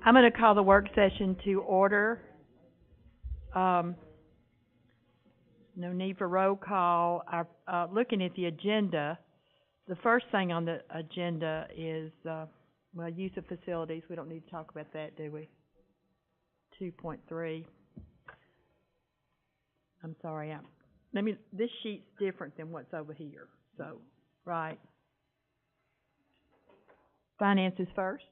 I'm going to call the work session to order. No need for roll call. Looking at the agenda, the first thing on the agenda is, use of facilities. We don't need to talk about that, do we? 2.3. I'm sorry. This sheet's different than what's over here. So, right. Finances first.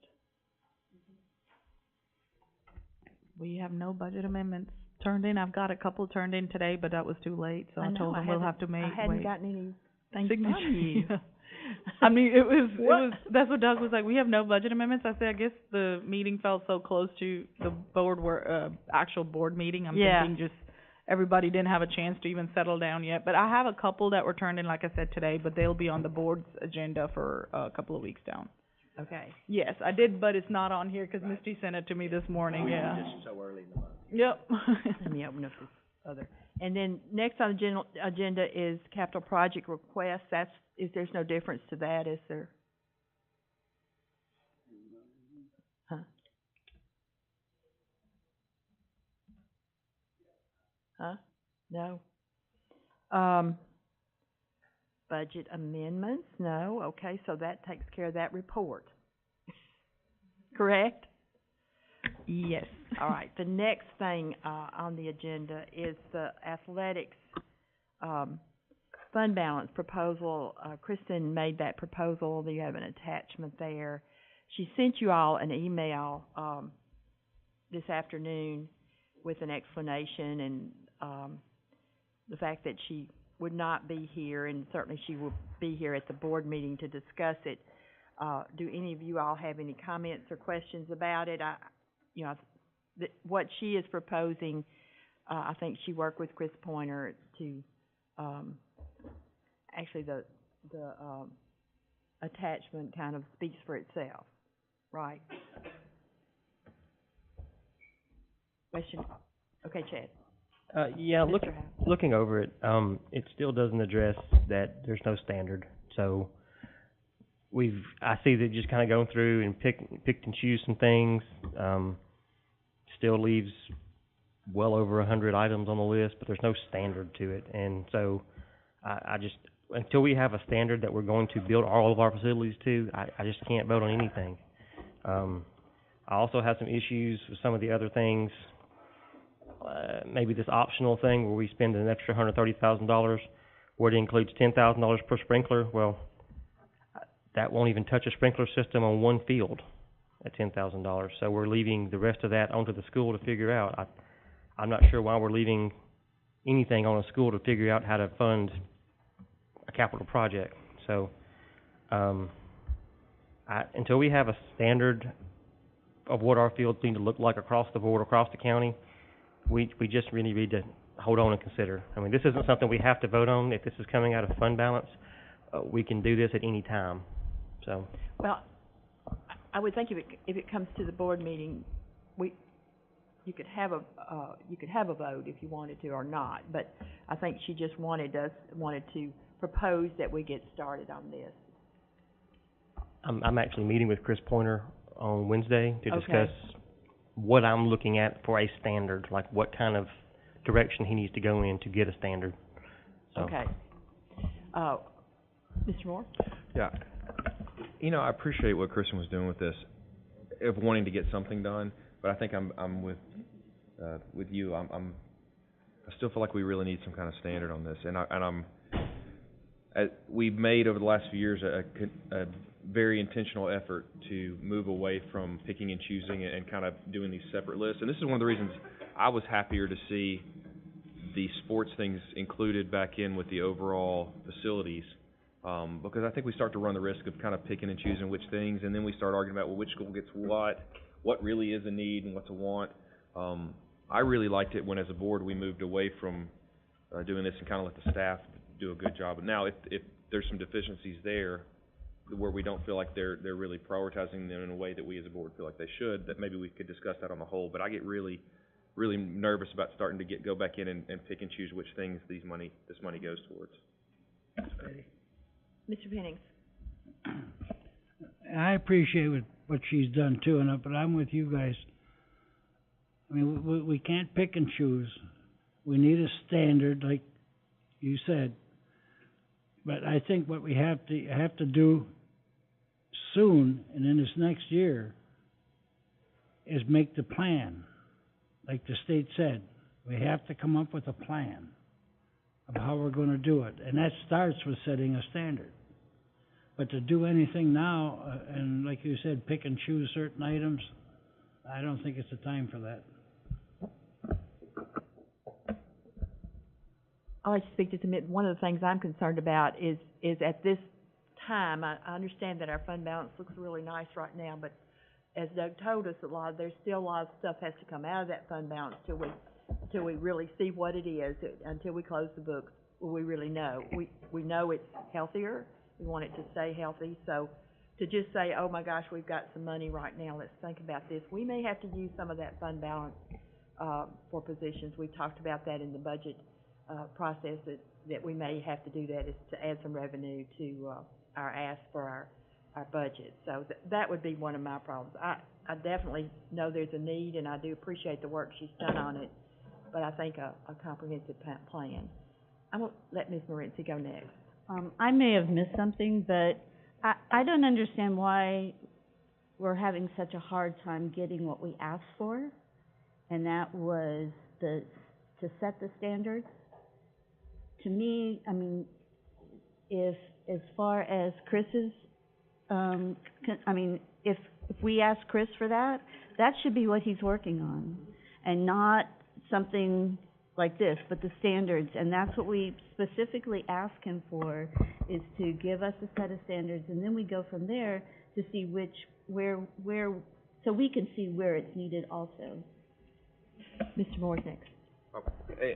We have no budget amendments turned in. I've got a couple turned in today, but that was too late, so I told them we'll have to wait. I hadn't gotten anything from you. I mean, it was, that's what Doug was like, we have no budget amendments. I said, I guess the meeting felt so close to the actual board meeting. I'm thinking just everybody didn't have a chance to even settle down yet. But I have a couple that were turned in, like I said, today, but they'll be on the board's agenda for a couple of weeks down. Okay. Yes, I did, but it's not on here because Misty sent it to me this morning, Just so early in the month. Yep. Let me open up this other. And then next on the general agenda is capital project request. There's no difference to that, is there? Huh? Huh? No. Budget amendments? No. Okay, so that takes care of that report. Correct? Yes. All right. The next thing on the agenda is the athletics fund balance proposal. Kristen made that proposal. You have an attachment there. She sent you all an email this afternoon with an explanation and the fact that she would not be here, and certainly she will be here at the board meeting to discuss it. Do any of you all have any comments or questions about it? What she is proposing, I think she worked with Chris Pointer to, actually the attachment kind of speaks for itself, right? Question? Okay, Chad. Looking over it, it still doesn't address that there's no standard. So I see that just kind of going through and picked and choose some things. Still leaves well over 100 items on the list, but there's no standard to it. And so I just, until we have a standard that we're going to build all of our facilities to, I just can't vote on anything. I also have some issues with some of the other things. Maybe this optional thing where we spend an extra $130,000, where it includes $10,000 per sprinkler. Well, that won't even touch a sprinkler system on one field at $10,000. So we're leaving the rest of that onto the school to figure out. I'm not sure why we're leaving anything on a school to figure out how to fund a capital project. So until we have a standard of what our fields need to look like across the board, across the county, we just really need to hold on and consider. I mean, this isn't something we have to vote on. If this is coming out of fund balance, we can do this at any time. So. Well, I would think if it comes to the board meeting, you could have a vote if you wanted to or not. But I think she just wanted to propose that we get started on this. I'm actually meeting with Chris Pointer on Wednesday to discuss what I'm looking at for a standard, like what kind of direction he needs to go in to get a standard. So. Okay. Mr. Moore? Yeah. I appreciate what Kristen was doing with this, of wanting to get something done. But I think I'm with you. I still feel like we really need some kind of standard on this. We've made over the last few years a very intentional effort to move away from picking and choosing and kind of doing these separate lists. And this is one of the reasons I was happier to see the sports things included back in with the overall facilities. Because I think we start to run the risk of kind of picking and choosing which things, and then we start arguing about, well, which school gets what really is a need and what's a want. I really liked it when, as a board, we moved away from doing this and kind of let the staff do a good job. But now, if there's some deficiencies there where we don't feel like they're really prioritizing them in a way that we as a board feel like they should, that maybe we could discuss that on the whole. But I get really nervous about starting to go back in and pick and choose which things this money goes towards. Mr. Pennings. I appreciate what what she's done too, but I'm with you guys. I mean, we can't pick and choose. We need a standard, like you said. But I think what we have to do soon, and in this next year, is make the plan. Like the state said, we have to come up with a plan of how we're going to do it, and that starts with setting a standard. But to do anything now, and like you said, pick and choose certain items, I don't think it's the time for that. I'll let you speak just a minute. One of the things I'm concerned about is at this time, I understand that our fund balance looks really nice right now, but as Doug told us, there's still a lot of stuff has to come out of that fund balance till we really see what it is, until we close the books. We really know. We know it's healthier. We want it to stay healthy. So to just say, oh my gosh, we've got some money right now, let's think about this. We may have to use some of that fund balance for positions. We talked about that in the budget process, that we may have to do that, is to add some revenue to our ask for our budget. So that would be one of my problems. I definitely know there's a need, and I do appreciate the work she's done on it, but I think a comprehensive plan. I'm going to let Ms. Morency go next. I may have missed something, but I don't understand why we're having such a hard time getting what we asked for, and that was to set the standards. To me, I mean, if as far as Chris's, if we ask Chris for that, that should be what he's working on, and not something like this, but the standards. And that's what we specifically ask him for, is to give us a set of standards, and then we go from there to see where, so we can see where it's needed also. Mr. Moore's next.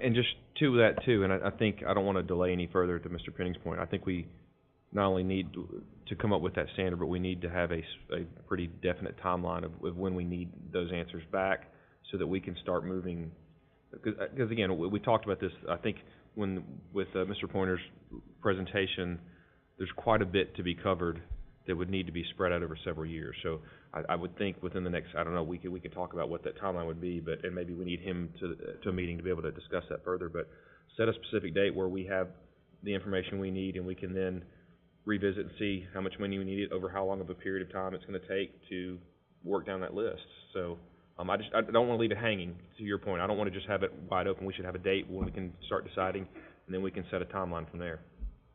And just to that too, and I think I don't want to delay any further to Mr. Penning's point. I think we not only need to come up with that standard, but we need to have a pretty definite timeline of when we need those answers back, so that we can start moving. Because again, we talked about this, I think, with Mr. Pointer's presentation, there's quite a bit to be covered that would need to be spread out over several years. So I would think within the next, I don't know, we could talk about what that timeline would be, and maybe we need him to a meeting to be able to discuss that further. But set a specific date where we have the information we need, and we can then revisit and see how much money we need, over how long of a period of time it's going to take to work down that list. So I don't want to leave it hanging, to your point. I don't want to just have it wide open. We should have a date when we can start deciding, and then we can set a timeline from there.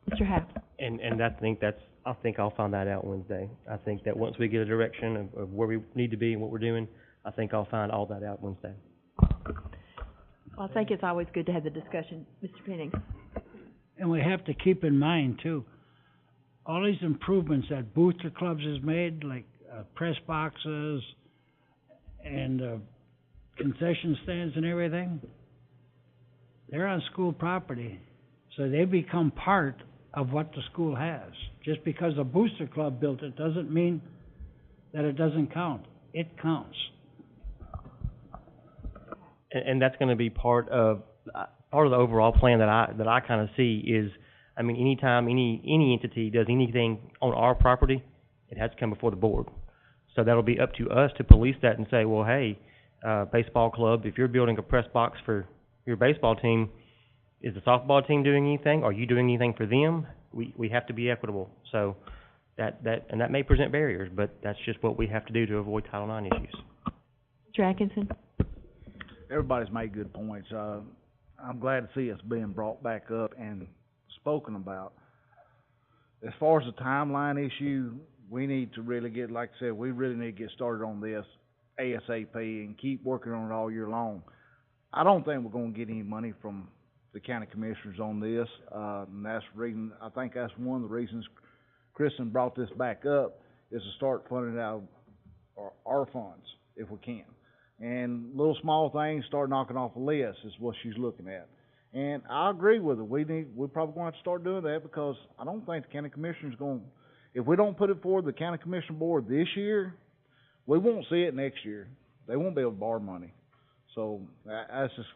Mr. Happ. And I think I'll find that out Wednesday. I think that once we get a direction of where we need to be and what we're doing, I think I'll find all that out Wednesday. Well, I think it's always good to have the discussion. Mr. Penning. And we have to keep in mind too, all these improvements that Booster Clubs has made, like press boxes and concession stands and everything, they're on school property, so they become part of what the school has. Just because the Booster Club built it doesn't mean that it doesn't count. It counts. And that's going to be part of the overall plan that I kind of see is, I mean, anytime any entity does anything on our property, it has to come before the board. So that'll be up to us to police that and say, well, hey, baseball club, if you're building a press box for your baseball team, is the softball team doing anything? Are you doing anything for them? We have to be equitable. So that may present barriers, but that's just what we have to do to avoid Title IX issues. Mr. Atkinson. Everybody's made good points. I'm glad to see it's being brought back up and spoken about. As far as the timeline issue, we need to really get, like I said, we really need to get started on this ASAP and keep working on it all year long. I don't think we're going to get any money from the county commissioners on this, and that's the reason, I think that's one of the reasons Kristen brought this back up, is to start funding out our funds if we can. And little small things, start knocking off a list is what she's looking at. And I agree with her. We're probably going to have to start doing that, because I don't think the county commissioner's going to, if we don't put it forward to the county commission board this year, we won't see it next year. They won't be able to borrow money. So that's just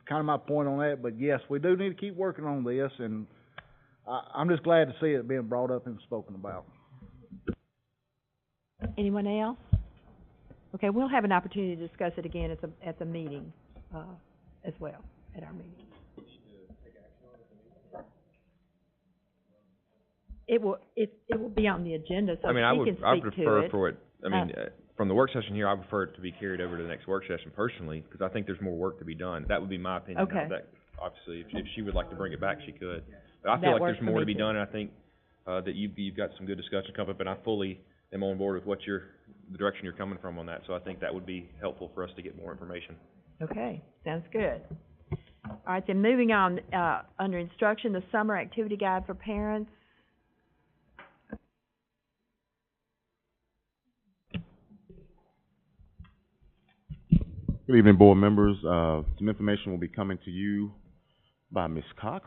kind of my point on that. But yes, we do need to keep working on this, and I'm just glad to see it being brought up and spoken about. Anyone else? Okay, we'll have an opportunity to discuss it again at the meeting, as well, at our meeting. It will be on the agenda, so I mean, she can speak to it. I would prefer for it, from the work session here, I prefer it to be carried over to the next work session personally, because I think there's more work to be done. That would be my opinion. Okay. Now, that, obviously, if she would like to bring it back, she could. But I feel That like works there's for more me to be too. done, and I think, that you've got some good discussion coming up, and I fully am on board with the direction you're coming from on that, so I think that would be helpful for us to get more information. Okay, sounds good. All right, then moving on, under instruction, the summer activity guide for parents. Good evening, board members. Some information will be coming to you by Ms. Cox,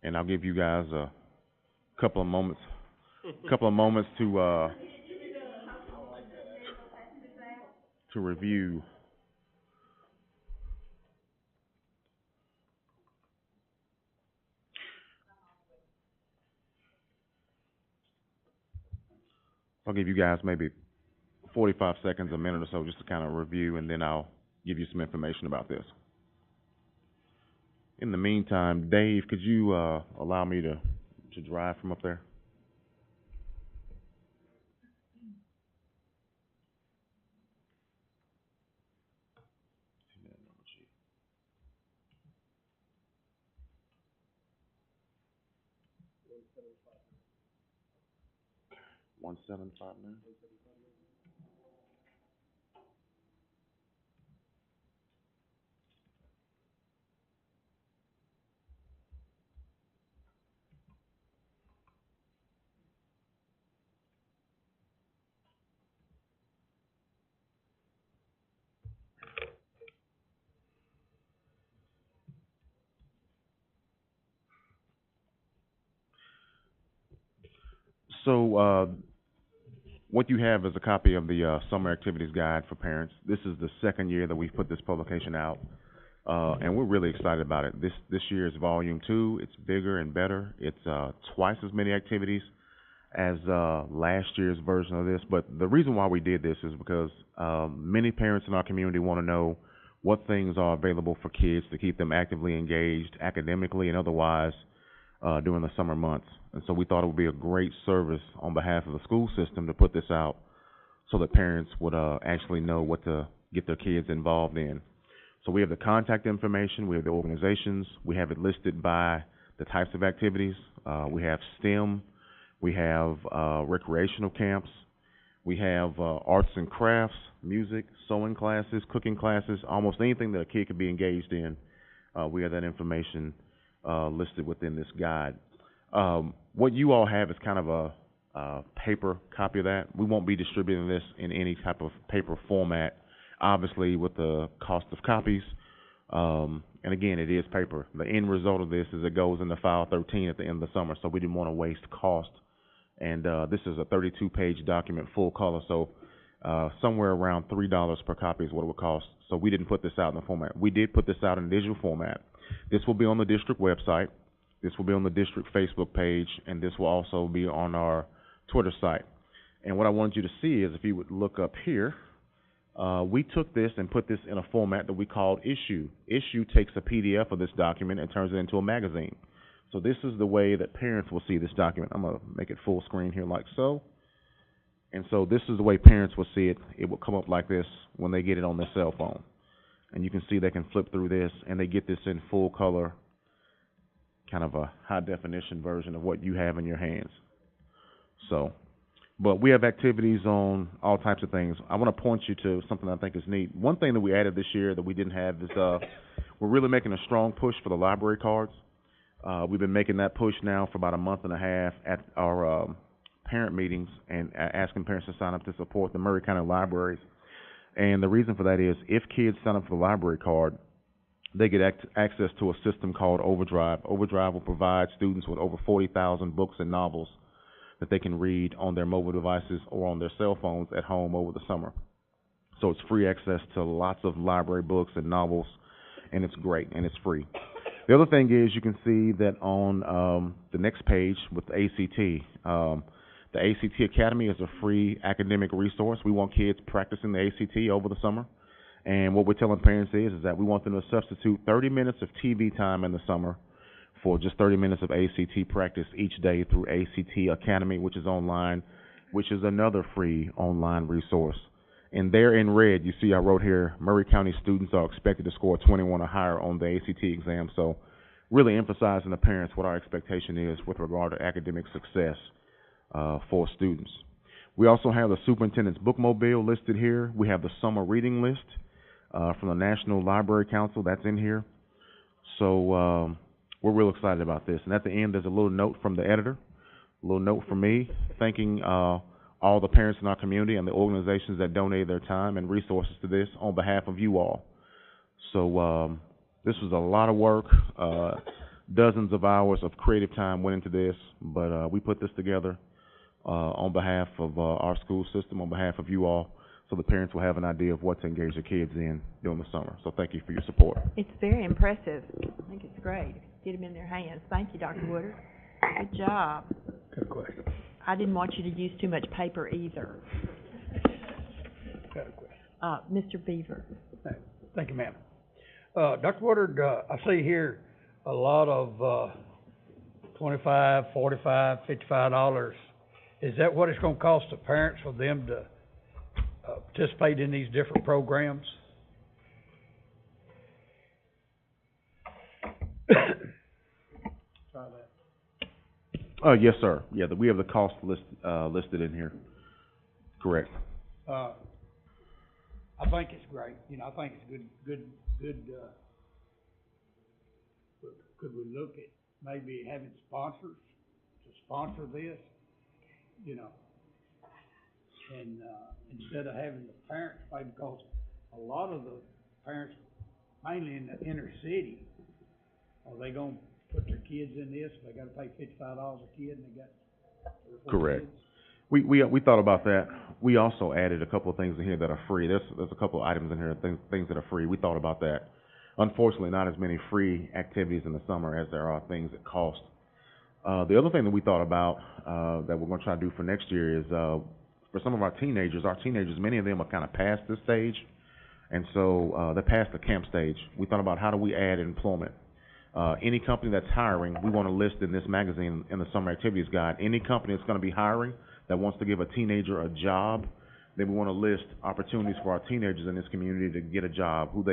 and I'll give you guys a couple of moments to review. I'll give you guys maybe 45 seconds, a minute or so, just to kind of review, and then I'll give you some information about this. In the meantime, Dave, could you allow me to drive from up there? $175. So, what you have is a copy of the Summer Activities Guide for Parents. This is the second year that we've put this publication out, and we're really excited about it. This year is volume 2. It's bigger and better. It's twice as many activities as last year's version of this. But the reason why we did this is because many parents in our community want to know what things are available for kids to keep them actively engaged academically and otherwise during the summer months. And so we thought it would be a great service on behalf of the school system to put this out so that parents would actually know what to get their kids involved in. So we have the contact information, we have the organizations, we have it listed by the types of activities. We have STEM, we have recreational camps, we have arts and crafts, music, sewing classes, cooking classes, almost anything that a kid could be engaged in. We have that information listed within this guide. What you all have is kind of a paper copy of that. We won't be distributing this in any type of paper format, obviously with the cost of copies. And again, it is paper. The end result of this is it goes into file 13 at the end of the summer, so we didn't want to waste cost. And this is a 32-page document, full color, so somewhere around $3 per copy is what it would cost. So we didn't put this out in the format. We did put this out in digital format. This will be on the district website. This will be on the district Facebook page, and this will also be on our Twitter site. And what I wanted you to see is if you would look up here, we took this and put this in a format that we called Issue. Issue takes a PDF of this document and turns it into a magazine. So this is the way that parents will see this document. I'm going to make it full screen here like so. And so this is the way parents will see it. It will come up like this when they get it on their cell phone. And you can see they can flip through this, and they get this in full color, kind of a high-definition version of what you have in your hands. So, but we have activities on all types of things. I want to point you to something I think is neat. One thing that we added this year that we didn't have is we're really making a strong push for the library cards. We've been making that push now for about a month and a half at our parent meetings and asking parents to sign up to support the Murray County Libraries. And the reason for that is if kids sign up for the library card, they get access to a system called Overdrive. Overdrive will provide students with over 40,000 books and novels that they can read on their mobile devices or on their cell phones at home over the summer. So it's free access to lots of library books and novels, and it's great, and it's free. The other thing is you can see that on the next page with the ACT, The ACT Academy is a free academic resource. We want kids practicing the ACT over the summer. And what we're telling parents is that we want them to substitute 30 minutes of TV time in the summer for just 30 minutes of ACT practice each day through ACT Academy, which is online, which is another free online resource. And there in red, you see I wrote here, Murray County students are expected to score 21 or higher on the ACT exam. So really emphasizing to parents what our expectation is with regard to academic success for students. We also have the superintendent's bookmobile listed here. We have the summer reading list from the National Library Council. That's in here. So we're real excited about this. And at the end, there's a little note from the editor, a little note from me, thanking all the parents in our community and the organizations that donated their time and resources to this on behalf of you all. So this was a lot of work. Dozens of hours of creative time went into this, but we put this together on behalf of our school system, on behalf of you all, so the parents will have an idea of what to engage their kids in during the summer. So thank you for your support. It's very impressive. I think it's great. Get them in their hands. Thank you, Dr. Woodard. Good job. Good question. I didn't want you to use too much paper either. Got a question. Mr. Beaver. Thank you, ma'am. Dr. Woodard, I see here a lot of $25, $45, $55. Is that what it's going to cost the parents for them to participate in these different programs? Try that. Yes, sir. Yeah, we have the cost listed in here. Correct. I think it's great. You know, I think it's good. Could we look at maybe having sponsors to sponsor this? You know, and instead of having the parents pay, because a lot of the parents, mainly in the inner city, are they gonna put their kids in this? They got to pay $55 a kid, and they got 3 or 4 Correct. kids? We thought about that. We also added a couple of things in here that are free. There's a couple of items in here, things that are free. We thought about that. Unfortunately, not as many free activities in the summer as there are things that cost. The other thing that we thought about that we're going to try to do for next year is for some of our teenagers, many of them are kind of past this stage, and so they're past the camp stage. We thought about how do we add employment. Any company that's hiring, we want to list in this magazine, in the Summer Activities Guide, any company that's going to be hiring that wants to give a teenager a job, then we want to list opportunities for our teenagers in this community to get a job, where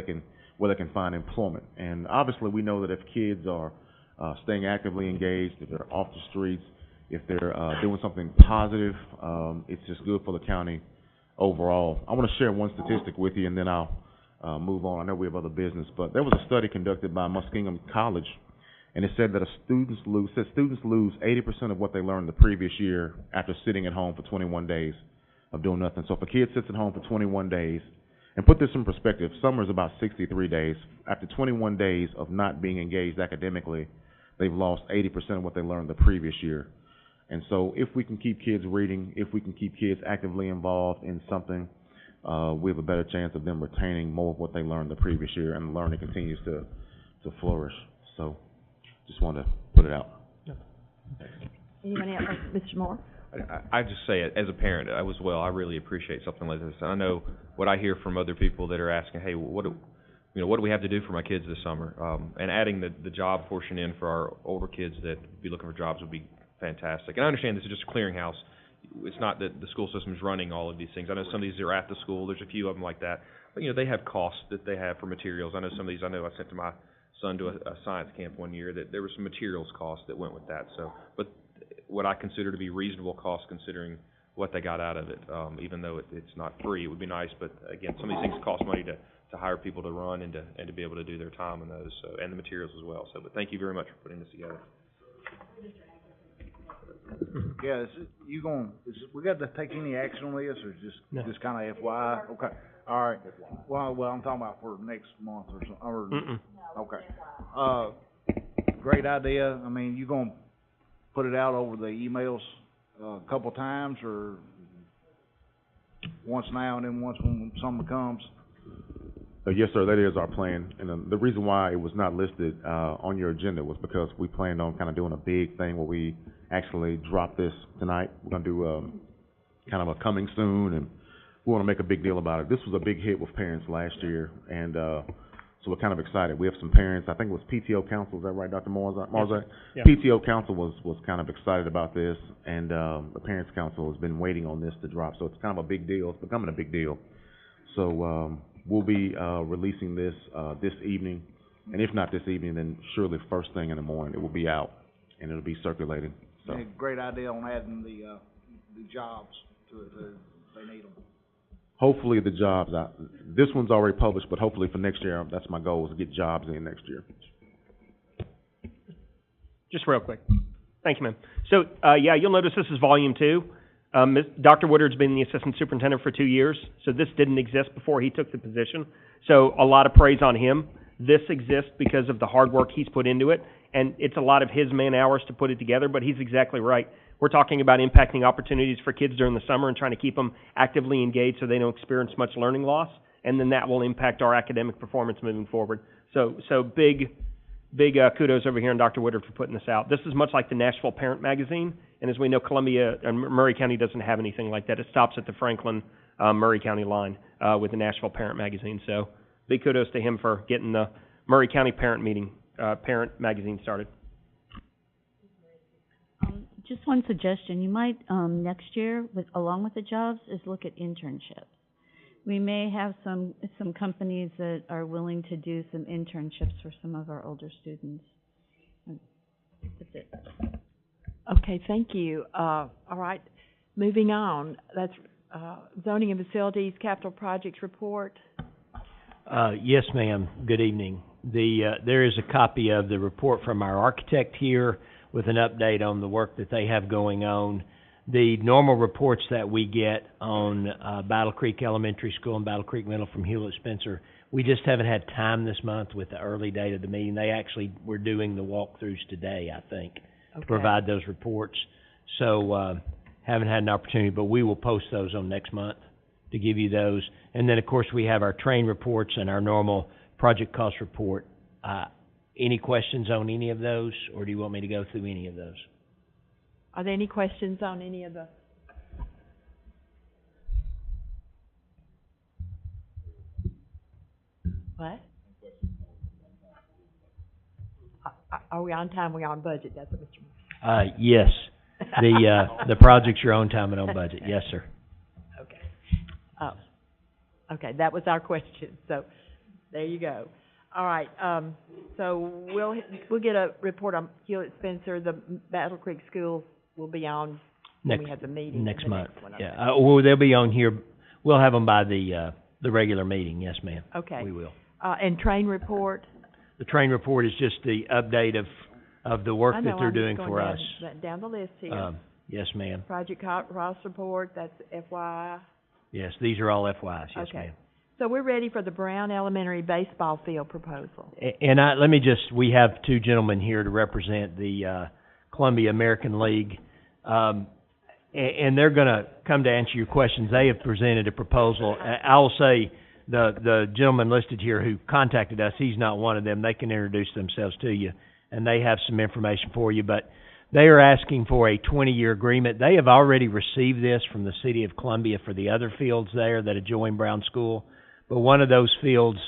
they can find employment. And obviously we know that if kids are staying actively engaged, if they're off the streets, if they're doing something positive, it's just good for the county overall. I want to share one statistic with you, and then I'll move on. I know we have other business, but there was a study conducted by Muskingum College, and it said that students lose 80% of what they learned the previous year after sitting at home for 21 days of doing nothing. So if a kid sits at home for 21 days, and put this in perspective, summer is about 63 days. After 21 days of not being engaged academically, they've lost 80% of what they learned the previous year. And so if we can keep kids reading, if we can keep kids actively involved in something, we have a better chance of them retaining more of what they learned the previous year, and learning continues to flourish. So just wanted to put it out. Anyone else? Mr. Moore? I just say, as a parent as well, I really appreciate something like this. I know what I hear from other people that are asking, hey, what do we have to do for my kids this summer? And adding the job portion in for our older kids that be looking for jobs would be fantastic. And I understand this is just a clearinghouse. It's not that the school system is running all of these things. I know some of these are at the school. There's a few of them like that. But, they have costs that they have for materials. I know some of these, I sent to my son to a science camp one year that there were some materials costs that went with that. So, but what I consider to be reasonable costs considering what they got out of it, even though it's not free. It would be nice, but again, some of these things cost money to hire people to run and to be able to do their time in those, and the materials as well. So, but thank you very much for putting this together. Yeah, we got to take any action on this, or just kind of FYI? Okay, all right. Well, I'm talking about for next month or something. Okay. Great idea. I mean, you gonna put it out over the emails a couple times, or once now and then once when summer comes? Yes, sir, that is our plan. And the reason why it was not listed on your agenda was because we planned on kind of doing a big thing where we actually drop this tonight. We're going to do kind of a coming soon, and we want to make a big deal about it. This was a big hit with parents last year, and so we're kind of excited. We have some parents, I think it was PTO Council, is that right, Dr. Marzak? Yeah. PTO Council was kind of excited about this, and the Parents Council has been waiting on this to drop, so it's kind of a big deal. It's becoming a big deal. So we'll be releasing this this evening, and if not this evening, then surely first thing in the morning it will be out, and it'll be circulated. So. Yeah, great idea on adding the jobs to it, they need them. Hopefully the jobs, this one's already published, but hopefully for next year, that's my goal, is to get jobs in next year. Just real quick. Thank you, ma'am. So, yeah, you'll notice this is volume 2. Dr. Woodard's been the assistant superintendent for 2 years, so this didn't exist before he took the position. So a lot of praise on him. This exists because of the hard work he's put into it, and it's a lot of his man hours to put it together, but he's exactly right. We're talking about impacting opportunities for kids during the summer and trying to keep them actively engaged so they don't experience much learning loss, and then that will impact our academic performance moving forward. So big kudos over here on Dr. Woodard for putting this out. This is much like the Nashville Parent Magazine, and as we know, Columbia and Murray County doesn't have anything like that. It stops at the Franklin, Murray County line with the Nashville Parent Magazine. So big kudos to him for getting the Murray County Parent Magazine started. Just one suggestion, you might, next year, along with the jobs, is look at internships. We may have some companies that are willing to do some internships for some of our older students. That's it. Okay, thank you. All right, moving on. That's zoning and facilities capital projects report. Yes, ma'am. Good evening. There is a copy of the report from our architect here with an update on the work that they have going on. The normal reports that we get on Battle Creek Elementary School and Battle Creek Middle from Hewlett Spencer, we just haven't had time this month with the early date of the meeting. They actually were doing the walkthroughs today, I think, to provide those reports. So haven't had an opportunity, but we will post those on next month to give you those. And then, of course, we have our train reports and our normal project cost report. Any questions on any of those, or do you want me to go through any of those? Are there any questions on any of the? What? Are we on time? We're on budget. That's what Mr. Yes. The projects are on time and on budget. Yes, sir. Okay. Okay, that was our question. So there you go. All right, so we'll get a report on Hewlett Spencer. The Battle Creek schools will be on when we have the meeting. Next month. Yeah. Well, they'll be on here. We'll have them by the regular meeting. Yes, ma'am. Okay. We will. And train report? The train report is just the update of the work that they're doing for us. Down the list here. Yes, ma'am. Project cost report, that's FYI? Yes, these are all FYIs. Yes, ma'am. So we're ready for the Brown Elementary baseball field proposal. And we have two gentlemen here to represent the Columbia American League, and they're going to come to answer your questions. They have presented a proposal. I'll say the gentleman listed here who contacted us, he's not one of them. They can introduce themselves to you, and they have some information for you. But they are asking for a 20-year agreement. They have already received this from the City of Columbia for the other fields there that adjoin Brown School. But one of those fields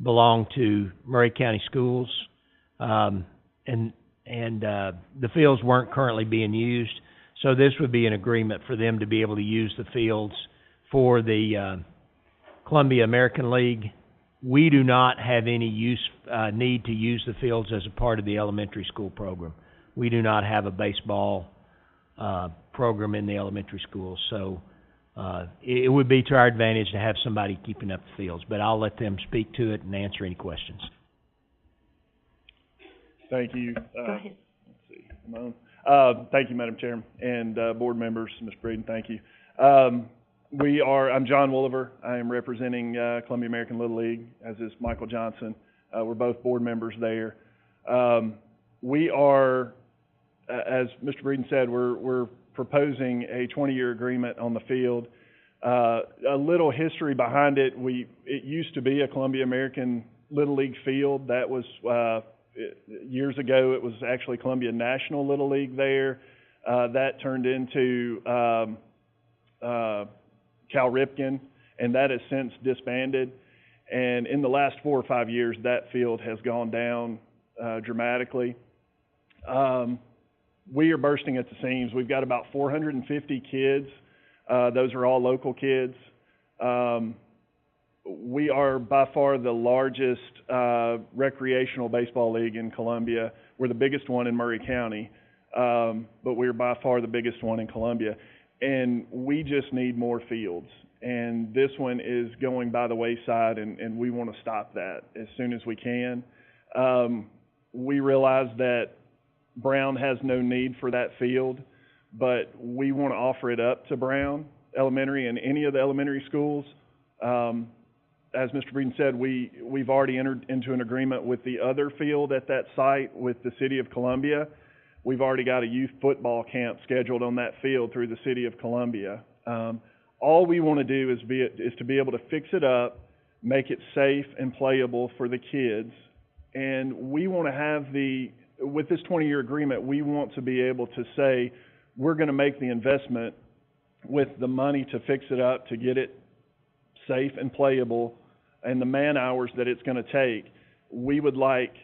belong to Murray County Schools, and the fields weren't currently being used. So this would be an agreement for them to be able to use the fields for the Columbia American League. We do not have any need to use the fields as a part of the elementary school program. We do not have a baseball program in the elementary schools, so it would be to our advantage to have somebody keeping up the fields, but I'll let them speak to it and answer any questions. Thank you. Go ahead. Let's see. Am I on? Thank you, Madam Chairman, and board members. Ms. Breeden, thank you. I'm John Wooliver. I am representing Columbia American Little League, as is Michael Johnson. We're both board members there. We are, as Mr. Breeden said, we're proposing a 20-year agreement on the field. A little history behind it. It used to be a Columbia American Little League field. That was, years ago, it was actually Columbia National Little League there. That turned into Cal Ripken, and that has since disbanded. And in the last 4 or 5 years, that field has gone down dramatically. We are bursting at the seams. We've got about 450 kids. Those are all local kids. We are by far the largest recreational baseball league in Columbia. We're the biggest one in Murray County, but we're by far the biggest one in Columbia. And we just need more fields. And this one is going by the wayside, and we want to stop that as soon as we can. We realize that Brown has no need for that field, but we want to offer it up to Brown Elementary and any of the elementary schools. As Mr. Breeden said, we've already entered into an agreement with the other field at that site with the City of Columbia. We've already got a youth football camp scheduled on that field through the City of Columbia. All we want to do is to be able to fix it up, make it safe and playable for the kids, and we want to have with this 20-year agreement, we want to be able to say we're going to make the investment with the money to fix it up, to get it safe and playable, and the man hours that it's going to take. We would like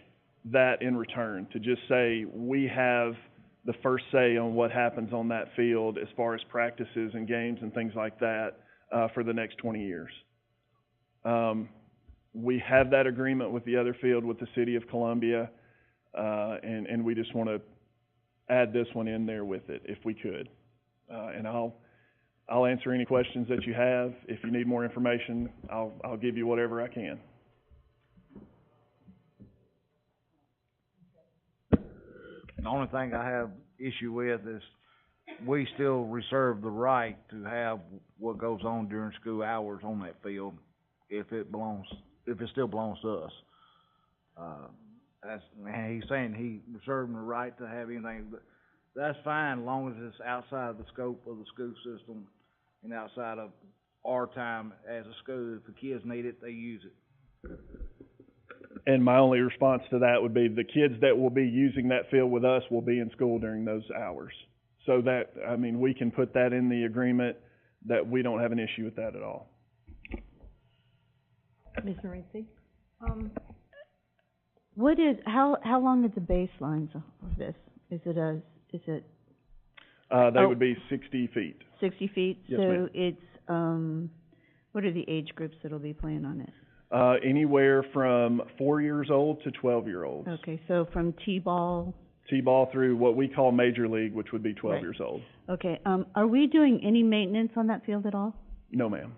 that in return, to just say we have the first say on what happens on that field as far as practices and games and things like that for the next 20 years. We have that agreement with the other field with the City of Columbia, and we just want to add this one in there with it if we could. And I'll answer any questions that you have. If you need more information, I'll give you whatever I can. The only thing I have issue with is we still reserve the right to have what goes on during school hours on that field if it still belongs to us. And he's saying he reserved the right to have anything, but that's fine as long as it's outside of the scope of the school system and outside of our time as a school. If the kids need it, they use it. And my only response to that would be the kids that will be using that field with us will be in school during those hours. So that, I mean, we can put that in the agreement that we don't have an issue with that at all. Ms. Morency? How long are the baselines of this? They would be 60 feet. 60 feet? Yes, so ma'am. It's, what are the age groups that'll be playing on it? Anywhere from 4 years old to 12-year-olds. Okay, so from T-ball? T-ball through what we call Major League, which would be 12 Right. years old. Okay, are we doing any maintenance on that field at all? No, ma'am.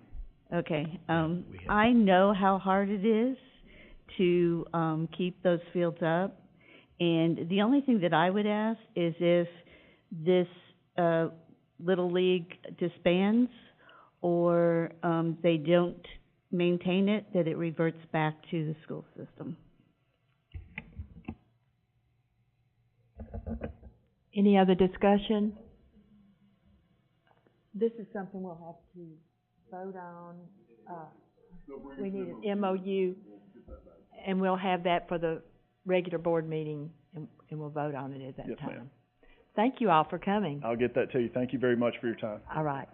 Okay, I know how hard it is to keep those fields up, and the only thing that I would ask is if this Little League disbands or they don't maintain it, that it reverts back to the school system. Any other discussion? This is something we'll have to vote on. We need an MOU, and we'll have that for the regular board meeting, and we'll vote on it at that Yes, time. ma'am. Thank you all for coming. I'll get that to you. Thank you very much for your time. All right.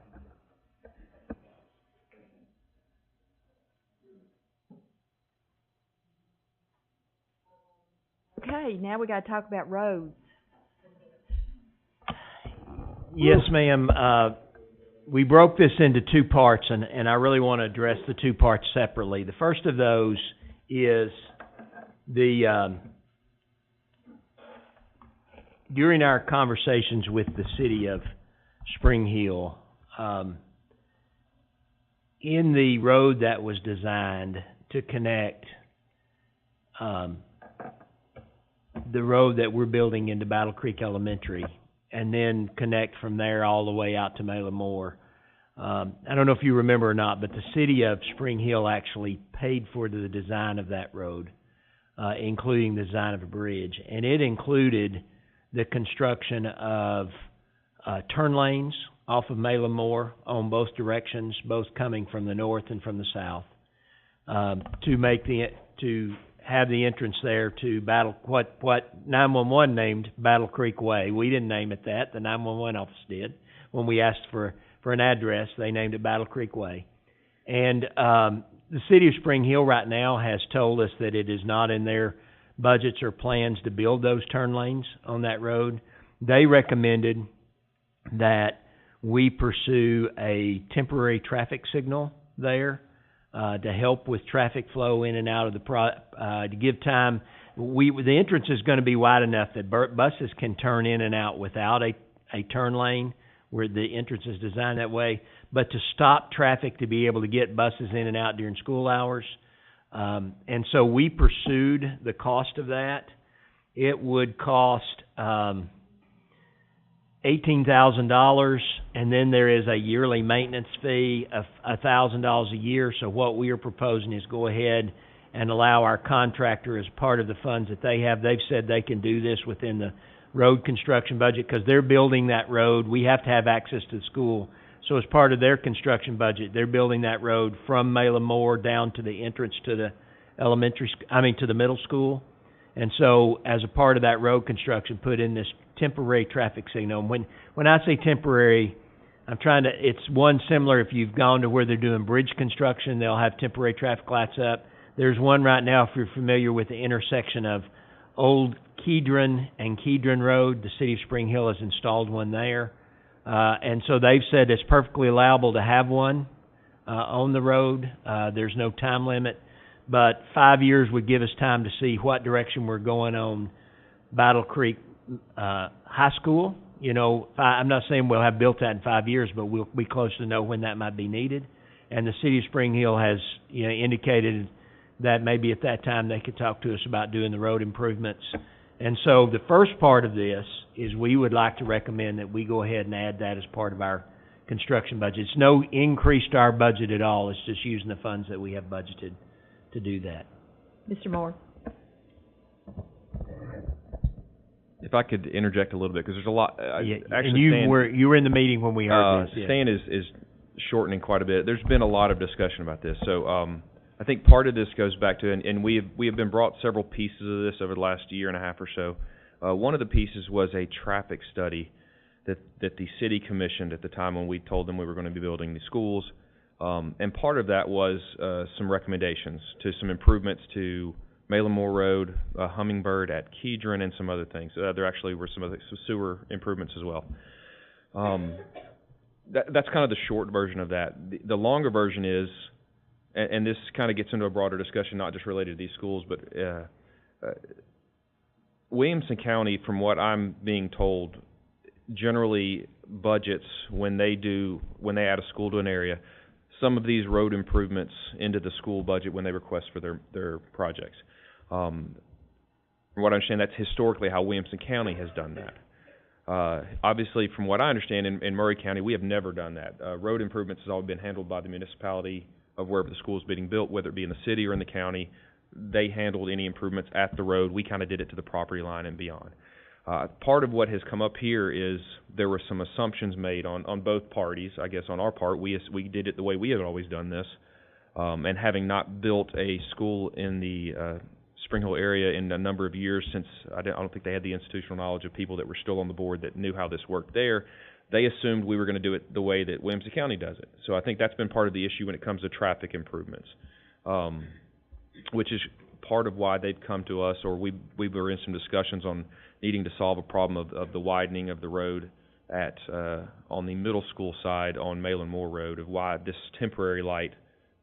Okay, now we gotta talk about roads. Yes, ma'am. We broke this into two parts, and I really want to address the two parts separately. The first of those is during our conversations with the city of Spring Hill, in the road that was designed to connect the road that we're building into Battle Creek Elementary, and then connect from there all the way out to Mela Moore. I don't know if you remember or not, but the city of Spring Hill actually paid for the design of that road, including the design of a bridge. And it included the construction of turn lanes off of Malin Moore on both directions, both coming from the north and from the south, to have the entrance there to what 911 named Battle Creek Way. We didn't name it that. The 911 office did. When we asked for an address, they named it Battle Creek Way. And the city of Spring Hill right now has told us that it is not in their budgets or plans to build those turn lanes on that road. They recommended that we pursue a temporary traffic signal there to help with traffic flow in and out of to give time. The entrance is going to be wide enough that buses can turn in and out without a turn lane, where the entrance is designed that way, but to stop traffic to be able to get buses in and out during school hours. And so we pursued the cost of that. It would cost $18,000, and then there is a yearly maintenance fee of $1,000 a year. So what we are proposing is go ahead and allow our contractor, as part of the funds that they have, they've said they can do this within the road construction budget, because they're building that road. We have to have access to the school. So as part of their construction budget, they're building that road from Malin Moore down to the entrance to the to the middle school. And so as a part of that road construction, put in this temporary traffic signal. And when I say temporary, it's one similar, if you've gone to where they're doing bridge construction, they'll have temporary traffic lights up. There's one right now, if you're familiar with the intersection of Old Kedron and Kedron Road. The city of Spring Hill has installed one there. And so they've said it's perfectly allowable to have one on the road. There's no time limit. But 5 years would give us time to see what direction we're going on Battle Creek High School. I'm not saying we'll have built that in 5 years, but we'll be close to know when that might be needed. And the city of Spring Hill has indicated that maybe at that time they could talk to us about doing the road improvements. And so the first part of this is we would like to recommend that we go ahead and add that as part of our construction budget. It's no increase to our budget at all. It's just using the funds that we have budgeted to do that. Mr. Moore? If I could interject a little bit, because there's a lot. Actually, and you were in the meeting when we heard this. Yeah. Stan is shortening quite a bit. There's been a lot of discussion about this. So I think part of this goes back to, and we have been brought several pieces of this over the last year and a half or so. One of the pieces was a traffic study that the city commissioned at the time when we told them we were going to be building the schools. And part of that was some recommendations to some improvements to Malin Moore Road, Hummingbird at Kedron, and some other things. There actually were some sewer improvements as well. That's kind of the short version of that. The longer version is, and this kind of gets into a broader discussion, not just related to these schools, but Williamson County, from what I'm being told, generally budgets when they add a school to an area, some of these road improvements into the school budget when they request for their projects. From what I understand, that's historically how Williamson County has done that. Obviously, from what I understand, in Murray County, we have never done that. Road improvements has always been handled by the municipality of wherever the school is being built, whether it be in the city or in the county. They handled any improvements at the road. We kind of did it to the property line and beyond. Part of what has come up here is there were some assumptions made on both parties. I guess on our part, we did it the way we had always done this, and having not built a school in the Spring Hill area in a number of years, since I don't think they had the institutional knowledge of people that were still on the board that knew how this worked there, they assumed we were going to do it the way that Williamson County does it. So I think that's been part of the issue when it comes to traffic improvements, which is part of why they've come to us, or we were in some discussions on needing to solve a problem of the widening of the road on the middle school side on Malin Moore Road, of why this temporary light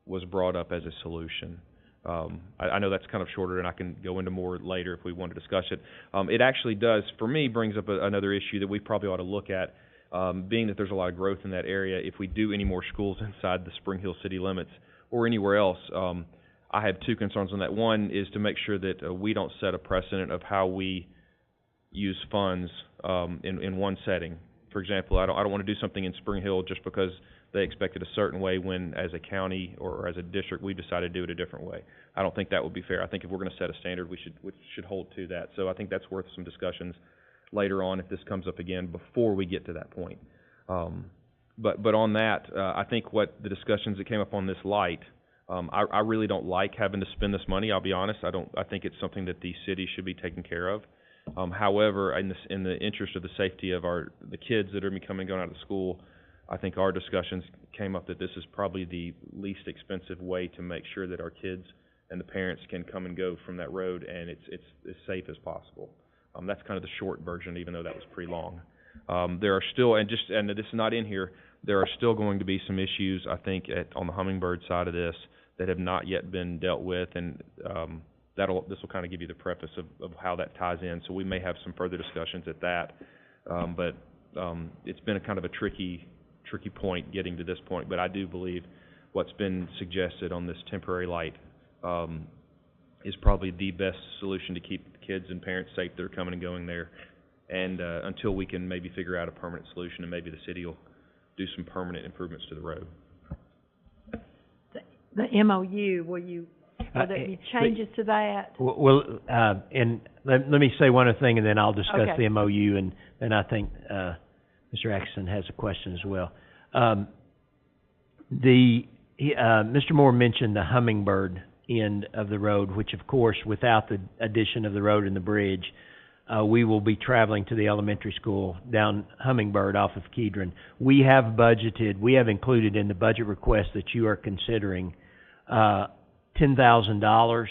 was brought up as a solution. I know that's kind of shorter, and I can go into more later if we want to discuss it. It actually does, for me, brings up another issue that we probably ought to look at, being that there's a lot of growth in that area. If we do any more schools inside the Spring Hill city limits or anywhere else, I have two concerns on that. One is to make sure that we don't set a precedent of how we use funds in one setting. For example, I don't want to do something in Spring Hill just because they expect it a certain way when, as a county or as a district, we decided to do it a different way. I don't think that would be fair. I think if we're going to set a standard, we should hold to that. So I think that's worth some discussions later on if this comes up again before we get to that point. But on that, I think what the discussions that came up on this light, I really don't like having to spend this money, I'll be honest. I think it's something that the city should be taking care of. However, in the interest of the safety of the kids that are going out of school, I think our discussions came up that this is probably the least expensive way to make sure that our kids and the parents can come and go from that road, and it's as safe as possible. That's kind of the short version, even though that was pretty long. There are still, and this is not in here, there are still going to be some issues, I think, on the Hummingbird side of this that have not yet been dealt with, and this will kind of give you the preface of how that ties in. So we may have some further discussions at that, but it's been a kind of a tricky point getting to this point. But I do believe what's been suggested on this temporary light is probably the best solution to keep the kids and parents safe that are coming and going there, and until we can maybe figure out a permanent solution, and maybe the city will do some permanent improvements to the road. The MOU, will there be changes to that? Well, and let me say one other thing, and then I'll discuss Okay. the MOU, and then I think Mr. Atkinson has a question as well. Mr. Moore mentioned the Hummingbird end of the road, which of course, without the addition of the road and the bridge, we will be traveling to the elementary school down Hummingbird off of Kedron. We have included in the budget request that you are considering $10,000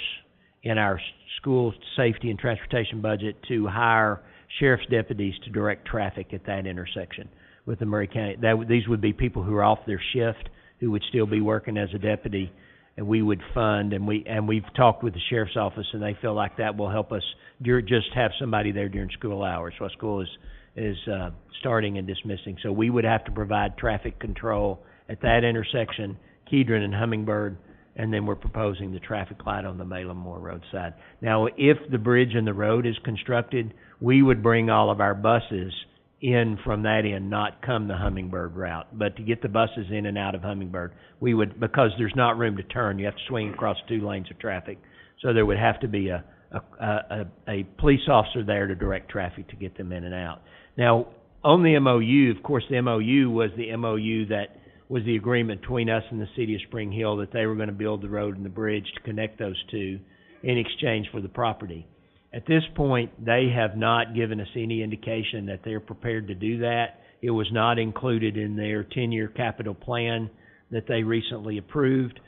in our school safety and transportation budget to hire sheriff's deputies to direct traffic at that intersection with the Murray County. These would be people who are off their shift, who would still be working as a deputy, and we would fund, and we've talked with the sheriff's office, and they feel like that will help us just have somebody there during school hours while school is starting and dismissing. So we would have to provide traffic control at that intersection, Kedron and Hummingbird, and then we're proposing the traffic light on the Malin Moore Road side. Now, if the bridge and the road is constructed, we would bring all of our buses in from that end, not come the Hummingbird route. But to get the buses in and out of Hummingbird, we would, because there's not room to turn, you have to swing across 2 lanes of traffic. So there would have to be a police officer there to direct traffic to get them in and out. Now, on the MOU, of course, the MOU was the MOU that was the agreement between us and the city of Spring Hill that they were going to build the road and the bridge to connect those two in exchange for the property. At this point, they have not given us any indication that they're prepared to do that. It was not included in their 10-year capital plan that they recently approved.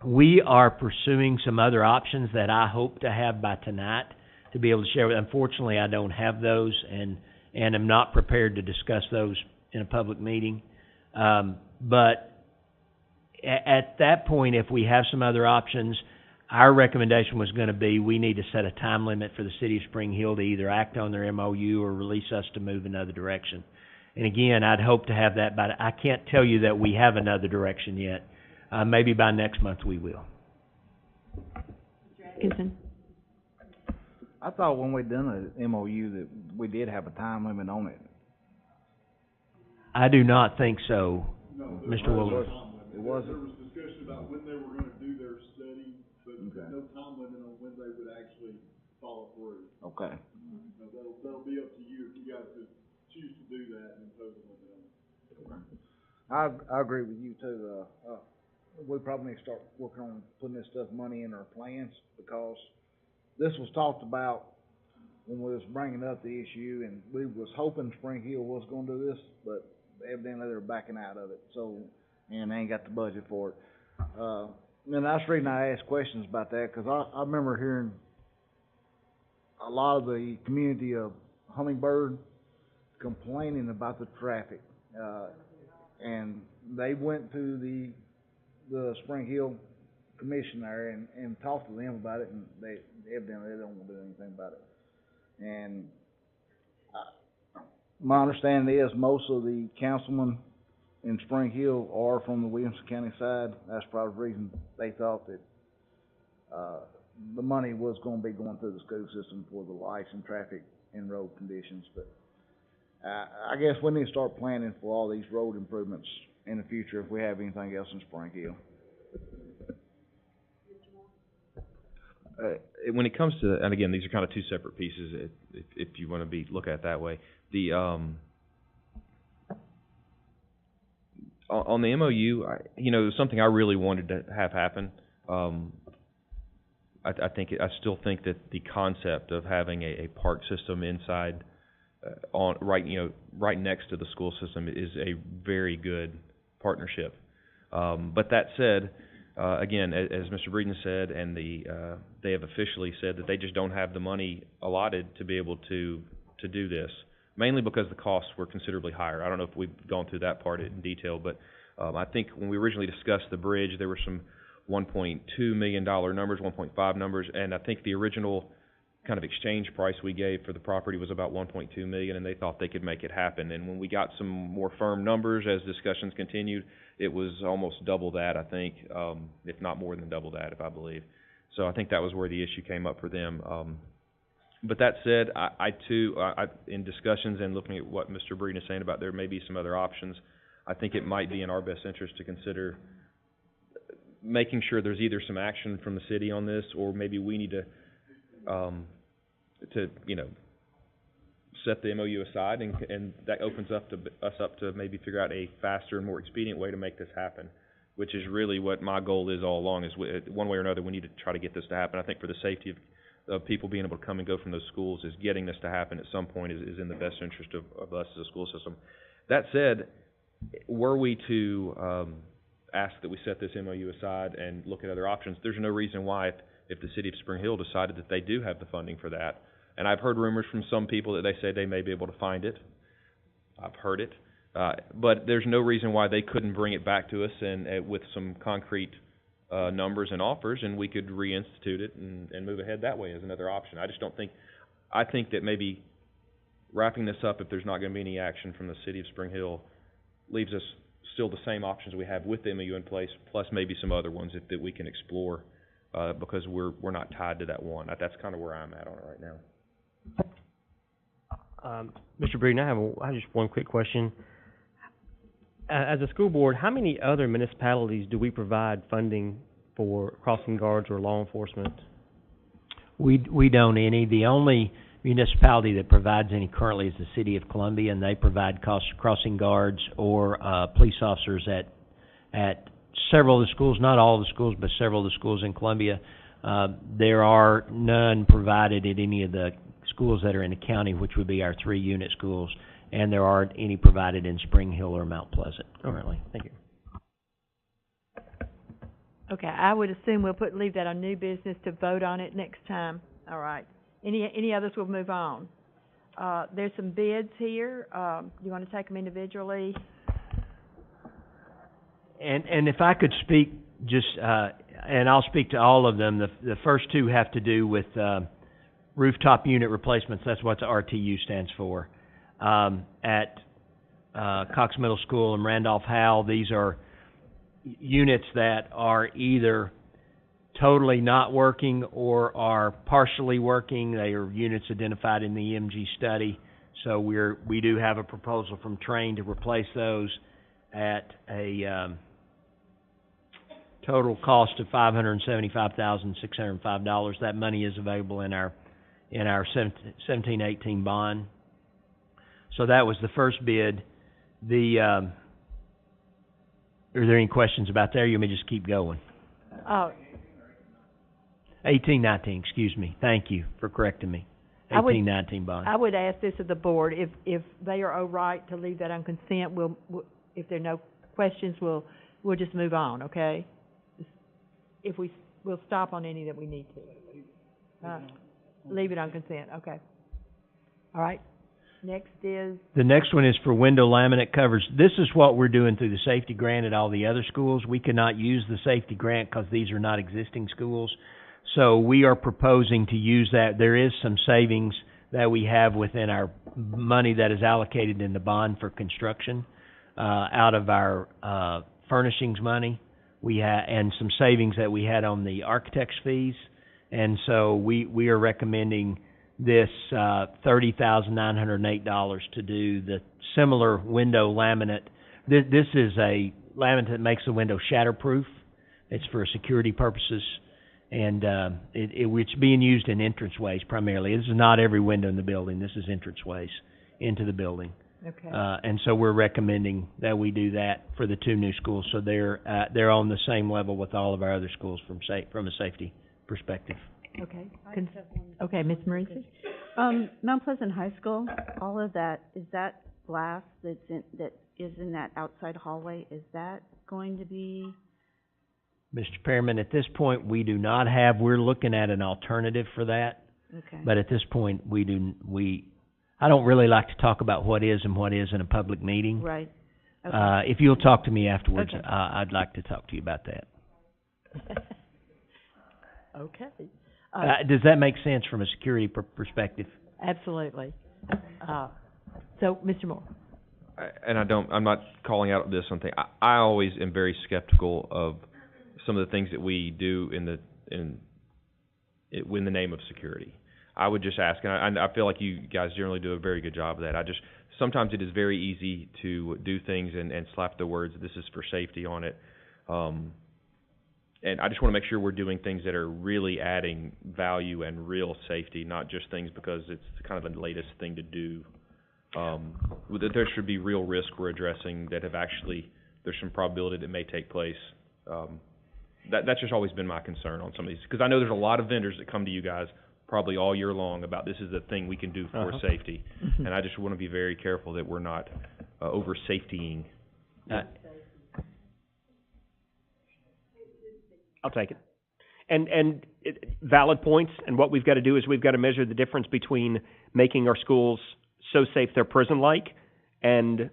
We are pursuing some other options that I hope to have by tonight to be able to share with. Unfortunately, I don't have those, and am not prepared to discuss those in a public meeting. But at that point, if we have some other options, our recommendation was going to be we need to set a time limit for the city of Spring Hill to either act on their MOU or release us to move another direction. And again, I'd hope to have that, but I can't tell you that we have another direction yet. Maybe by next month we will. Atkinson? I thought when we done a MOU that we did have a time limit on it. I do not think so, No, Mr. there Williams. It wasn't? There was discussion about when they were gonna do their study, but no time limit on when they would actually follow through. Okay. So that'll be up to you if you guys could choose to do that and impose a limit on it. I agree with you too. We probably need to start working on putting this money in our plans, because this was talked about when we was bringing up the issue, and we was hoping Spring Hill was gonna do this, but evidently they're backing out of it, so, and they ain't got the budget for it. And that's the reason I asked questions about that, because I remember hearing a lot of the community of Hummingbird complaining about the traffic. And they went to the Spring Hill commission there and talked to them about it, and they evidently don't want to do anything about it. And my understanding is most of the councilmen in Spring Hill are from the Williamson County side. That's probably the reason they thought that the money was going to be going through the school system for the lights and traffic and road conditions. But I guess we need to start planning for all these road improvements in the future if we have anything else in Spring Hill. When it comes to, and again, these are kind of two separate pieces, if you want to look at it that way. On the MOU, you know, something I really wanted to have happen. I still think that the concept of having a park system inside, right next to the school system is a very good partnership. But that said, again, as Mr. Breeden said, and they have officially said that they just don't have the money allotted to be able to do this, mainly because the costs were considerably higher. I don't know if we've gone through that part in detail, but I think when we originally discussed the bridge, there were some $1.2 million numbers, 1.5 numbers, and I think the original kind of exchange price we gave for the property was about 1.2 million, and they thought they could make it happen. And when we got some more firm numbers as discussions continued, it was almost double that, I think, if not more than double that, if I believe. So I think that was where the issue came up for them. But that said, I too, in discussions and looking at what Mr. Breeden is saying about there may be some other options, I think it might be in our best interest to consider making sure there's either some action from the city on this, or maybe we need to set the MOU aside, and that opens us up to maybe figure out a faster and more expedient way to make this happen, which is really what my goal is all along, is one way or another we need to try to get this to happen. I think for the safety of people being able to come and go from those schools, is getting this to happen at some point is in the best interest of us as a school system. That said, were we to ask that we set this MOU aside and look at other options, there's no reason why, if the city of Spring Hill decided that they do have the funding for that, and I've heard rumors from some people that they say they may be able to find it. I've heard it. But there's no reason why they couldn't bring it back to us and with some concrete numbers and offers, and we could reinstitute it and move ahead that way as another option. I think that maybe wrapping this up, if there's not going to be any action from the city of Spring Hill, leaves us still the same options we have with the MOU in place, plus maybe some other ones that we can explore, because we're not tied to that one. That's kind of where I'm at on it right now. Mr. Breeden, I have just one quick question. As a school board, how many other municipalities do we provide funding for crossing guards or law enforcement? We don't any. The only municipality that provides any currently is the City of Columbia, and they provide crossing guards or police officers at several of the schools, not all of the schools, but several of the schools in Columbia. There are none provided at any of the schools that are in the county, which would be our 3 unit schools, and there aren't any provided in Spring Hill or Mount Pleasant currently. Thank you. Okay, I would assume we'll leave that on new business to vote on it next time. All right. Any others, we'll move on. There's some bids here. You want to take them individually? And if I could speak just, and I'll speak to all of them. The first 2 have to do with rooftop unit replacements. That's what the RTU stands for. At Cox Middle School and Randolph Howell, these are units that are either totally not working or are partially working. They are units identified in the EMG study. So we do have a proposal from Train to replace those at a total cost of $575,605. That money is available in our 17-18 bond. So that was the first bid. Are there any questions about that, or you may just keep going? 18-19, excuse me. Thank you for correcting me. 18-19 bond. I would ask this of the board, if they are all right to leave that on consent, if there are no questions, we'll just move on, okay? We'll stop on any that we need to. Leave it on consent, okay. All right. Next is? The next one is for window laminate covers. This is what we're doing through the safety grant at all the other schools. We cannot use the safety grant because these are not existing schools. So we are proposing to use that. There is some savings that we have within our money that is allocated in the bond for construction out of our furnishings money. And some savings that we had on the architect's fees. And so we are recommending this $30,908 to do the similar window laminate. This is a laminate that makes the window shatterproof. It's for security purposes, and it's being used in entranceways primarily. This is not every window in the building. This is entranceways into the building. Okay. And so we're recommending that we do that for the 2 new schools, so they're on the same level with all of our other schools from a safety perspective. Okay. Okay, Ms. Marisi? Mount Pleasant High School, all of that, is that glass that is in that outside hallway, is that going to be? Mr. Pearman, at this point, we're looking at an alternative for that. Okay. But at this point, I don't really like to talk about what is and what isn't a public meeting. Right. Okay. If you'll talk to me afterwards, Okay. I'd like to talk to you about that. Okay. Does that make sense from a security perspective? Absolutely. So, Mr. Moore? I'm not calling out this something. I always am very skeptical of some of the things that we do in the name of security. I would just ask, and I feel like you guys generally do a very good job of that. Sometimes it is very easy to do things and slap the words, "this is for safety" on it. And I just want to make sure we're doing things that are really adding value and real safety, not just things because it's kind of the latest thing to do. That there should be real risk we're addressing that there's some probability that may take place. That's just always been my concern on some of these, because I know there's a lot of vendors that come to you guys probably all year long about this is the thing we can do for safety, and I just want to be very careful that we're not over safetying. I'll take it. And valid points, and what we've got to do is we've got to measure the difference between making our schools so safe they're prison-like and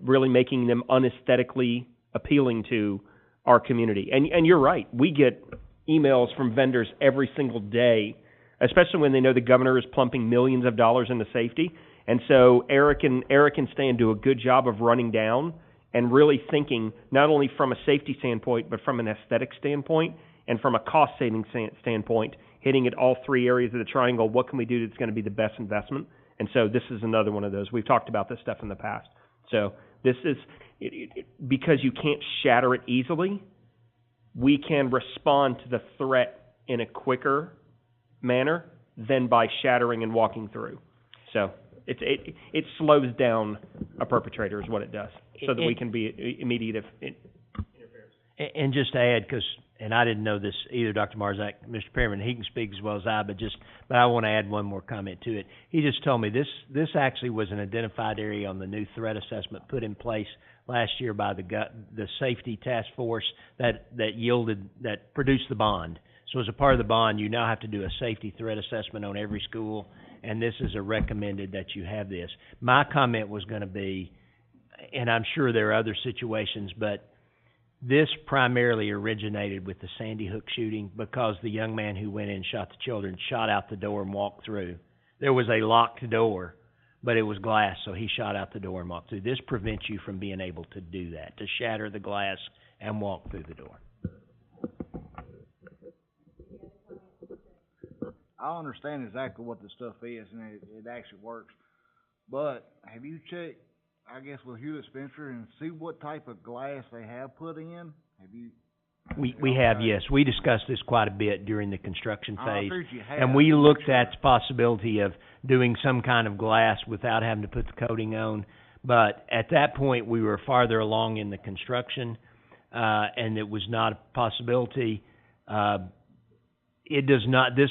really making them unaesthetically appealing to our community. And you're right, we get emails from vendors every single day, especially when they know the governor is plumping millions of dollars into safety. And so Eric and Stan do a good job of running down and really thinking not only from a safety standpoint, but from an aesthetic standpoint and from a cost-saving standpoint, hitting at all 3 areas of the triangle. What can we do that's going to be the best investment? And so this is another one of those. We've talked about this stuff in the past. So this is, because you can't shatter it easily, we can respond to the threat in a quicker manner than by shattering and walking through. So it slows down a perpetrator is what it does, so that we can be immediate interference. And just to add, and I didn't know this either, Dr. Marzak, Mr. Pearman, he can speak as well as I, but I want to add one more comment to it. He just told me this actually was an identified area on the new threat assessment put in place last year by the safety task force that produced the bond. So as a part of the bond, you now have to do a safety threat assessment on every school, and this is a recommended that you have this. My comment was going to be, and I'm sure there are other situations, but this primarily originated with the Sandy Hook shooting because the young man who went in and shot the children shot out the door and walked through. There was a locked door, but it was glass, so he shot out the door and walked through. This prevents you from being able to do that, to shatter the glass and walk through the door. I understand exactly what this stuff is, and it actually works. But have you checked, I guess, with Hewlett Spencer and see what type of glass they have put in? Have you? We have, yes. We discussed this quite a bit during the construction phase. You have. And we looked at the possibility of doing some kind of glass without having to put the coating on. But at that point, we were farther along in the construction, and it was not a possibility. This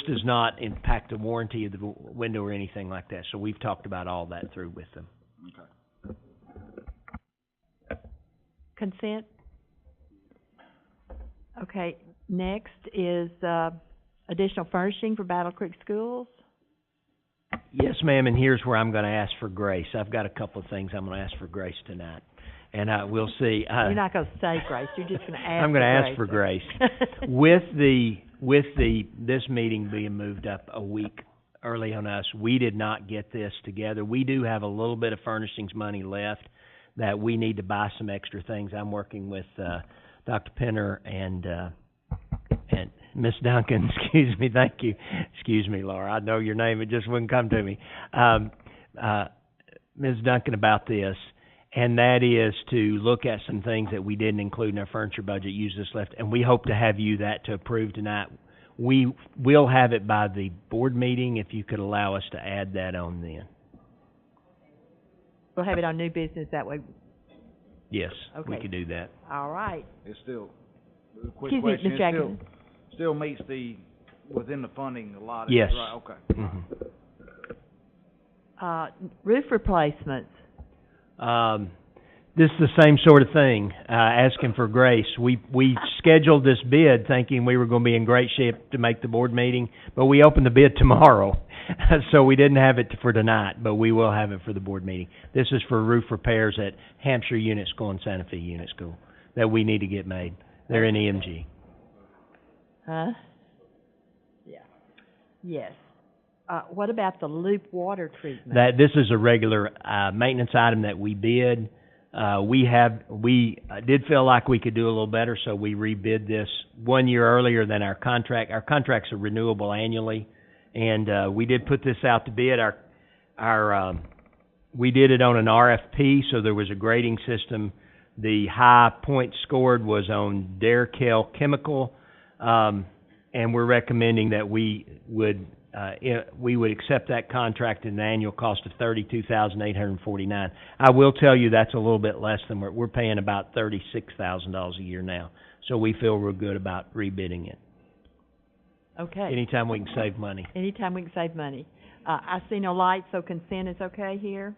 does not impact the warranty of the window or anything like that. So we've talked about all that through with them. Okay. Consent? Okay, next is additional furnishing for Battle Creek schools. Yes, ma'am, and here's where I'm going to ask for grace. I've got a couple of things I'm going to ask for grace tonight, and we'll see. You're not going to say grace. You're just going to ask. I'm going to ask for grace. With this meeting being moved up a week early on us, we did not get this together. We do have a little bit of furnishings money left that we need to buy some extra things. I'm working with Dr. Penner and Miss Duncan. Excuse me, thank you. Excuse me, Laura. I know your name; it just wouldn't come to me. Ms. Duncan about this, and that is to look at some things that we didn't include in our furniture budget, use this left, and we hope to have you that to approve tonight. We will have it by the board meeting if you could allow us to add that on then. we'll have it on new business that way. Yes, we Okay. could do that. All right. It's still, a quick Excuse me, question, Mr. it still, Atkinson. still meets within the funding allotted, Yes. right, okay. Mhm. Roof replacements. This is the same sort of thing, asking for grace. We scheduled this bid thinking we were gonna be in great shape to make the board meeting, but we opened the bid tomorrow. So we didn't have it for tonight, but we will have it for the board meeting. This is for roof repairs at Hampshire Unit School and Santa Fe Unit School that we need to get made. They're in EMG. Huh? Yeah. Yes. What about the loop water treatment? This is a regular, maintenance item that we bid. We did feel like we could do a little better, so we rebid this 1 year earlier than our contract. Our contracts are renewable annually, and we did put this out to bid. We did it on an RFP, so there was a grading system. The high point scored was on Dare Kell Chemical, and we're recommending that we would accept that contract at an annual cost of $32,849. I will tell you that's a little bit less than we're paying about $36,000 a year now. So we feel real good about rebidding it. Okay. Anytime we can save money. Anytime we can save money. I see no lights, so consent is okay here.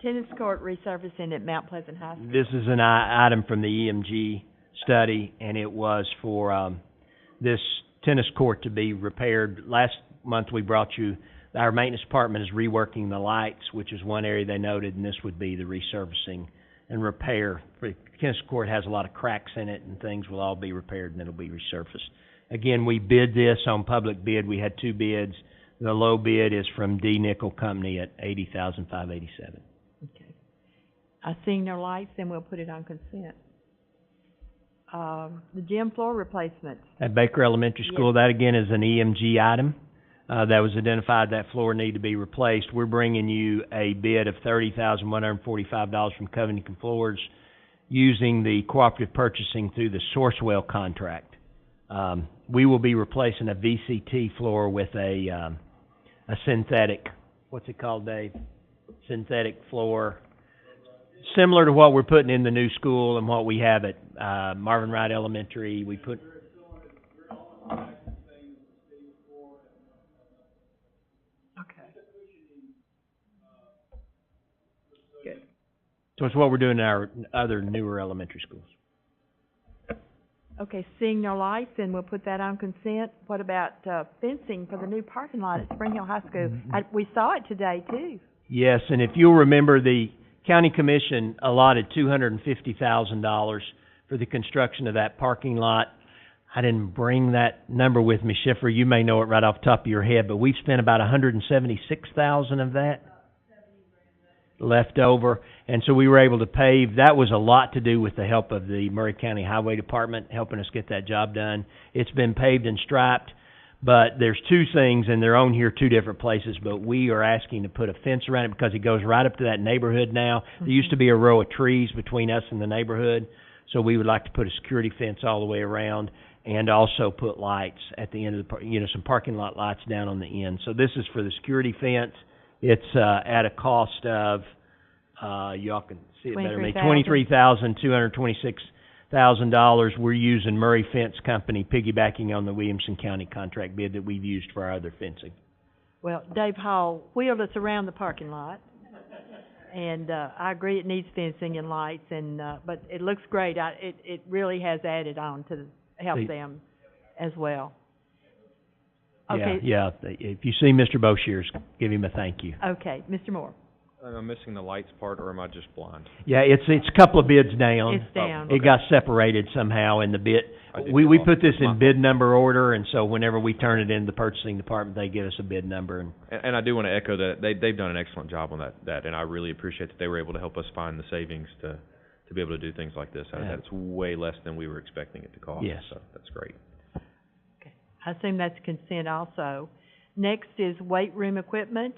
Tennis court resurfacing at Mount Pleasant High School. This is an item from the EMG study, and it was for this tennis court to be repaired. Last month we brought you, our maintenance department is reworking the lights, which is one area they noted, and this would be the resurfacing and repair. The tennis court has a lot of cracks in it, and things will all be repaired and it'll be resurfaced. Again, we bid this on public bid. We had 2 bids. The low bid is from D. Nickel Company at $80,587. Okay. I see no lights, then we'll put it on consent. The gym floor replacements. At Baker Elementary School, that again is an EMG item that was identified. That floor need to be replaced. We're bringing you a bid of $30,145 from Covington Floors using the cooperative purchasing through the Sourcewell contract. We will be replacing a VCT floor with a synthetic, what's it called, Dave? Synthetic floor, similar to what we're putting in the new school and what we have at Marvin Wright Elementary. We put. Okay. Good. So it's what we're doing in our other newer elementary schools. Okay, seeing no lights, then we'll put that on consent. What about fencing for the new parking lot at Spring Hill High School? We saw it today, too. Yes, and if you'll remember, the County Commission allotted $250,000 for the construction of that parking lot. I didn't bring that number with me, Schiffer. You may know it right off the top of your head, but we've spent about $176,000 of that left over, and so we were able to pave. That was a lot to do with the help of the Murray County Highway Department helping us get that job done. It's been paved and striped, but there's 2 things, and they're on here 2 different places, but we are asking to put a fence around it because it goes right up to that neighborhood now. There used to be a row of trees between us and the neighborhood, so we would like to put a security fence all the way around and also put lights at the end of the, some parking lot lights down on the end. So this is for the security fence. It's at a cost of, y'all can see it better than me, $23,226,000. We're using Murray Fence Company, piggybacking on the Williamson County contract bid that we've used for our other fencing. Well, Dave Hall wheeled us around the parking lot, and I agree it needs fencing and lights, and but it looks great. It really has added on to help them as well. Okay. Yeah. If you see Mr. Boshears, give him a thank you. Okay, Mr. Moore. Am I missing the lights part, or am I just blind? Yeah, it's a couple of bids down. It's down. It got separated somehow in the bid. We put this in bid number order, and so whenever we turn it in the purchasing department, they give us a bid number. And I do want to echo that they've done an excellent job on that, and I really appreciate that they were able to help us find the savings to be able to do things like this. That's way less than we were expecting it to cost. Yes. So that's great. I assume that's consent also. Next is weight room equipment.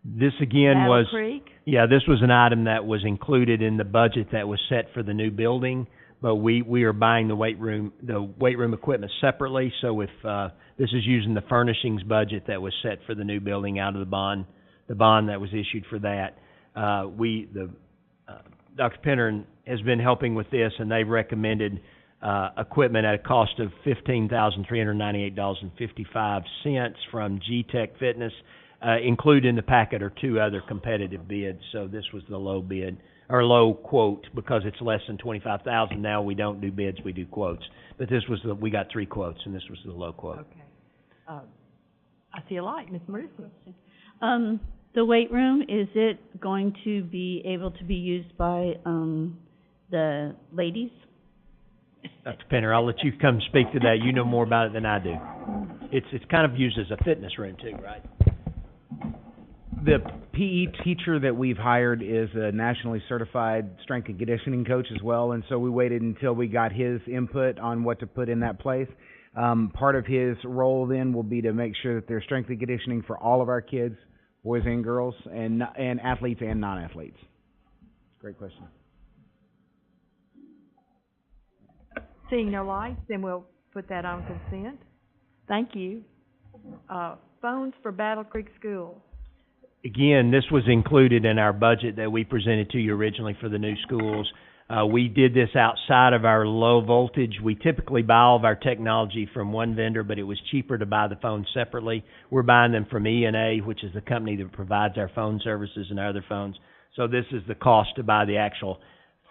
This again Battle was, Creek. yeah, this was an item that was included in the budget that was set for the new building, but we are buying the weight room equipment separately. So if this is using the furnishings budget that was set for the new building out of the bond the bond that was issued for that. Dr. Penner has been helping with this, and they've recommended equipment at a cost of $15,398.55 from G-Tech Fitness. Included in the packet are two other competitive bids, so this was the low bid, or low quote, because it's less than $25,000. Now we don't do bids, we do quotes. But this was we got 3 quotes, and this was the low quote. Okay. I see a light, Ms. Marissa. The weight room, is it going to be able to be used by, the ladies? Dr. Penner, I'll let you come speak to that. You know more about it than I do. It's kind of used as a fitness room too, right? The PE teacher that we've hired is a nationally certified strength and conditioning coach as well, and so we waited until we got his input on what to put in that place. Part of his role then will be to make sure that there's strength and conditioning for all of our kids, boys and girls, and athletes and non-athletes. Great question. Seeing no lights, then we'll put that on consent. Thank you. Phones for Battle Creek School. Again, this was included in our budget that we presented to you originally for the new schools. We did this outside of our low voltage. We typically buy all of our technology from one vendor, but it was cheaper to buy the phones separately. We're buying them from E&A, which is the company that provides our phone services and other phones. So this is the cost to buy the actual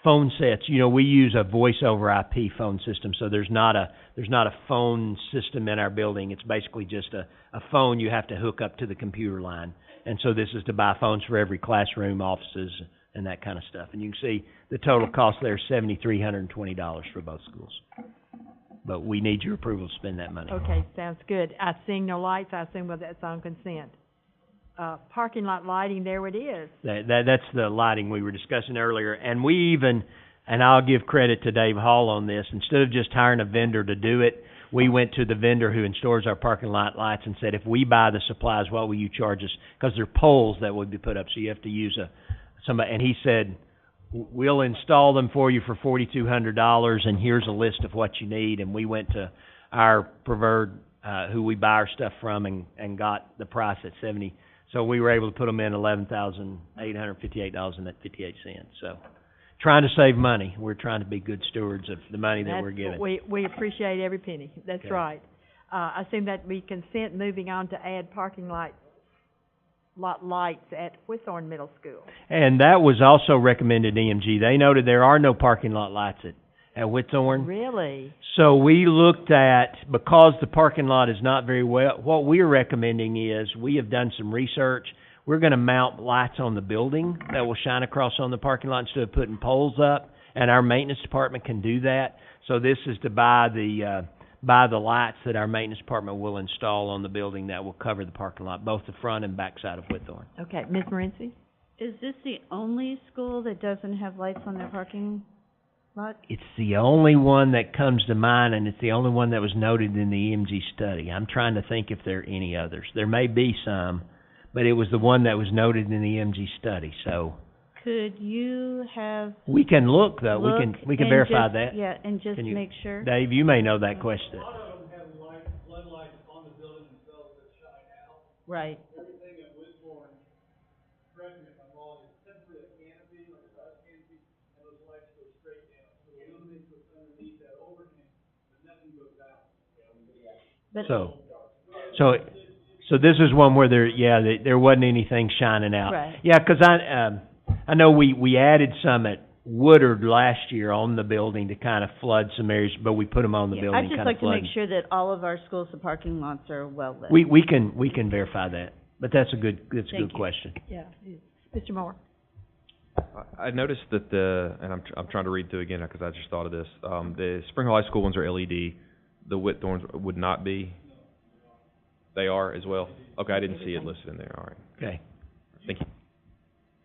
phone sets. You know, we use a voice over IP phone system, so there's not a phone system in our building. It's basically just a phone you have to hook up to the computer line. And so this is to buy phones for every classroom, offices, and that kind of stuff. And you can see the total cost there is $7,320 for both schools. But we need your approval to spend that money. Okay, sounds good. I see no lights. I assume that's on consent. Parking lot lighting, there it is. That's the lighting we were discussing earlier. And we even, and I'll give credit to Dave Hall on this, instead of just hiring a vendor to do it, we went to the vendor who installs our parking lot lights and said, if we buy the supplies, what will you charge us? Because they're poles that would be put up, so you have to use somebody. And he said, we'll install them for you for $4,200, and here's a list of what you need. And we went to our preferred, who we buy our stuff from, and got the price at $70,000. So we were able to put them in $11,858.58. So, trying to save money. We're trying to be good stewards of the money that we're given. We appreciate every penny. That's Okay. right. I assume that we consent moving on to add parking lot lights at Whitthorne Middle School. And that was also recommended EMG. They noted there are no parking lot lights at Whitthorne. Really? So we looked at, because the parking lot is not very well, what we're recommending is, we have done some research. We're going to mount lights on the building that will shine across on the parking lot instead of putting poles up, and our maintenance department can do that. So this is to buy the lights that our maintenance department will install on the building that will cover the parking lot, both the front and back side of Whitthorne. Okay, Ms. Morency? Is this the only school that doesn't have lights on their parking lot? It's the only one that comes to mind, and it's the only one that was noted in the EMG study. I'm trying to think if there are any others. There may be some, but it was the one that was noted in the EMG study, so. Could you have We can look, though. We can verify just, that. Yeah, and just Can you- make sure. Dave, you may know that question. A lot of them have floodlights on the building themselves that shine out. Right. Everything at Whitthorne, correct me if I'm wrong, is simply a canopy, like a glass canopy, and those lights go straight down. So the illuminate goes underneath that overhang, but nothing goes out. But So this is one where there wasn't anything shining out. Right. Yeah, 'cause I know we added some at Woodard last year on the building to kind of flood some areas, but we put them on the building I'd just kind like of to flood. make sure that all of our schools, the parking lots are well lit. We can verify that, but that's a good Thank you. question. Yeah. Mr. Moore? I noticed that and I'm trying to read through again because I just thought of this. The Spring Hill High School ones are LED. The Whitthorns would not be. They are as well. Okay, I didn't see it listed in there. All right. Okay. Thank you.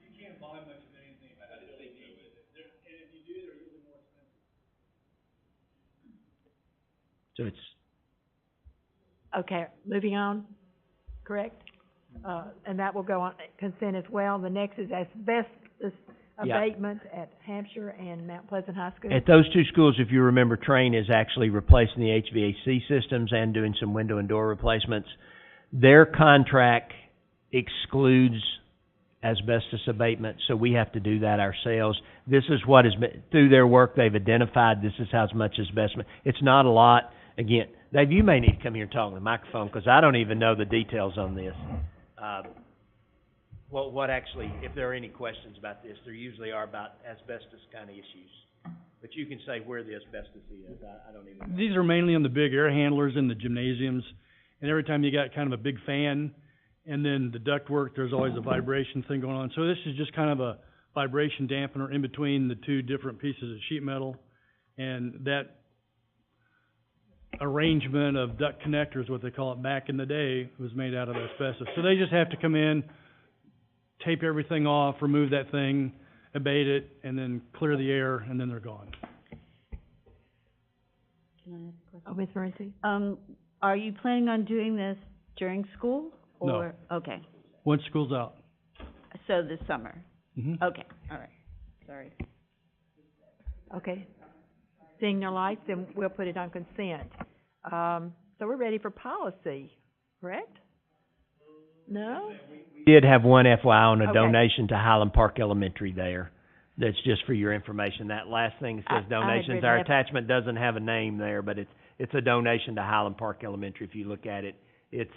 You can't buy much of anything at this stage with it. And if you do, they're usually more expensive. So it's Okay, moving on, correct? And that will go on consent as well. The next is asbestos Yeah. abatement at Hampshire and Mount Pleasant High School. At those two schools, if you remember, Train is actually replacing the HVAC systems and doing some window and door replacements. Their contract excludes asbestos abatement, so we have to do that ourselves. This is what has been, through their work, they've identified this is how much asbestos. It's not a lot. Again, Dave, you may need to come here and talk on the microphone, because I don't even know the details on this. What actually, if there are any questions about this, there usually are about asbestos kind of issues. But you can say where the asbestos is. I don't even know. These are mainly on the big air handlers in the gymnasiums, and every time you got kind of a big fan, and then the ductwork, there's always a vibration thing going on. So this is just kind of a vibration dampener in between the two different pieces of sheet metal, and that arrangement of duct connectors, what they call it back in the day, was made out of asbestos. So they just have to come in, tape everything off, remove that thing, abate it, and then clear the air, and then they're gone. Can I ask a question? Oh, Ms. Morency? Are you planning on doing this during school, No. or? Okay, Once school's out. so this summer? Mm-hmm. Okay, all right, sorry. Okay. Seeing no lights, then we'll put it on consent. So we're ready for policy, correct? No? We did have one FYI on a Okay. donation to Highland Park Elementary there. That's just for your information. That last thing that says I had donations, written our F- attachment doesn't have a name there, but it's a donation to Highland Park Elementary. If you look at it, it's,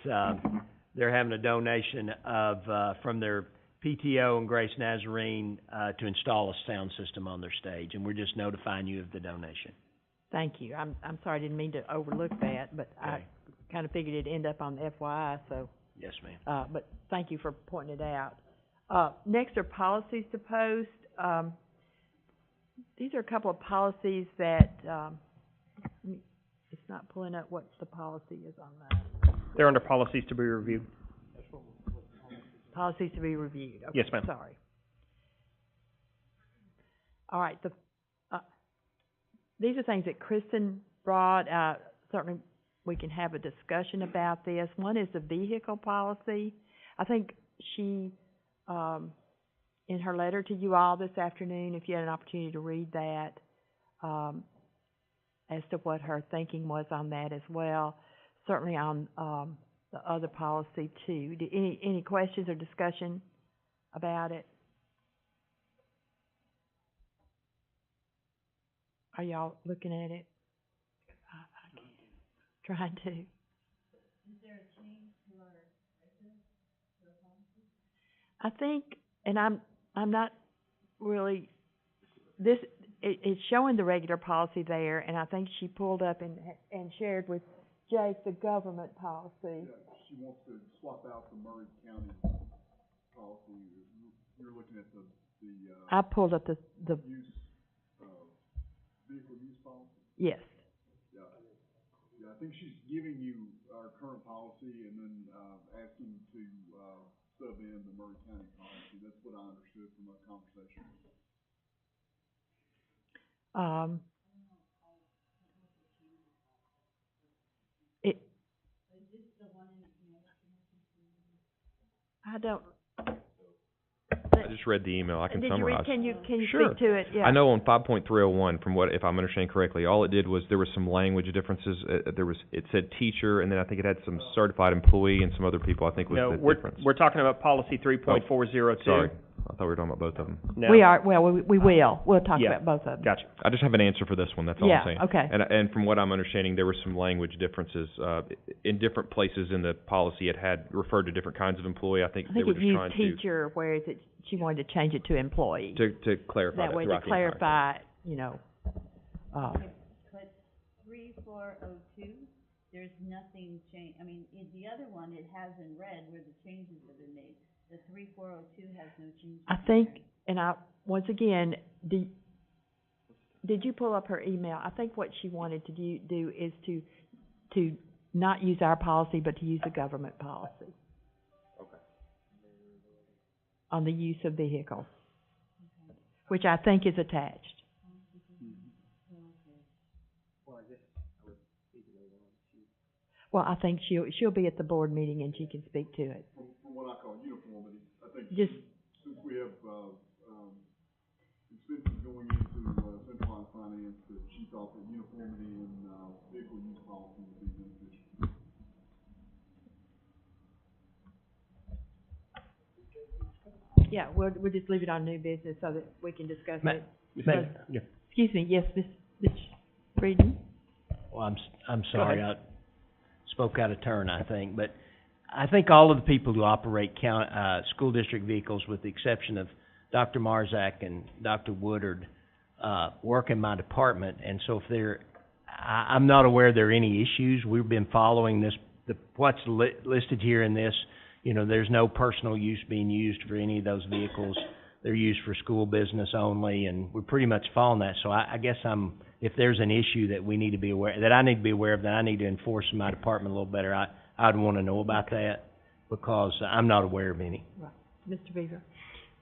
they're having a donation of, from their PTO and Grace Nazarene, to install a sound system on their stage, and we're just notifying you of the donation. Thank you. I'm sorry, I didn't mean to overlook that, but I Okay. kind of figured it'd end up on the FYI, so, Yes, ma'am. but thank you for pointing it out. Next are policies to post. These are a couple of policies that, it's not pulling up what the policy is on that. They're under policies to be reviewed. Policies to be reviewed. Okay, Yes, ma'am. sorry. All right, these are things that Kristen brought out. Certainly, we can have a discussion about this. One is the vehicle policy. I think she, in her letter to you all this afternoon, if you had an opportunity to read that, as to what her thinking was on that as well. Certainly on, the other policy too. Any questions or discussion about it? Are y'all looking at it? I can't. Trying to. Is there a change to our policy? I think, and I'm not really, it's showing the regular policy there, and I think she pulled up and shared with Jake the government policy. Yeah, she wants to swap out the Murray County policy. You're looking at the I pulled up the use, vehicle use policy? Yes. Yeah. Yeah, I think she's giving you our current policy and then, asking to, sub in the Murray County policy. That's what I understood from our conversation. I don't. I just read the email. I can Did you summarize. read, can you Sure. speak to it? Yeah. I know on 5.301, from what, if I'm understanding correctly, all it did was there was some language differences. It said teacher, and then I think it had some certified employee and some other people, I think was No, the difference. we're talking about policy 3.402. Sorry, I thought we were talking about both of them. No. We are, well, we will. We'll talk Yeah. about both of them. Gotcha. I just have an answer for this one, that's all Yeah, I'm saying. okay. And from what I'm understanding, there were some language differences, in different places in the policy. It had referred to different kinds of employee. I think I they think were it just used trying teacher, whereas she wanted to change it to employee. to clarify That way, to throughout the entire thing. clarify, you know, But 3402, there's nothing change, I mean, in the other one, it has in red where the changes have been made. The 3402 has no changes. I think, and once again, did you pull up her email? I think what she wanted to do is to not use our policy, but to use the government policy. Okay. On the use of vehicles, which I think is attached. Well, I think she'll be at the board meeting and she can speak to it. From what I call uniformity, I think Just, since we have, expenses going into, centralized finance, that she thought that uniformity and, vehicle use policy would be beneficial. Yeah, we'll just leave it on new business so that we can discuss it. Yeah. Excuse me, yes, Ms. Breeden? Well, I'm sorry, I spoke out of turn, I think, but I think all of the people who operate school district vehicles, with the exception of Dr. Marzak and Dr. Woodard, work in my department, and so if I'm not aware there are any issues. We've been following what's listed here in this. You know, there's no personal use being used for any of those vehicles. They're used for school business only, and we're pretty much following that. So I guess if there's an issue that we need to be aware, that I need to be aware of, that I need to enforce in my department a little better, I'd want to know about that, because I'm not aware of any. Right. Mr. Beaver?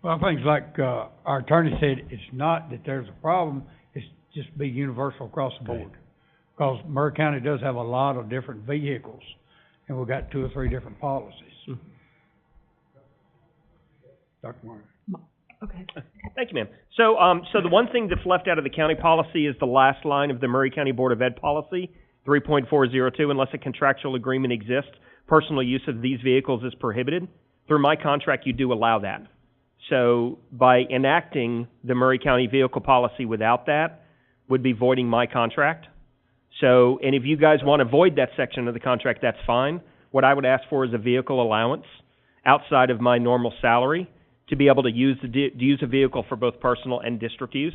Well, things like, our attorney said, it's not that there's a problem, it's just be universal across the board. Because Murray County does have a lot of different vehicles, and we've got 2 or 3 different policies. Dr. Martin. Okay. Thank you, ma'am. So the one thing that's left out of the county policy is the last line of the Murray County Board of Ed policy, 3.402, unless a contractual agreement exists, personal use of these vehicles is prohibited. Through my contract, you do allow that. So by enacting the Murray County vehicle policy without that would be voiding my contract. So, and if you guys want to void that section of the contract, that's fine. What I would ask for is a vehicle allowance outside of my normal salary to be able to use a vehicle for both personal and district use,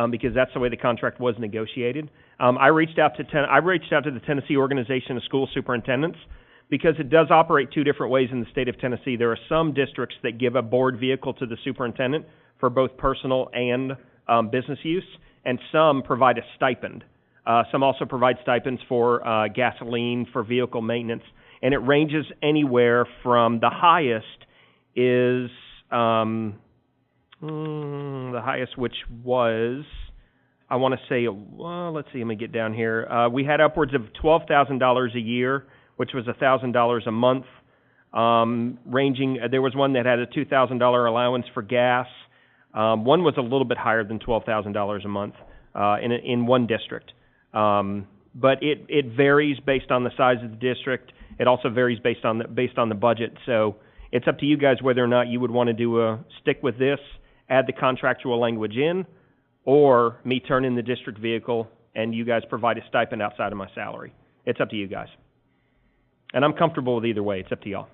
because that's the way the contract was negotiated. I reached out to the Tennessee Organization of School Superintendents, because it does operate 2 different ways in the state of Tennessee. There are some districts that give a board vehicle to the superintendent for both personal and business use, and some provide a stipend. Some also provide stipends for gasoline, for vehicle maintenance, and it ranges anywhere from the highest is the highest, which was, I want to say, let's see, let me get down here. We had upwards of $12,000 a year, which was $1,000 a month, ranging. There was one that had a $2,000 allowance for gas. One was a little bit higher than $12,000 a month in one district. But it varies based on the size of the district. It also varies based on the budget. So it's up to you guys whether or not you would want to stick with this, add the contractual language in, or me turn in the district vehicle and you guys provide a stipend outside of my salary. It's up to you guys. And I'm comfortable with either way. It's up to y'all.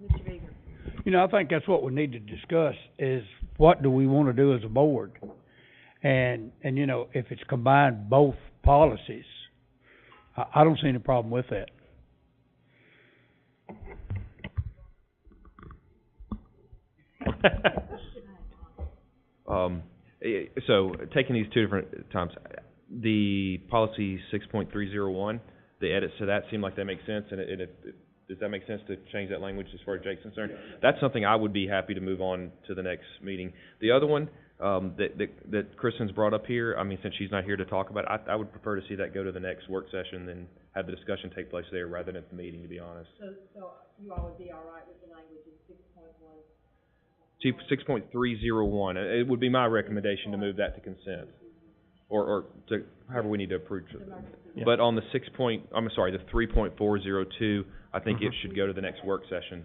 Mr. Beaver? You know, I think that's what we need to discuss is what do we want to do as a board? And you know, if it's combined both policies, I don't see any problem with that. So taking these 2 different times, the policy 6.301, the edits to that seem like that makes sense, and does that make sense to change that language as far as Jake's concerned? That's something I would be happy to move on to the next meeting. The other one that Kristen's brought up here, I mean, since she's not here to talk about it, I would prefer to see that go to the next work session and have the discussion take place there rather than at the meeting, to be honest. So you all would be all right with the language in 6.1? 6.301, it would be my recommendation to move that to consent, or to however we need to approve it. Yeah. But on the 3.402, I think it should go to the next work session.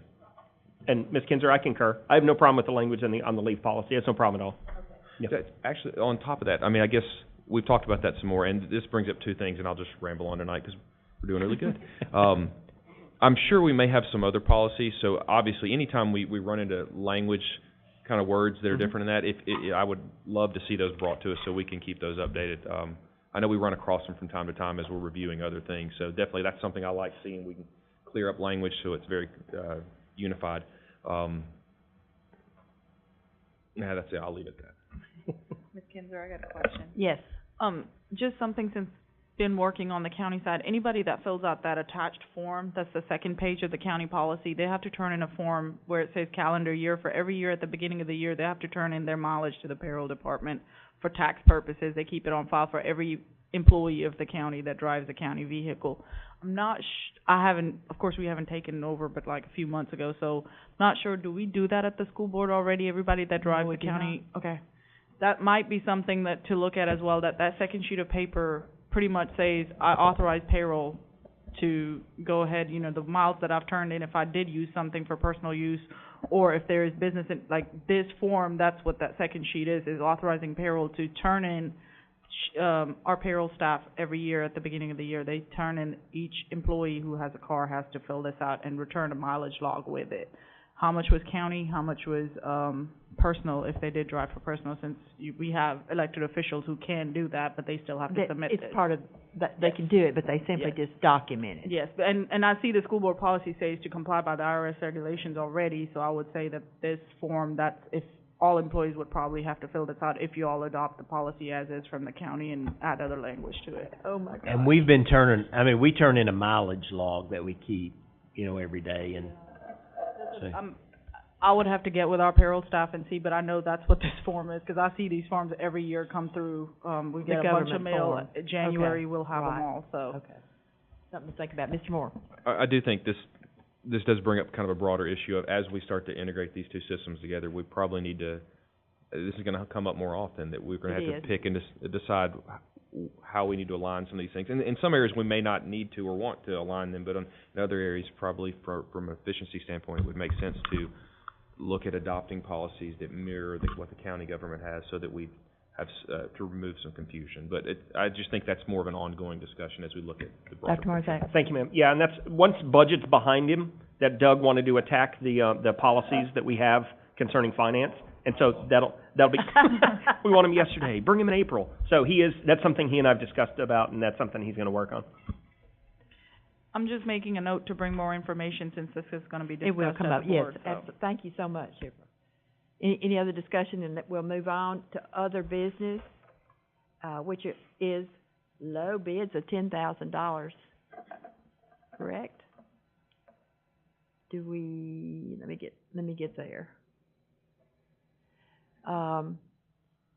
And Ms. Kinzer, I concur. I have no problem with the language on the leave policy. That's no problem at all. Okay. Yeah. Actually, on top of that, I mean, I guess we've talked about that some more, and this brings up 2 things, and I'll just ramble on tonight because we're doing really good. I'm sure we may have some other policies, so obviously anytime we run into language kind of words that are different than that, I would love to see those brought to us so we can keep those updated. I know we run across them from time to time as we're reviewing other things, so definitely that's something I like seeing. We can clear up language so it's very unified. That's it. I'll leave it at that. Ms. Kinzer, I got a question. Yes. Just something since been working on the county side, anybody that fills out that attached form, that's the second page of the county policy, they have to turn in a form where it says calendar year. For every year at the beginning of the year, they have to turn in their mileage to the payroll department for tax purposes. They keep it on file for every employee of the county that drives a county vehicle. I'm not of course we haven't taken it over, but like a few months ago, so not sure, do we do that at the school board already, everybody that drives the county? Okay. That might be something to look at as well, that second sheet of paper pretty much says, I authorize payroll to go ahead, the miles that I've turned in, if I did use something for personal use or if there is business in, like this form, that's what that second sheet is authorizing payroll to turn in our payroll staff every year at the beginning of the year. They turn in, each employee who has a car has to fill this out and return a mileage log with it. How much was county, how much was personal, if they did drive for personal, since we have elected officials who can do that, but they still have to submit it. It's part of, that they can do it, but they simply just document it. Yes, and I see the school board policy says to comply by the IRS regulations already, so I would say that this form, that's, if all employees would probably have to fill this out if you all adopt the policy as is from the county and add other language to it. Oh, my God. And we've been turning, I mean, we turn in a mileage log that we keep, every day, and so. I would have to get with our payroll staff and see, but I know that's what this form is, because I see these forms every year come through. We get a bunch of mail. Form. January, Okay. we'll have them Right. all, so. Okay. Something to think about. Mr. Moore? I do think this does bring up kind of a broader issue of, as we start to integrate these two systems together, we probably need to, this is gonna come up more often, that we're gonna have to pick and decide how we need to align some of these things. And in some areas, we may not need to or want to align them, but in other areas, probably from an efficiency standpoint, it would make sense to look at adopting policies that mirror what the county government has, so that we have, to remove some confusion. But I just think that's more of an ongoing discussion as we look at the broader. Dr. Marzak? Thank you, ma'am. Yeah, and that's, once budget's behind him, that Doug wanted to attack the policies that we have concerning finance. And so that'll be, we want him yesterday, bring him in April. So that's something he and I have discussed about, and that's something he's gonna work on. I'm just making a note to bring more information, since this is gonna be discussed It will come at up, the yes. board, so. Thank you so much, Shipper. Any other discussion, and we'll move on to other business, which is low bids of $10,000, correct? Let me get there.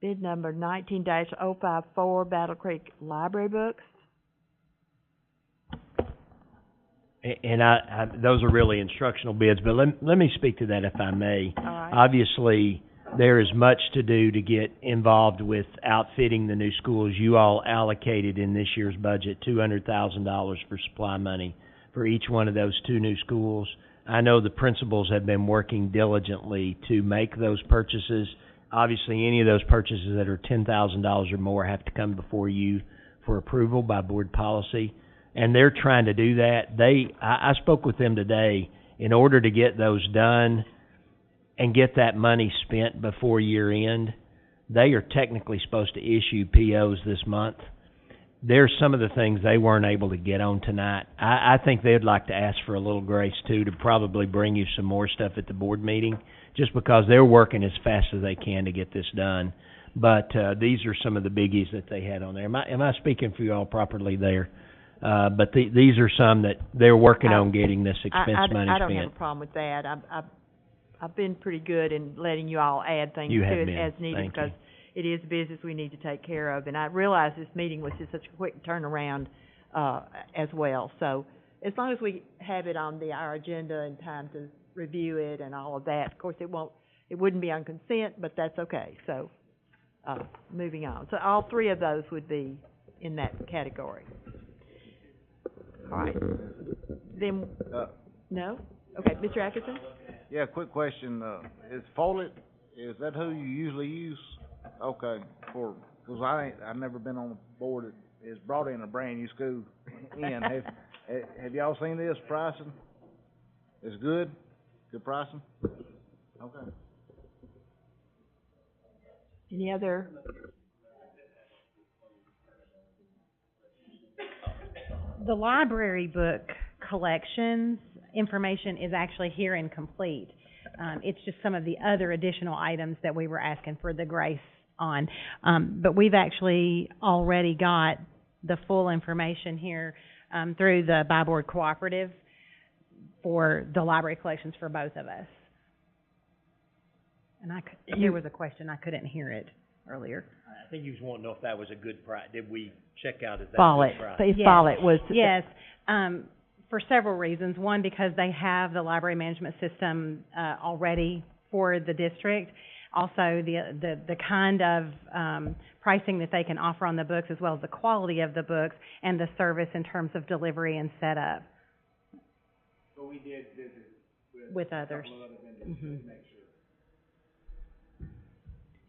Bid number 19-054, Battle Creek Library Books. And those are really instructional bids, but let me speak to that if I may. All right. Obviously, there is much to do to get involved with outfitting the new schools. You all allocated in this year's budget $200,000 for supply money for each one of those two new schools. I know the principals have been working diligently to make those purchases. Obviously, any of those purchases that are $10,000 or more have to come before you for approval by board policy. And they're trying to do that. I spoke with them today. In order to get those done and get that money spent before year end, they are technically supposed to issue POs this month. There's some of the things they weren't able to get on tonight. I think they'd like to ask for a little grace too, to probably bring you some more stuff at the board meeting, just because they're working as fast as they can to get this done. But these are some of the biggies that they had on there. Am I speaking for you all properly there? But these are some that they're working on getting this expense money spent. I don't have a problem with that. I've been pretty good in letting you all add things to it as needed, because it is business we need to take care of. And I realize this meeting was just such a quick turnaround as well. So as long as we have it on our agenda in time to review it and all of that, of course it wouldn't be on consent, but that's okay. So moving on. So all three of those would be in that category. All right. Then, no? Okay, Mr. Atkinson? Yeah, quick question, is Follett, is that who you usually use? Okay, because I've never been on a board that has brought in a brand new school in. Have y'all seen this pricing? It's good? Good pricing? Okay. Any other? The library book collections information is actually here and complete. It's just some of the other additional items that we were asking for the grace on. But we've actually already got the full information here through the by-board cooperative for the library collections for both of us. And there was a question, I couldn't hear it earlier. I think you just want to know if that was a good price. Did we check out if that Follett. was a good price? If Follett was. Yes, for several reasons. One, because they have the library management system already for the district. Also, the kind of pricing that they can offer on the books, as well as the quality of the books and the service in terms of delivery and setup. So we did visit with with others.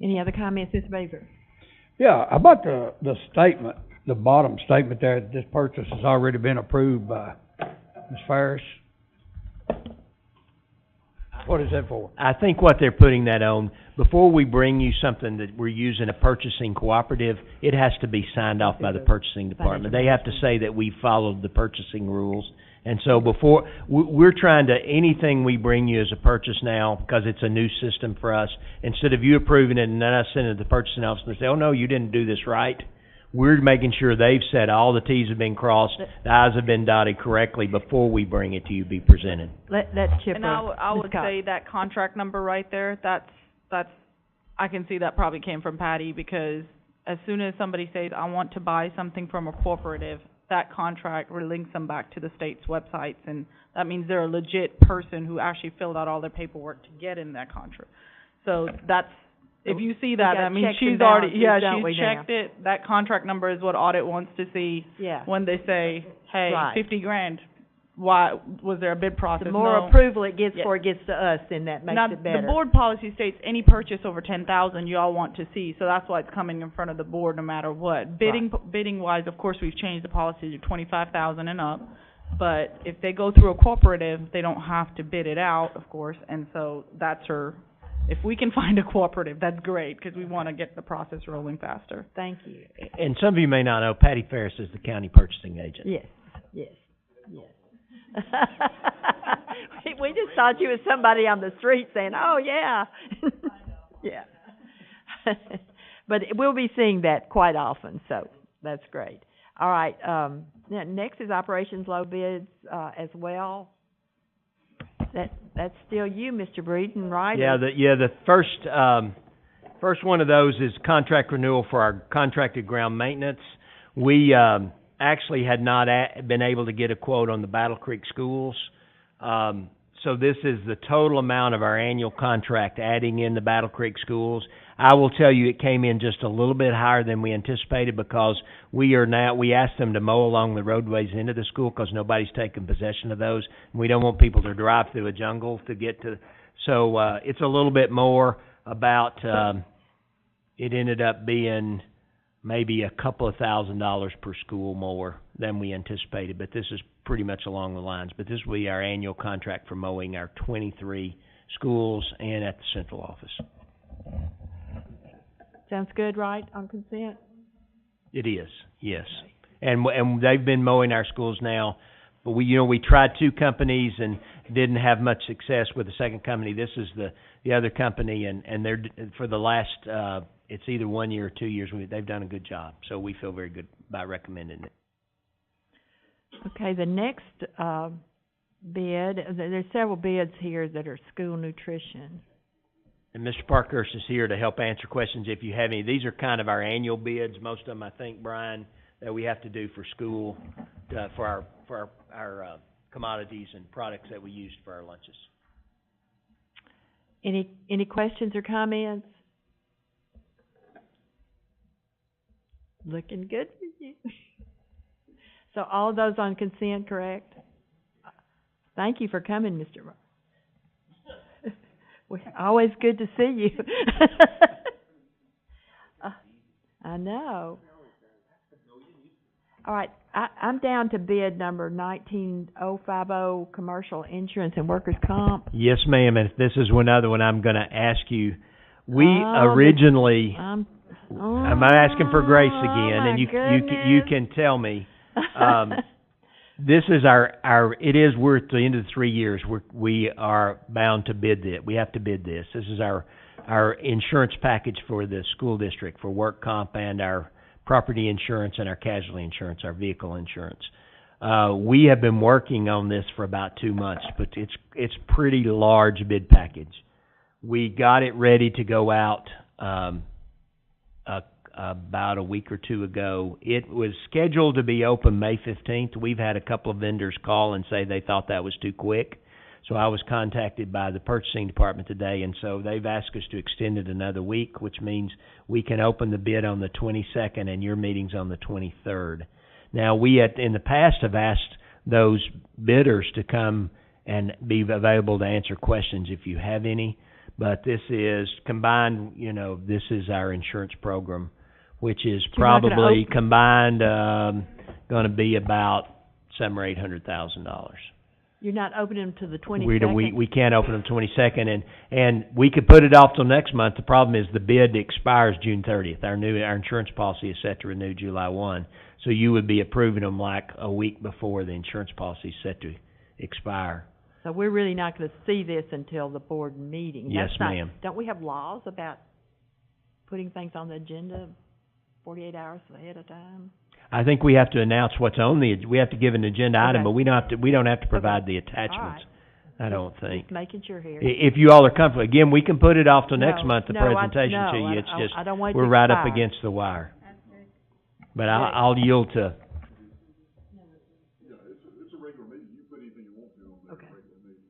Any other comments, Mr. Baker? Yeah, how about the statement, the bottom statement there, that this purchase has already been approved by Ms. Ferris? What is that for? I think what they're putting that on, before we bring you something that we're using a purchasing cooperative, it has to be signed off by the purchasing department. They have to say that we followed the purchasing rules. And so before, we're trying to, anything we bring you as a purchase now, because it's a new system for us, instead of you approving it and then us sending it to the purchasing office and they say, oh no, you didn't do this right, we're making sure they've said all the T's have been crossed, the I's have been dotted correctly before we bring it to you, be presented. Let Chipper. And I Ms. would Cox. say that contract number right there, that's, I can see that probably came from Patty, because as soon as somebody says, I want to buy something from a cooperative, that contract links them back to the state's websites, and that means they're a legit person who actually filled out all their paperwork to get in that contract. So that's, if you see that, that means she's already, she's checked it. That contract number is what audit wants to see when they say, hey, Right. 50 grand. Why, was there a bid process? The more No. approval it gets before it gets to us, then that makes Now, it better. the board policy states any purchase over 10,000 you all want to see, so that's why it's coming in front of the board no matter what. Bidding wise, of course, we've changed the policy to 25,000 and up, but if they go through a cooperative, they don't have to bid it out, of course, and so that's her. If we can find a cooperative, that's great, because we want to get the process rolling faster. Thank you. And some of you may not know, Patty Ferris is the county purchasing agent. Yes. We just thought you was somebody on the street saying, oh, yeah. Yeah. But we'll be seeing that quite often, so that's great. All right, now, next is operations low bids, as well. That's still you, Mr. Breeden, right? The first one of those is contract renewal for our contracted ground maintenance. We, actually had not been able to get a quote on the Battle Creek schools. So this is the total amount of our annual contract, adding in the Battle Creek schools. I will tell you, it came in just a little bit higher than we anticipated, because we asked them to mow along the roadways into the school, because nobody's taken possession of those. We don't want people to drive through a jungle to get to, so, it's a little bit more about, it ended up being maybe a couple of $1,000s per school more than we anticipated, but this is pretty much along the lines. But this will be our annual contract for mowing our 23 schools and at the central office. Sounds good, right, on consent? It is, yes. And they've been mowing our schools now, but we tried two companies and didn't have much success with the second company. This is the other company, and they're, for the last, it's either 1 year or 2 years, they've done a good job, so we feel very good about recommending it. Okay, the next bid, there's several bids here that are school nutrition. And Mr. Parkhurst is here to help answer questions if you have any. These are kind of our annual bids, most of them, I think, Brian, that we have to do for school, for our commodities and products that we use for our lunches. Any questions or comments? Looking good for you. So all of those on consent, correct? Thank you for coming, Mr. Always good to see you. I know. All right, I'm down to bid number 19050, commercial insurance and workers' comp. Yes, ma'am, and this is another one I'm going to ask you. We originally, I'm asking for grace again, and you can tell me. This is we're at the end of the 3 years. We are bound to bid it. We have to bid this. This is our insurance package for the school district for work comp and our property insurance and our casualty insurance, our vehicle insurance. We have been working on this for about 2 months, but it's pretty large bid package. We got it ready to go out about a week or two ago. It was scheduled to be open May 15th. We've had a couple of vendors call and say they thought that was too quick. So I was contacted by the purchasing department today, and so they've asked us to extend it another week, which means we can open the bid on the 22nd and your meeting's on the 23rd. Now, we in the past have asked those bidders to come and be available to answer questions if you have any. But this is combined, this is our insurance program, which is probably combined, gonna be about $700,000 or $800,000. You're not opening them to the 22nd? We can't open them 22nd, and we could put it off till next month. The problem is the bid expires June 30th. Our insurance policy is set to renew July 1. So you would be approving them like a week before the insurance policy is set to expire. So we're really not gonna see this until the board meeting? Yes, ma'am. Don't we have laws about putting things on the agenda 48 hours ahead of time? I think we have to announce what's on we have to give an agenda item, but we don't have to provide the All attachments. right. I don't think. Just making sure here. If you all are comfortable, again, we can put it off till next month, the presentation to you. It's just, I don't want it we're to right up expire. against the wire. But I'll yield to, Yeah, it's a regular meeting, you put anything you want to on there, Okay. regular meeting.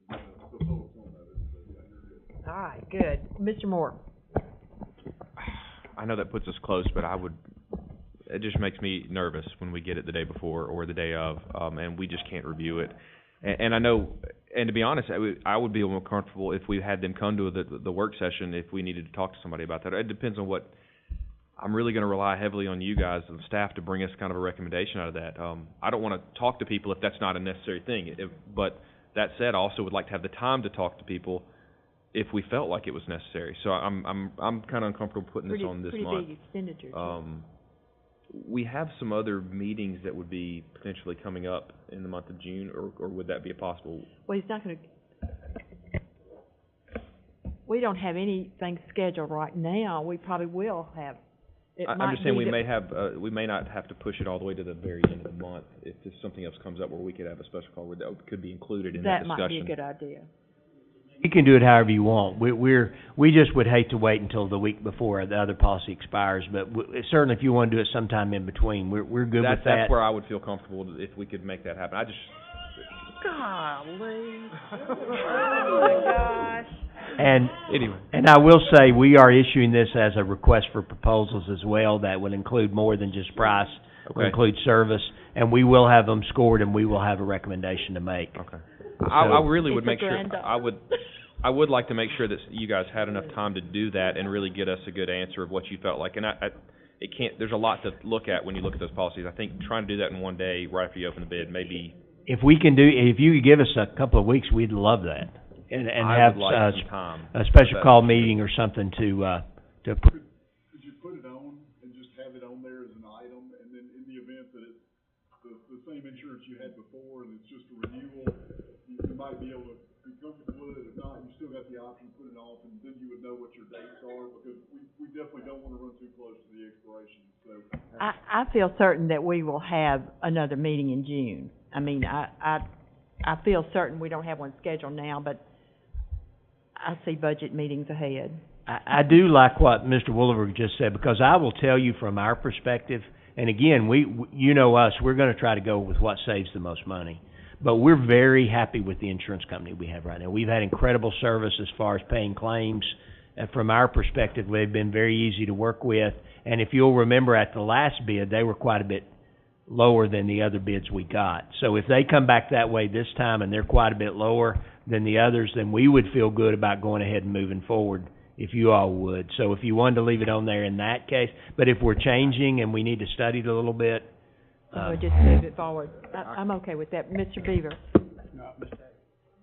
The folks on that, yeah, you're good. All right, good. Mr. Moore? I know that puts us close, but it just makes me nervous when we get it the day before or the day of, and we just can't review it. And I know, and to be honest, I would be more comfortable if we had them come to the work session if we needed to talk to somebody about that. It depends on what, I'm really going to rely heavily on you guys and the staff to bring us kind of a recommendation out of that. I don't want to talk to people if that's not a necessary thing, but that said, I also would like to have the time to talk to people if we felt like it was necessary. So I'm kind of uncomfortable putting this on this month. Pretty big expenditure, too. We have some other meetings that would be potentially coming up in the month of June, or would that be possible? Well, he's not gonna, we don't have anything scheduled right now. We probably will have. I'm just saying we may not have to push it all the way to the very end of the month if something else comes up where we could have a special call where that could be included in that discussion. That might be a good idea. you can do it however you want. We just would hate to wait until the week before the other policy expires, but certainly if you want to do it sometime in between, we're good with that. That's where I would feel comfortable if we could make that happen. Golly. Oh, my gosh. And anyway, and I will say we are issuing this as a request for proposals as well. That would include more than just price. Okay. Will include service, and we will have them scored, and we will have a recommendation to make. Okay. So, I really would make sure. I would like to make sure that you guys had enough time to do that and really get us a good answer of what you felt like. And it can't. There's a lot to look at when you look at those policies. I think trying to do that in one day right after you open the bid, maybe. If you could give us a couple of weeks, we'd love that. And have some time a special call meeting or something to. Could you put it on and just have it on there as an item, and then in the event that it's the same insurance you had before and it's just a renewal, you might be able to be comfortable with it. If not, you still got the option to put it off, and then you would know what your dates are, because we definitely don't want to run too close to the expiration. So I feel certain that we will have another meeting in June. I mean, I feel certain we don't have one scheduled now, but I see budget meetings ahead. I do like what Mr. Wooliver just said, because I will tell you from our perspective, and again, you know us, we're going to try to go with what saves the most money. But we're very happy with the insurance company we have right now. We've had incredible service as far as paying claims. And from our perspective, they've been very easy to work with. And if you'll remember at the last bid, they were quite a bit lower than the other bids we got. So if they come back that way this time and they're quite a bit lower than the others, then we would feel good about going ahead and moving forward if you all would. So if you wanted to leave it on there in that case, but if we're changing and we need to study it a little bit, we'll just move it forward. I'm okay with that. Mr. Beaver. No,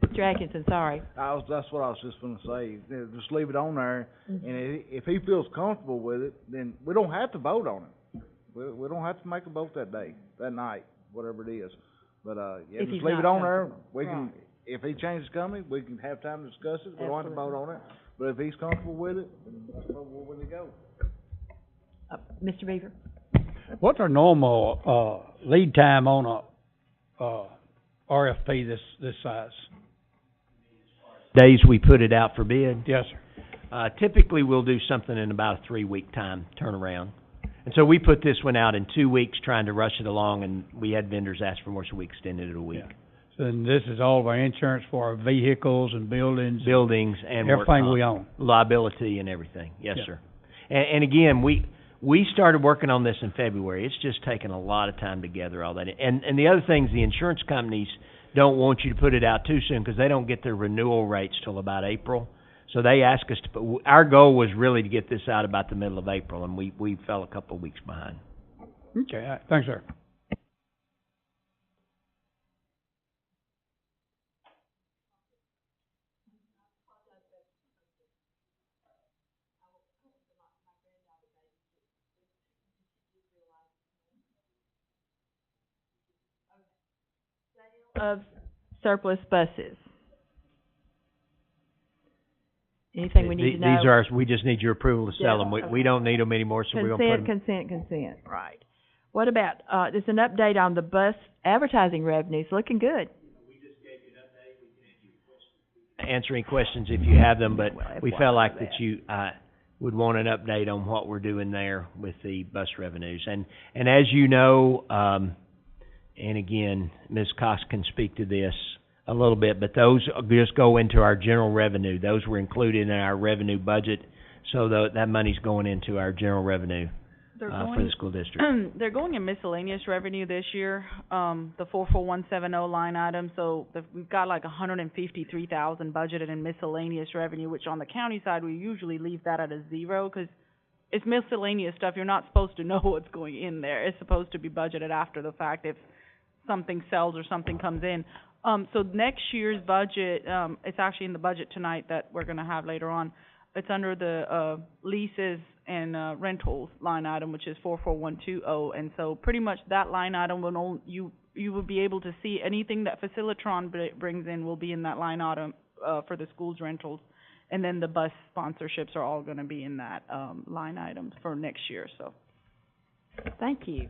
Mr. Atkinson, sorry. That's what I was just gonna say. Just leave it on there, and if he feels comfortable with it, then we don't have to vote on it. We don't have to make a vote that day, that night, whatever it is. But, yeah, If just he's leave not it on there. comfortable. We can, if he changes coming, we can have time to discuss it. We don't have to vote on it. But if he's comfortable with it, then that's where we're going to go. Mr. Beaver. What's our normal, lead time on a, RFP this size? days we put it out for bid. Yes, sir. Typically, we'll do something in about a 3-week time turnaround. And so we put this one out in 2 weeks, trying to rush it along, and we had vendors ask for more, so we extended it a week. Yeah. So then this is all of our insurance for our vehicles and buildings? Buildings and everything we own? Liability and everything, yes, Yeah. sir. And again, we started working on this in February. It's just taken a lot of time to gather all that. And the other things, the insurance companies don't want you to put it out too soon, because they don't get their renewal rates till about April. So they asked us to put, our goal was really to get this out about the middle of April, and we fell a couple of weeks behind. Okay, thanks, sir. Of surplus buses. Anything we need to know? These are, we just need your approval to sell them. We don't need them anymore, so we're gonna put them. Consent, right. What about, there's an update on the bus advertising revenues, looking good. Answer any questions if you have them, but we felt like that you, would want an update on what we're doing there with the bus revenues. And as you know, and again, Ms. Cox can speak to this a little bit, but those just go into our general revenue. Those were included in our revenue budget, so that money's going into our general revenue for the school district. They're going in miscellaneous revenue this year, the 44170 line item. So we've got like 153,000 budgeted in miscellaneous revenue, which on the county side we usually leave that at a zero because it's miscellaneous stuff. You're not supposed to know what's going in there. It's supposed to be budgeted after the fact if something sells or something comes in. So next year's budget, it's actually in the budget tonight that we're going to have later on. It's under the leases and rentals line item, which is 44120, and so pretty much that line item will you will be able to see anything that Facilitron brings in will be in that line item for the school's rentals, and then the bus sponsorships are all going to be in that line item for next year. So, thank you.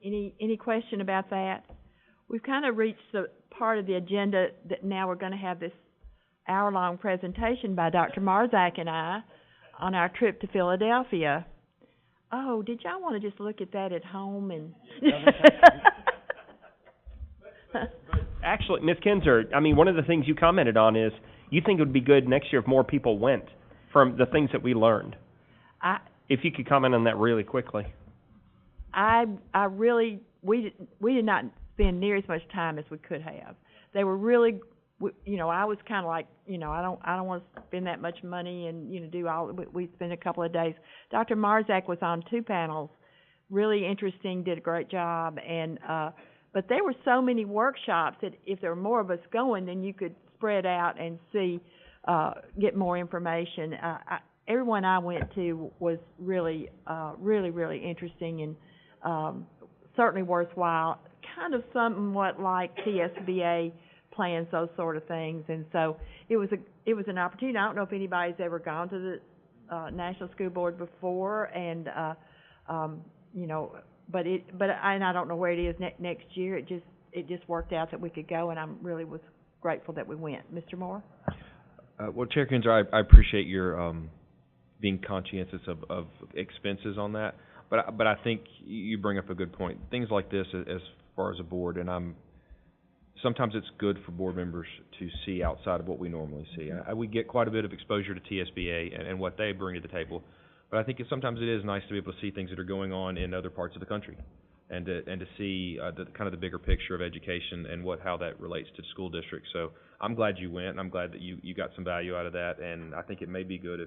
Any question about that? We've kind of reached the part of the agenda that now we're going to have this hour-long presentation by Dr. Marzak and I on our trip to Philadelphia. Oh, did y'all want to just look at that at home and? Actually, Ms. Kinzer, I mean, one of the things you commented on is you think it would be good next year if more people went from the things that we learned. If you could comment on that really quickly. We did not spend near as much time as we could have. They were really, I was kind of like, I don't want to spend that much money and, do all, we spent a couple of days. Dr. Marzak was on 2 panels, really interesting, did a great job, and, but there were so many workshops that if there were more of us going, then you could spread out and see, get more information. Everyone I went to was really, really interesting and, certainly worthwhile, kind of somewhat like TSBA plans, those sort of things, and so it was an opportunity. I don't know if anybody's ever gone to the National School Board before, and but I don't know where it is next year. It just worked out that we could go, and I really was grateful that we went. Mr. Moore? Well, Chair Kinzer, I appreciate your being conscientious of expenses on that. But I think you bring up a good point. Things like this, as far as a board, and sometimes it's good for board members to see outside of what we normally see. We get quite a bit of exposure to TSBA and what they bring to the table, but I think sometimes it is nice to be able to see things that are going on in other parts of the country, and to see the bigger picture of education and how that relates to school districts. So I'm glad you went, and I'm glad that you got some value out of that, and I think it may be good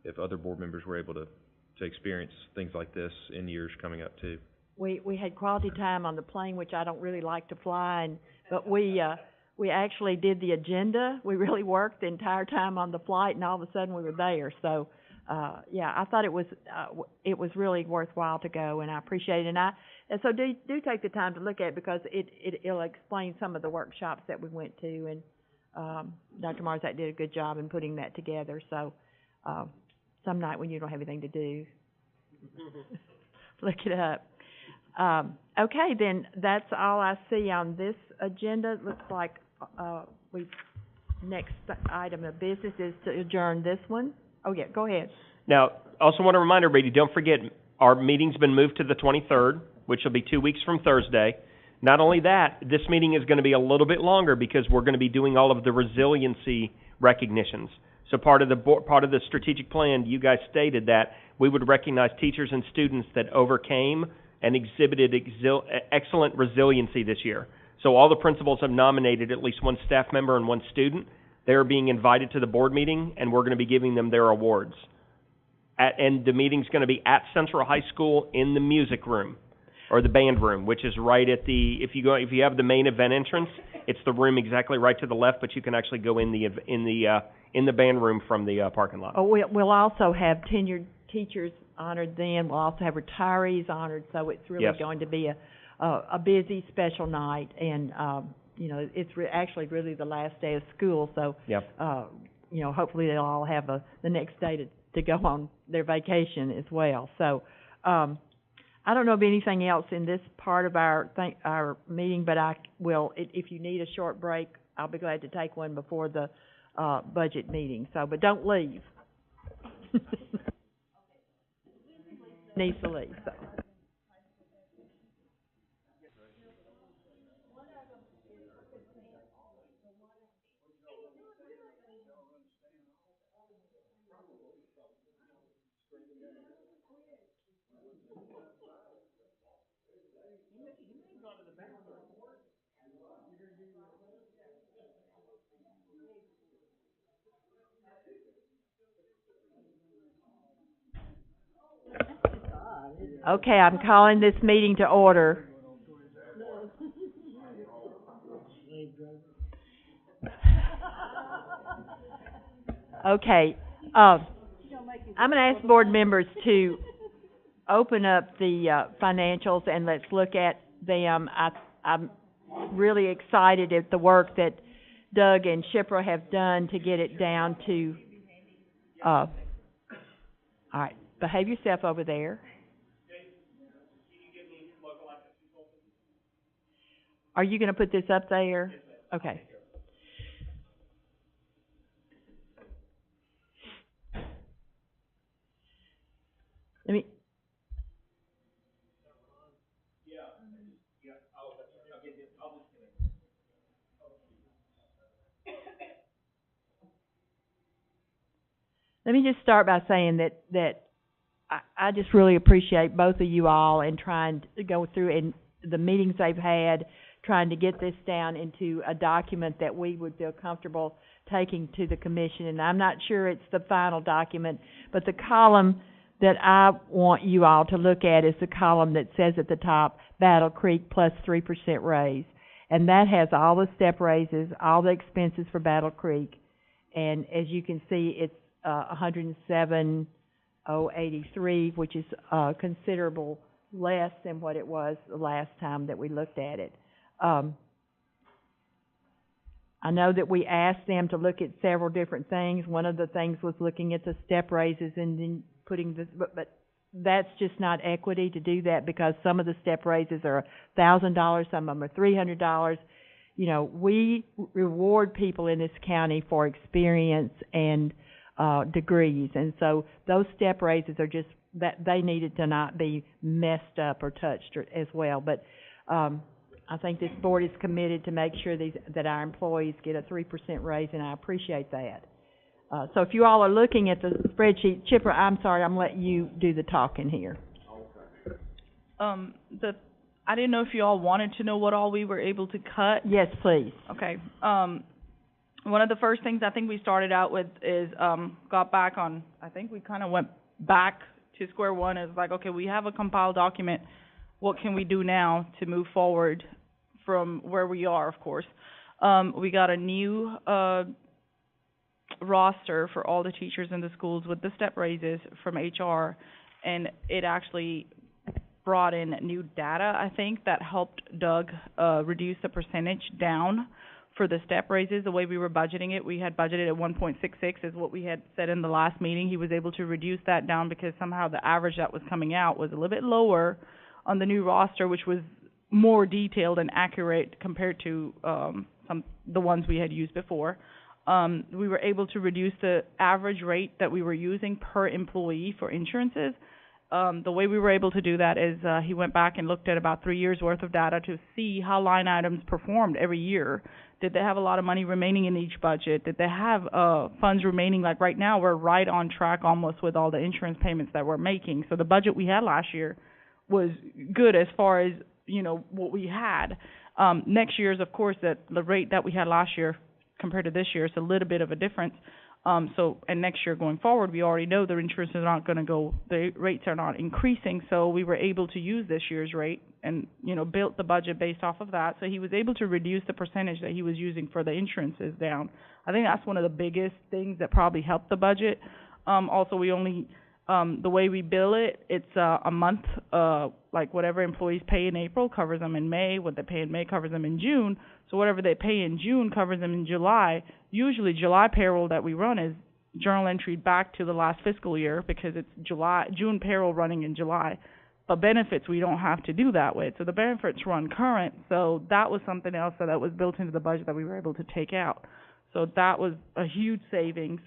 if other board members were able to experience things like this in years coming up too. We had quality time on the plane, which I don't really like to fly, but we actually did the agenda. We really worked the entire time on the flight, and all of a sudden we were there. So I thought it was really worthwhile to go, and I appreciate it. And so do take the time to look at it, because it'll explain some of the workshops that we went to, and Dr. Marzak did a good job in putting that together. So some night when you don't have anything to do, look it up. Okay, then that's all I see on this agenda. It looks like next item of business is to adjourn this one. Oh yeah, go ahead. Now, also want to remind everybody, don't forget our meeting's been moved to the 23rd, which will be 2 weeks from Thursday. Not only that, this meeting is going to be a little bit longer because we're going to be doing all of the resiliency recognitions. So part of the strategic plan, you guys stated that we would recognize teachers and students that overcame and exhibited excellent resiliency this year. So all the principals have nominated at least one staff member and one student. They're being invited to the board meeting, and we're going to be giving them their awards. And the meeting's going to be at Central High School in the music room, or the band room, which is right at the, if you have the main event entrance, it's the room exactly right to the left, but you can actually go in the band room from the parking lot. Oh, we'll also have tenured teachers honored then. We'll also have retirees honored, so it's really going to be a busy, special night. And, you know, it's actually really the last day of school, so, you know, hopefully they'll all have the next day to go on their vacation as well. So, I don't know of anything else in this part of our meeting, but I will, if you need a short break, I'll be glad to take one before the budget meeting. So, but don't leave. Needs to leave, so. Okay, I'm calling this meeting to order. Okay, I'm going to ask board members to open up the financials and let's look at them. I'm really excited at the work that Doug and Shipra have done to get it down to, all right, behave yourself over there. Are you going to put this up there? Okay. Let me just start by saying that I just really appreciate both of you all and trying to go through and the meetings they've had, trying to get this down into a document that we would feel comfortable taking to the commission. And I'm not sure it's the final document, but the column that I want you all to look at is the column that says at the top, Battle Creek plus 3% raise. And that has all the step raises, all the expenses for Battle Creek. And as you can see, it's $107,083, which is considerable less than what it was the last time that we looked at it. I know that we asked them to look at several different things. One of the things was looking at the step raises and then putting this, but that's just not equity to do that, because some of the step raises are $1,000, some of them are $300. You know, we reward people in this county for experience and degrees, and so those step raises are just that they needed to not be messed up or touched as well. But I think this board is committed to make sure that our employees get a 3% raise, and I appreciate that. So if you all are looking at the spreadsheet, Chipper, I'm sorry, I'm letting you do the talking here. I didn't know if you all wanted to know what all we were able to cut. Yes, please. Okay. One of the first things I think we started out with is got back on, I think we kind of went back to square one. It's like, okay, we have a compiled document. What can we do now to move forward from where we are, of course? We got a new roster for all the teachers in the schools with the step raises from HR, and it actually brought in new data, I think, that helped Doug reduce the percentage down for the step raises. The way we were budgeting it, we had budgeted at 1.66 is what we had said in the last meeting. He was able to reduce that down because somehow the average that was coming out was a little bit lower on the new roster, which was more detailed and accurate compared to the ones we had used before. We were able to reduce the average rate that we were using per employee for insurances. The way we were able to do that is he went back and looked at about 3 years' worth of data to see how line items performed every year. Did they have a lot of money remaining in each budget? Did they have funds remaining? Like right now, we're right on track almost with all the insurance payments that we're making. So the budget we had last year was good as far as, you know, what we had. Next year's, of course, that the rate that we had last year compared to this year is a little bit of a difference. And next year going forward, we already know the insurance is not gonna go, the rates are not increasing, so we were able to use this year's rate and, built the budget based off of that. So he was able to reduce the percentage that he was using for the insurances down. I think that's one of the biggest things that probably helped the budget. Also, we only, the way we bill it, it's a month, like whatever employees pay in April covers them in May, what they pay in May covers them in June. So whatever they pay in June covers them in July. Usually July payroll that we run is journal entry back to the last fiscal year because it's June payroll running in July. But benefits, we don't have to do that way. So the benefits run current. So that was something else that was built into the budget that we were able to take out. So that was a huge savings.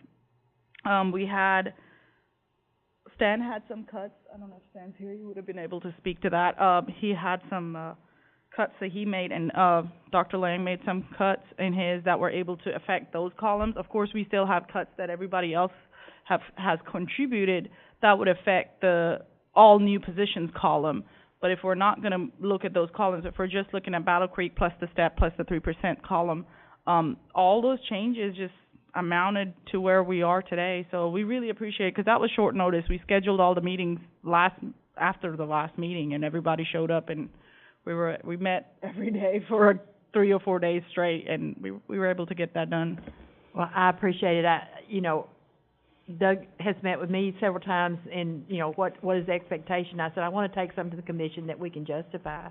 Stan had some cuts. I don't know if Stan's here. He would have been able to speak to that. He had some cuts that he made, and Dr. Lang made some cuts in his that were able to affect those columns. Of course, we still have cuts that everybody else has contributed that would affect the all new positions column. But if we're not going to look at those columns, if we're just looking at Battle Creek plus the step plus the 3% column, all those changes just amounted to where we are today. So we really appreciate it because that was short notice. We scheduled all the meetings after the last meeting, and everybody showed up, and we met every day for 3 or 4 days straight, and we were able to get that done. Well, I appreciate it. Doug has met with me several times, and what is the expectation? I said I want to take something to the commission that we can justify.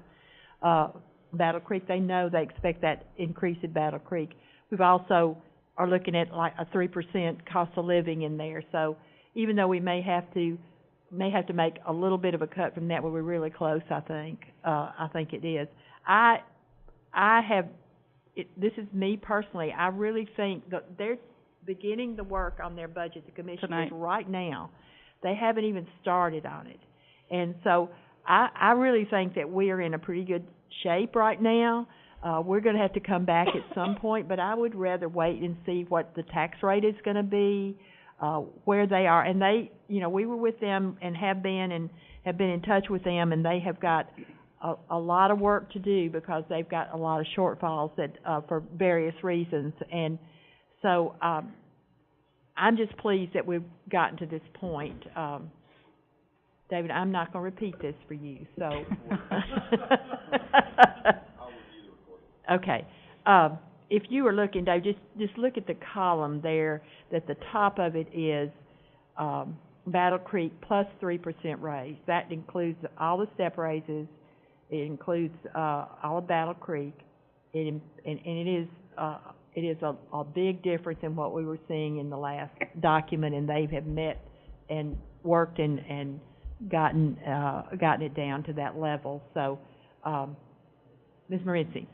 Battle Creek, they know they expect that increase in Battle Creek. We've also are looking at like a 3% cost of living in there. So even though we may have to make a little bit of a cut from that, but we're really close. I think it is. This is me personally. I really think that they're beginning the work on their budget. The commission is right now. They haven't even started on it, and so I really think that we are in a pretty good shape right now. We're going to have to come back at some point, but I would rather wait and see what the tax rate is going to be, where they are. And they, we were with them and have been in touch with them, and they have got a lot of work to do because they've got a lot of shortfalls that for various reasons. And so I'm just pleased that we've gotten to this point. David, I'm not going to repeat this for you, so. Okay. If you were looking, Dave, just look at the column there, that the top of it is Battle Creek plus 3% raise. That includes all the step raises. It includes all of Battle Creek. It is a big difference in what we were seeing in the last document, and they have met and worked and gotten it down to that level. So, Ms. Morency.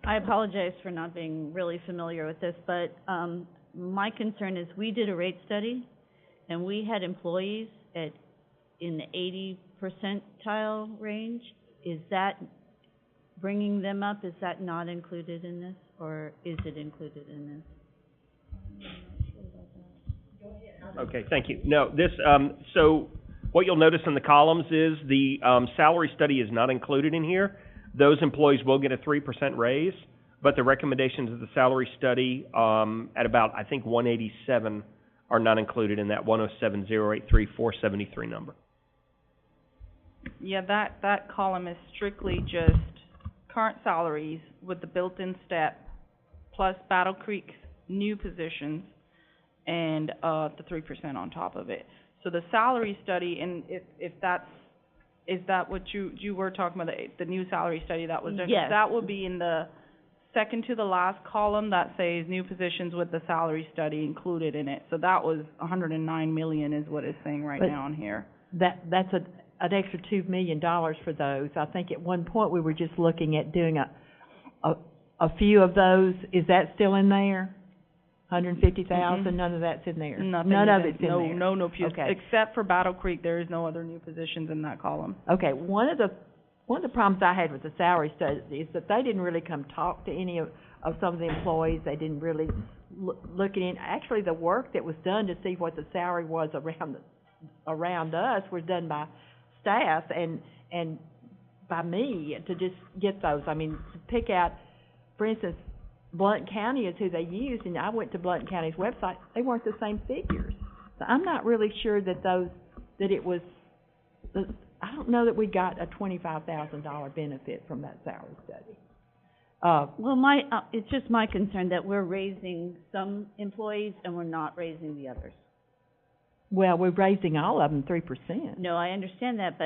I apologize for not being really familiar with this, but my concern is we did a rate study, and we had employees in the 80 percentile range. Is that bringing them up? Is that not included in this, or is it included in this? Okay, thank you. No, this, so what you'll notice in the columns is the salary study is not included in here. Those employees will get a 3% raise, but the recommendations of the salary study at about, I think, 187 are not included in that 107,083,473 number. Yeah, that column is strictly just current salaries with the built-in step plus Battle Creek's new positions and the 3% on top of it. So the salary study, and if that's, is that what you were talking about, the new salary study that was done? Yes. That would be in the second to the last column that says new positions with the salary study included in it. So that was 109 million is what it's saying right now on here. That's an extra $2 million for those. I think at one point we were just looking at doing a few of those. Is that still in there? 150,000, none of that's in there. Nothing. None of it's in there. No, Okay. Except for Battle Creek, there is no other new positions in that column. Okay, one of the problems I had with the salary study is that they didn't really come talk to any of some of the employees. They didn't really look at it. Actually, the work that was done to see what the salary was around us was done by staff, and by me to just get those. I mean, to pick out, for instance, Blount County is who they used, and I went to Blount County's website, they weren't the same figures. So I'm not really sure that it was, I don't know that we got a $25,000 benefit from that salary study. Well, it's just my concern that we're raising some employees and we're not raising the others. Well, we're raising all of them 3%. No, I understand that,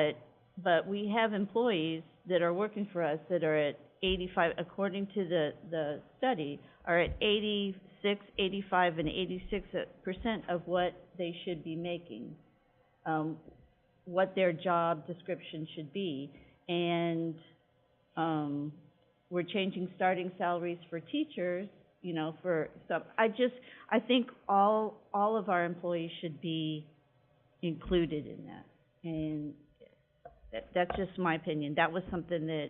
but we have employees that are working for us that are at 85, according to the study, are at 86, 85, and 86% of what they should be making, what their job description should be. And we're changing starting salaries for teachers, you know, for some. I think all of our employees should be included in that. And that's just my opinion. That was something that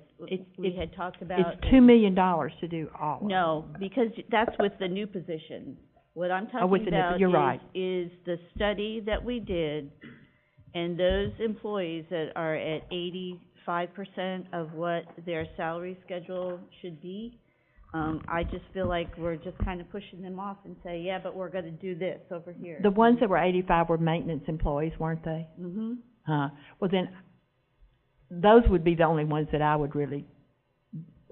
we had talked about. It's $2 million to do all of them. No, because that's with the new position. What I'm talking with the new, about you're right. is the study that we did, and those employees that are at 85% of what their salary schedule should be. I just feel like we're just kind of pushing them off and say, yeah, but we're gonna do this over here. The ones that were 85 were maintenance employees, weren't they? Mm-hmm. Well then, those would be the only ones that I would really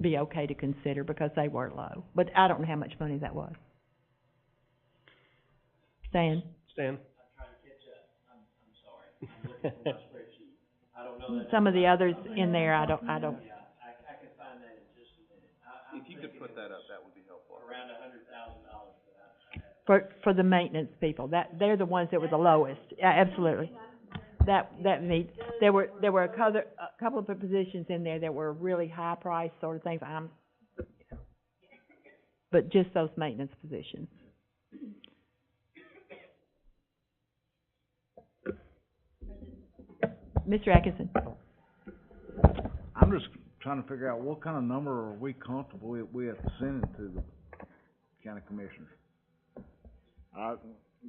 be okay to consider because they were low. But I don't know how much money that was. Stan? Stan? Some of the others in there, I don't. If you could put that up, that would be helpful. Around $100,000 for that. For the maintenance people, they're the ones that were the lowest. Absolutely. There were a couple of positions in there that were really high price sort of things. But just those maintenance positions. Mr. Atkinson. I'm just trying to figure out what kind of number are we comfortable with sending to the county commissioners.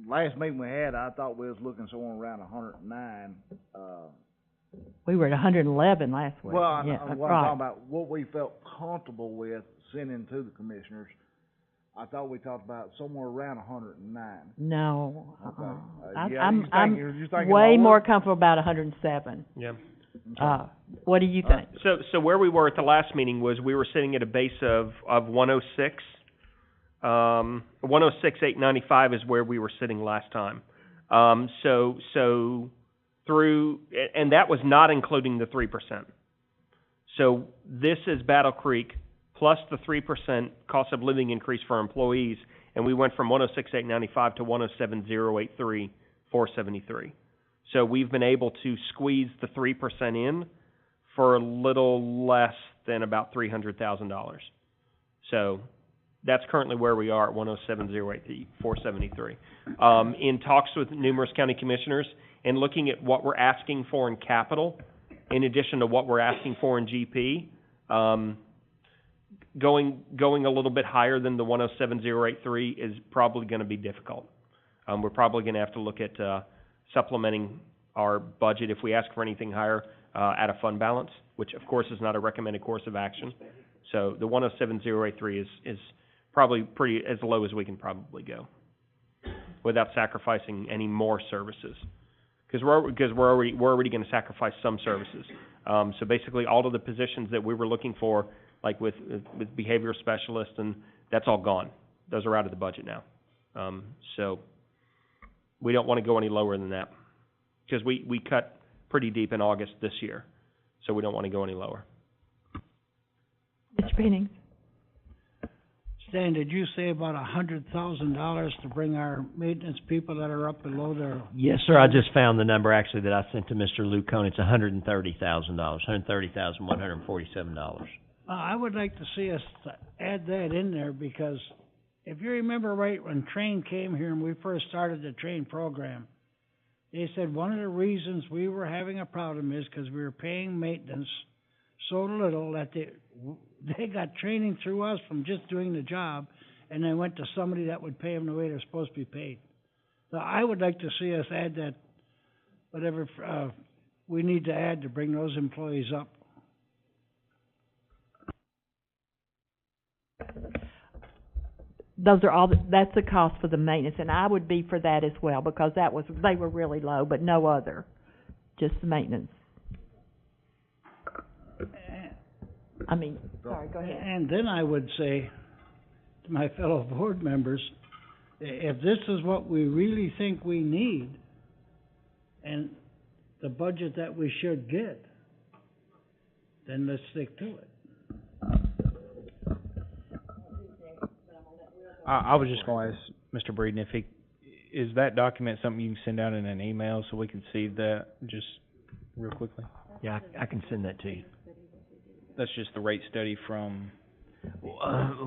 Last meeting we had, I thought we was looking somewhere around 109. We were at 111 last week. Well, I'm right. talking about what we felt comfortable with sending to the commissioners. I thought we talked about somewhere around 109. No. Okay. I'm way more comfortable about 107. Yeah. What do you think? So where we were at the last meeting was we were sitting at a base of 106. 106,895 is where we were sitting last time. So through, and that was not including the 3%. So this is Battle Creek plus the 3% cost of living increase for employees, and we went from 106,895 to 107,083, 473. So we've been able to squeeze the 3% in for a little less than about $300,000. So that's currently where we are at 107,083, 473. In talks with numerous county commissioners and looking at what we're asking for in capital, in addition to what we're asking for in GP, going a little bit higher than the 107,083 is probably going to be difficult. We're probably going to have to look at supplementing our budget if we ask for anything higher at a fund balance, which of course is not a recommended course of action. So the 107,083 is probably pretty as low as we can probably go without sacrificing any more services. Because we're already going to sacrifice some services. So basically all of the positions that we were looking for, like with behavioral specialists, and that's all gone. Those are out of the budget now. So we don't want to go any lower than that because we cut pretty deep in August this year. So we don't want to go any lower. Mr. Pennings. Stan, did you say about $100,000 to bring our maintenance people that are up below their? Yes, sir. I just found the number actually that I sent to Mr. Lucone. It's $130,000, $130,147. I would like to see us add that in there because if you remember right when Train came here and we first started the Train program, they said one of the reasons we were having a problem is because we were paying maintenance so little that they got training through us from just doing the job, and they went to somebody that would pay them the way they're supposed to be paid. So I would like to see us add that, whatever we need to add to bring those employees up. those are all, that's the cost for the maintenance, and I would be for that as well, because they were really low, but no other, just the maintenance. I mean, sorry, go ahead. And then I would say to my fellow board members, if this is what we really think we need, and the budget that we should get, then let's stick to it. I was just gonna ask Mr. Breeden if is that document something you can send out in an email so we can see that just real quickly? Yeah, I can send that to you. That's just the rate study from...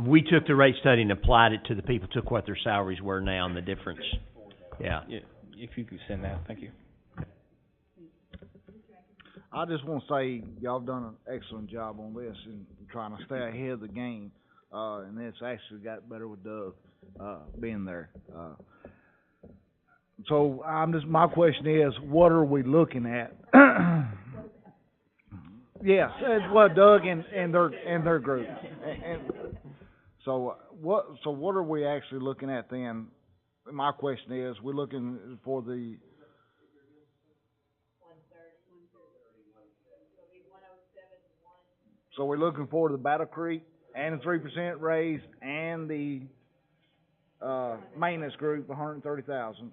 We took the rate study and applied it to the people, took what their salaries were now and the difference. Yeah. If you could send that, thank you. I just want to say y'all have done an excellent job on this and trying to stay ahead of the game. And it's actually got better with Doug being there. So my question is, what are we looking at? Yes, it's what Doug and their group. And so what are we actually looking at then? My question is, we're looking for the So we're looking for the Battle Creek and the 3% raise and the maintenance group, $130,000.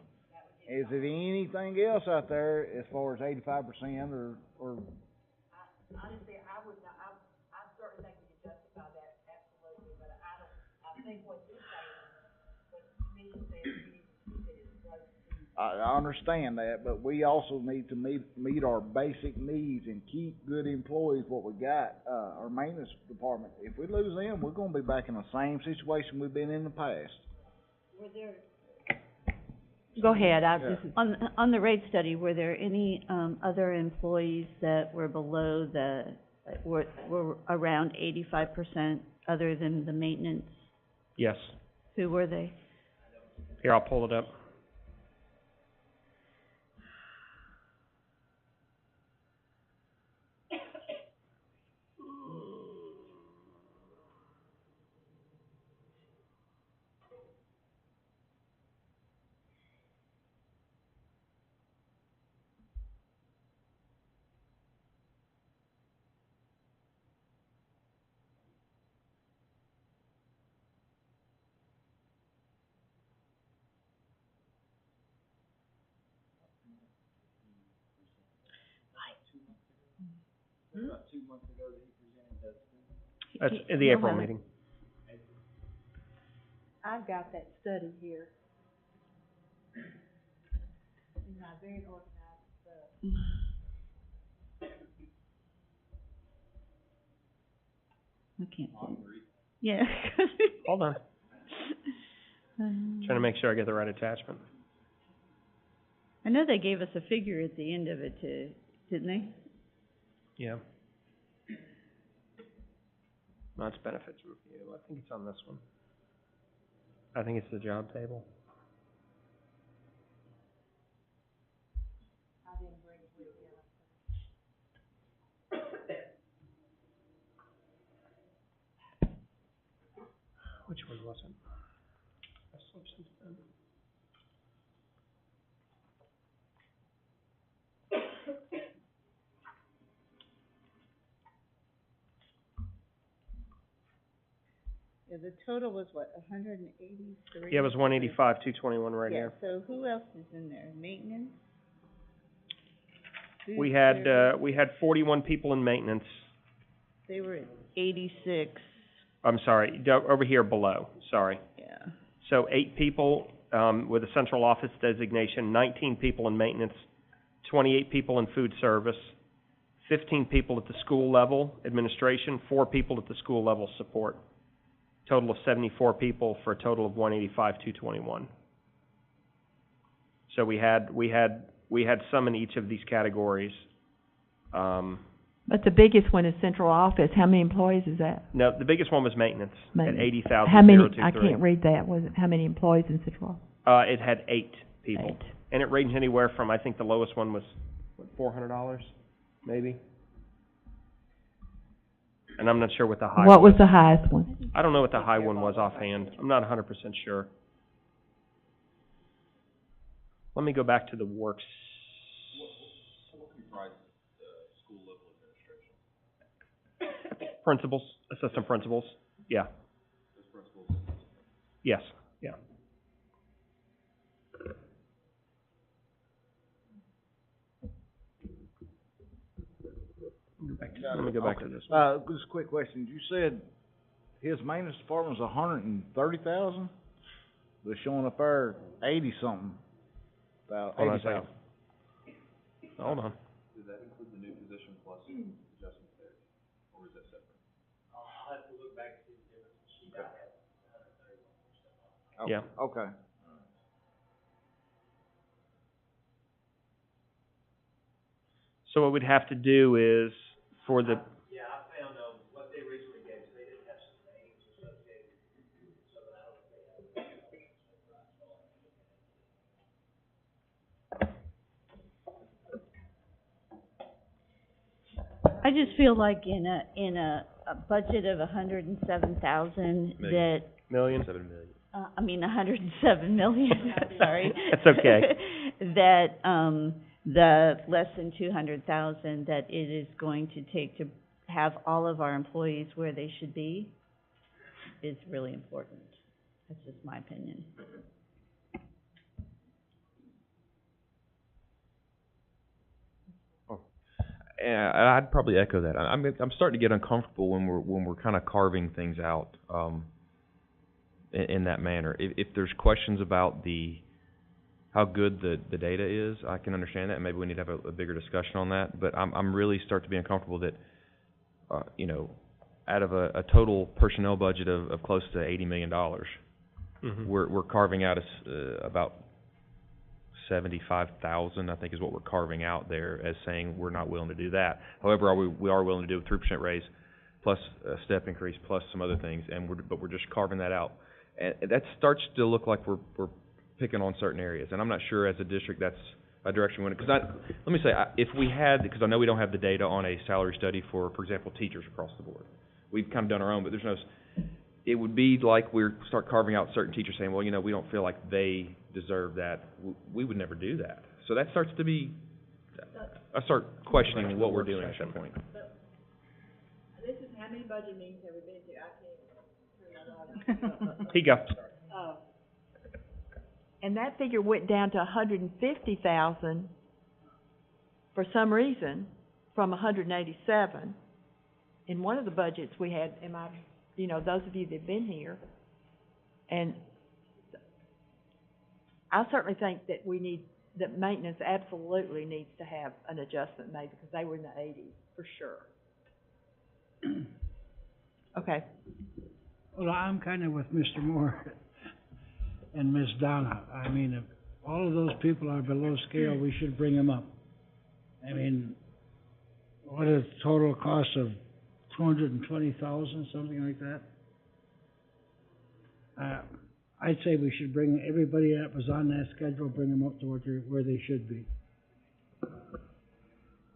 Is it anything else out there as far as 85% or? Honestly, I certainly think we can justify that, absolutely, but I think what you're saying, what the commission says, I understand that, but we also need to meet our basic needs and keep good employees, what we got, our maintenance department. If we lose them, we're gonna be back in the same situation we've been in the past. Go ahead, On the rate study, were there any, other employees that were below were around 85% other than the maintenance? Yes. Who were they? Here, I'll pull it up. That's in the April meeting. I've got that study here. In my very organized stuff. I can't see it. Yeah. Hold on. Trying to make sure I get the right attachment. I know they gave us a figure at the end of it too, didn't they? Yeah. That's benefits review. I think it's on this one. I think it's the job table. I didn't bring it with you. Which one was it? I slipped into them. Yeah, the total was what, 183? Yeah, it was 185, 221 right here. Yeah, so who else is in there? Maintenance? We had 41 people in maintenance. They were at 86. I'm sorry, over here below, sorry. Yeah. So 8 people with a central office designation, 19 people in maintenance, 28 people in food service, 15 people at the school level administration, 4 people at the school level support. Total of 74 people for a total of 185, 221. So we had some in each of these categories. But the biggest one is central office. How many employees is that? No, the biggest one was maintenance at 80,000. How many? I can't read that. Was it how many employees in central office? It had 8 people. 8. And it ranged anywhere from, I think the lowest one was, $400, maybe? And I'm not sure what the high What was was. the highest one? I don't know what the high one was offhand. I'm not 100% sure. Let me go back to the works. What comprises school level administration? Principals, assistant principals. Yeah. Those principals? Yes. Yeah. Let me go back to this one. Just a quick question. You said his maintenance department was $130,000? They're showing up there 80-something, about Hold on a second. 80,000. Hold on. Does that include the new position plus adjustments there, or is that separate? I'll have to look back and see the difference. She got that Yeah. Okay. So what we'd have to do is for the Yeah, I found what they originally gave, so they didn't have some names associated, so I don't know if they have. I just feel like in a budget of $107,000 that, million. 7 million. I mean, $107 million, sorry. That's okay. That, the less than $200,000 that it is going to take to have all of our employees where they should be is really important. That's just my opinion. Yeah, I'd probably echo that. I'm starting to get uncomfortable when we're kind of carving things out in that manner. If there's questions about how good the data is, I can understand that, and maybe we need to have a bigger discussion on that. But I'm really starting to be uncomfortable that out of a total personnel budget of close to $80 million, we're carving out about 75,000, I think, is what we're carving out there as saying we're not willing to do that. However, we are willing to do a 3% raise plus a step increase plus some other things, but we're just carving that out. And that starts to look like we're picking on certain areas, and I'm not sure as a district that's a direction we want to, let me say, if we had, because I know we don't have the data on a salary study for example, teachers across the board. We've kind of done our own, but there's no, it would be like we start carving out certain teachers saying, well, we don't feel like they deserve that. We would never do that. So that starts to be, I start questioning what we're doing at that point. This is how many budget meetings have we been to? I can't. Here you go. Oh. And that figure went down to $150,000 for some reason from $187. In one of the budgets we had, those of you that've been here, and I certainly think that that maintenance absolutely needs to have an adjustment made because they were in the 80s for sure. Okay. Well, I'm kind of with Mr. Moore and Ms. Donna. I mean, if all of those people are below scale, we should bring them up. I mean, what is the total cost of $220,000, something like that? I'd say we should bring everybody that was on that schedule, bring them up to where they should be.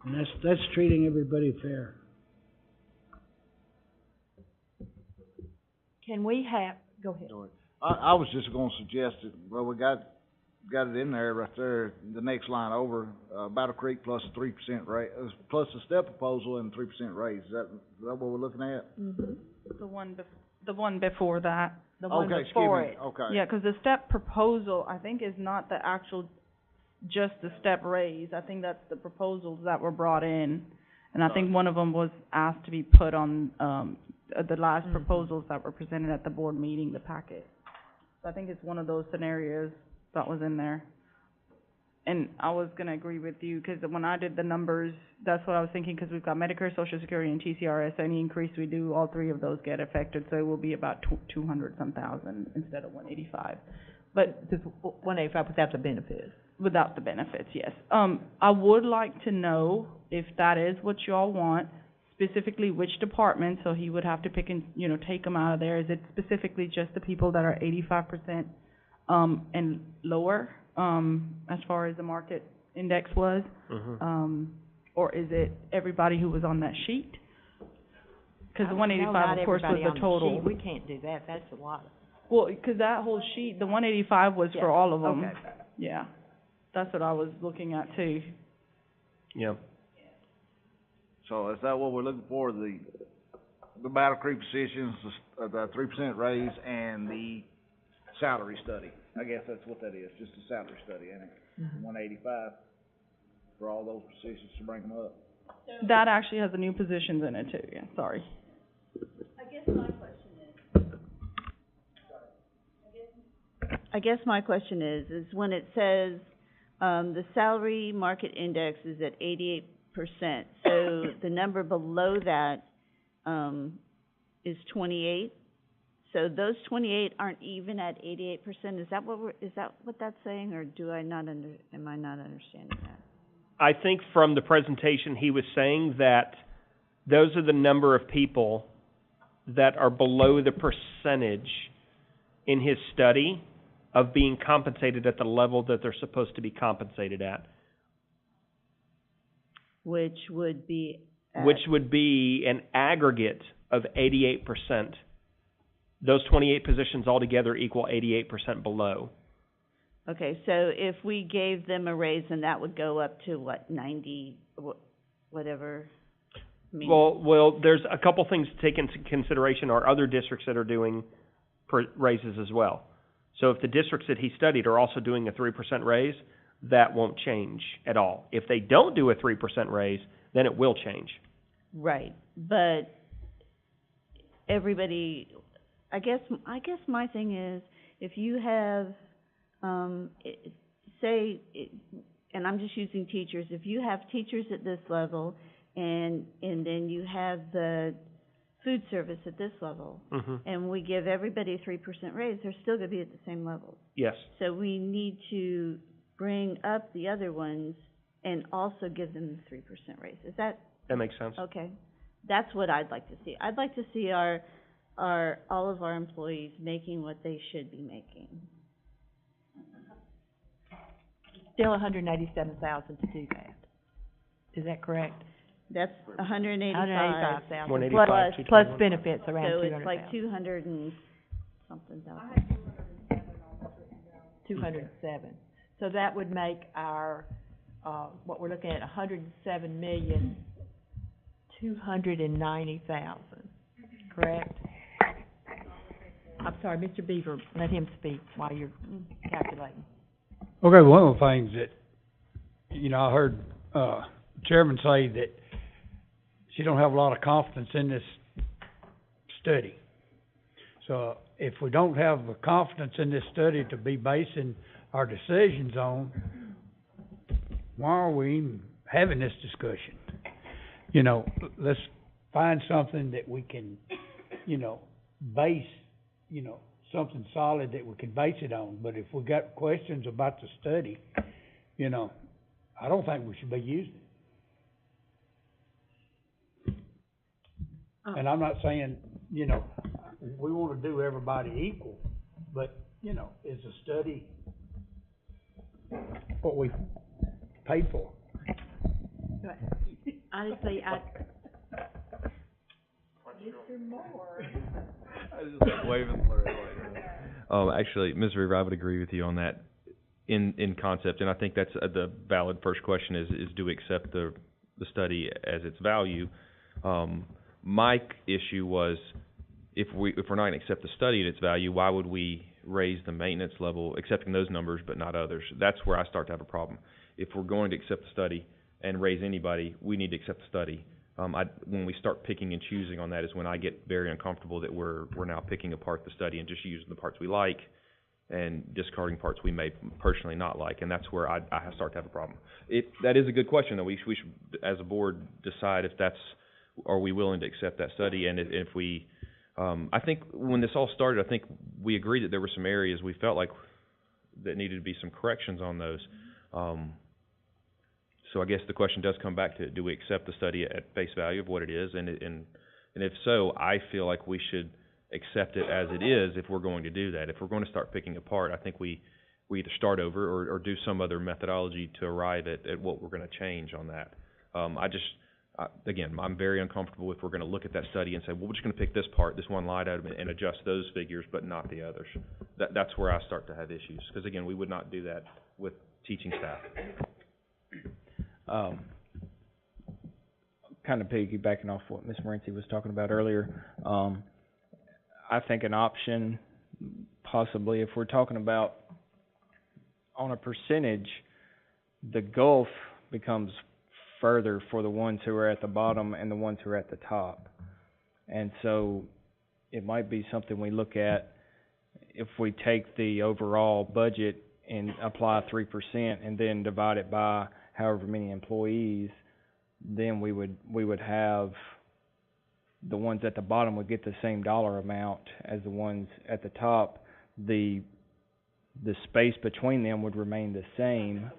And that's treating everybody fair. Can we have, go ahead. I was just gonna suggest that, well, we got it in there right there, the next line over, Battle Creek plus a 3% raise, plus a step proposal and 3% raise. Is that what we're looking at? Mm-hmm. The one before that. The one before it. Okay. Yeah, because the step proposal, I think, is not the actual, just the step raise. I think that's the proposals that were brought in. And I think one of them was asked to be put on, the last proposals that were presented at the board meeting, the packet. So I think it's one of those scenarios that was in there. And I was gonna agree with you, because when I did the numbers, that's what I was thinking, because we've got Medicare, Social Security, and TCRS. Any increase we do, all three of those get affected, so it will be about 200-some thousand instead of 185. But Just 185 without the benefits. without the benefits, yes. I would like to know if that is what y'all want, specifically which department, so he would have to pick and, take them out of there. Is it specifically just the people that are 85%, and lower, as far as the market index was? Or is it everybody who was on that sheet? 'cause the 185, of course, was the total. We can't do that, that's a lot. Well, 'cause that whole sheet, the 185 was for all of them. Okay. Yeah, that's what I was looking at too. Yeah. So is that what we're looking for, the Battle Creek positions, the 3% raise and the salary study? I guess that's what that is, just a salary study, ain't it? 185 for all those positions to bring them up. That actually has the new positions in it too, yeah, sorry. I guess my question is when it says, the salary market index is at 88%, so the number below that, is 28? So those 28 aren't even at 88%, is that what that's saying, or am I not understanding that? I think from the presentation, he was saying that those are the number of people that are below the percentage in his study of being compensated at the level that they're supposed to be compensated at. Which would be Which would be an aggregate of 88%. Those 28 positions altogether equal 88% below. Okay, so if we gave them a raise, then that would go up to what, 90, whatever? I mean, Well, there's a couple things to take into consideration. Are other districts that are doing raises as well. So if the districts that he studied are also doing a 3% raise, that won't change at all. If they don't do a 3% raise, then it will change. right, but everybody, I guess my thing is, if you have, and I'm just using teachers, if you have teachers at this level, and then you have the food service at this level, and we give everybody a 3% raise, they're still gonna be at the same level. Yes. So we need to bring up the other ones and also give them the 3% raise. Is that? That makes sense. Okay. That's what I'd like to see. I'd like to see all of our employees making what they should be making. Still $187,000 to do that. Is that correct? That's $185,000. $185,000 plus benefits around $200,000. So it's like 200 and something thousand. 207. So that would make our, what we're looking at, $107,290,000, correct? I'm sorry, Mr. Beaver, let him speak while you're calculating. Okay, one of the things that, I heard, Chairman say that she don't have a lot of confidence in this study. So if we don't have the confidence in this study to be basing our decisions on, why are we even having this discussion? Let's find something that we can, base, something solid that we can base it on. But if we got questions about the study, I don't think we should be using it. And I'm not saying, we wanna do everybody equal, but, is the study what we paid for? Honestly, Mr. Moore. I was just waving actually, Ms. Reaver, I would agree with you on that in concept, and I think that's the valid first question is do we accept the study as its value? My issue was if we're not going to accept the study at its value, why would we raise the maintenance level, accepting those numbers but not others? That's where I start to have a problem. If we're going to accept the study and raise anybody, we need to accept the study. When we start picking and choosing on that is when I get very uncomfortable that we're now picking apart the study and just using the parts we like and discarding parts we may personally not like, and that's where I start to have a problem. That is a good question, though. We should, as a board, decide if are we willing to accept that study, and if we, I think when this all started, I think we agreed that there were some areas we felt like that needed to be some corrections on those. So I guess the question does come back to, do we accept the study at face value of what it is? And if so, I feel like we should accept it as it is if we're going to do that. If we're going to start picking apart, I think we either start over or do some other methodology to arrive at what we're going to change on that. Again, I'm very uncomfortable if we're gonna look at that study and say, well, we're just gonna pick this part, this one line item, and adjust those figures, but not the others. That's where I start to have issues, because again, we would not do that with teaching staff. Kind of piggybacking off what Ms. Morency was talking about earlier, I think an option, possibly, if we're talking about on a percentage, the gulf becomes further for the ones who are at the bottom and the ones who are at the top. And so it might be something we look at if we take the overall budget and apply 3% and then divide it by however many employees, then we would have the ones at the bottom would get the same dollar amount as the ones at the top. The space between them would remain the same.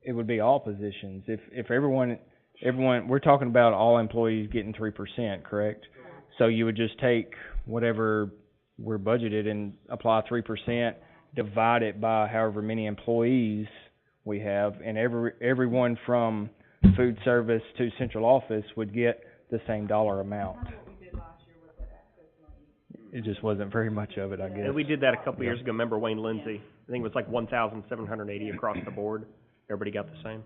It would be all positions. If everyone, we're talking about all employees getting 3%, correct? So you would just take whatever we're budgeted and apply 3%, divide it by however many employees we have, and everyone from food service to central office would get the same dollar amount. It just wasn't very much of it, I guess. And we did that a couple years ago. Remember Wayne Lindsay? I think it was like 1,780 across the board. Everybody got the same.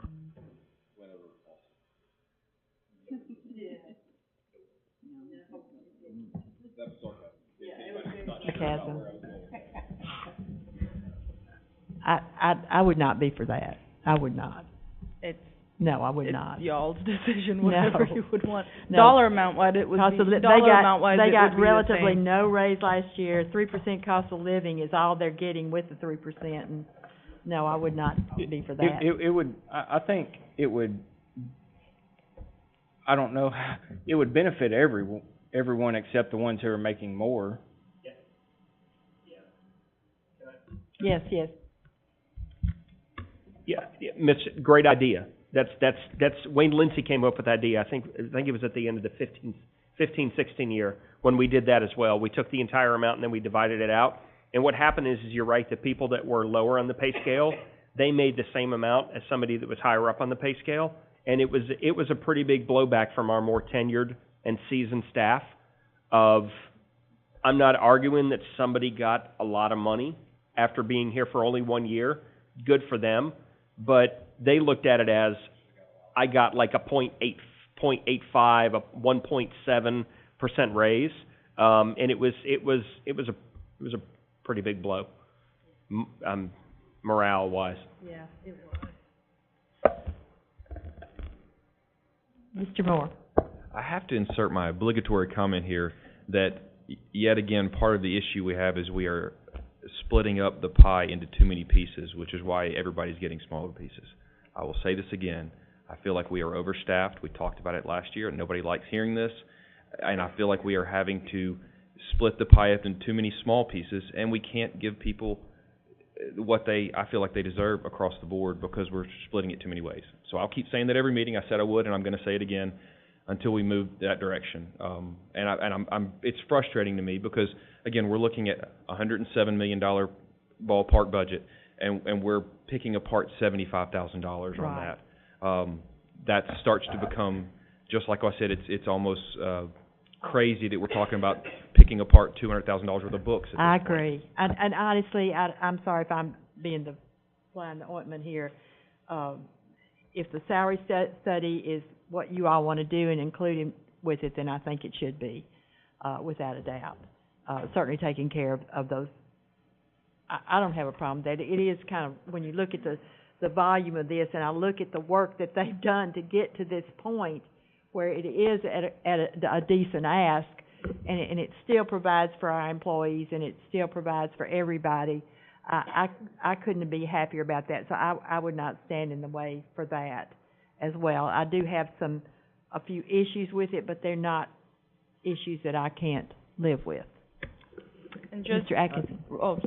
Sarcasm. I would not be for that. I would not. No, I would not. It's y'all's decision, whatever you would want. No. Dollar amount wise, it would be, dollar amount wise, they it got would be relatively the same. no raise last year. 3% cost of living is all they're getting with the 3%. And no, I would not be for that. It would, I think it would, I don't know, it would benefit everyone except the ones who are making more. Yes. Yeah, Mitch, great idea. That's Wayne Lindsay came up with that idea. I think it was at the end of the 15-16 year when we did that as well. We took the entire amount and then we divided it out. And what happened is you're right, the people that were lower on the pay scale, they made the same amount as somebody that was higher up on the pay scale. And it was a pretty big blowback from our more tenured and seasoned staff of, I'm not arguing that somebody got a lot of money after being here for only 1 year. Good for them. But they looked at it as, I got like a 0.85, a 1.7% raise, and it was a pretty big blow, morale wise. Yeah, it was. Mr. Moore. I have to insert my obligatory comment here that yet again part of the issue we have is we are splitting up the pie into too many pieces, which is why everybody's getting smaller pieces. I will say this again. I feel like we are overstaffed. We talked about it last year, and nobody likes hearing this. And I feel like we are having to split the pie up into too many small pieces, and we can't give people what I feel like they deserve across the board because we're splitting it too many ways. So I'll keep saying that every meeting. I said I would, and I'm going to say it again until we move that direction. It's frustrating to me because, again, we're looking at a $107 million ballpark budget, and we're picking apart $75,000 on that. That starts to become, just like I said, it's almost crazy that we're talking about picking apart $200,000 worth of books. I agree. And honestly, I'm sorry if I'm being the fly in the ointment here. If the salary study is what you all want to do and include him with it, then I think it should be, without a doubt. Certainly taking care of those. I don't have a problem with that. It is kind of, when you look at the volume of this, and I look at the work that they've done to get to this point where it is at a decent ask, and it still provides for our employees, and it still provides for everybody. I couldn't be happier about that, so I would not stand in the way for that as well. I do have a few issues with it, but they're not issues that I can't live with. And just, Mr. Atkinson.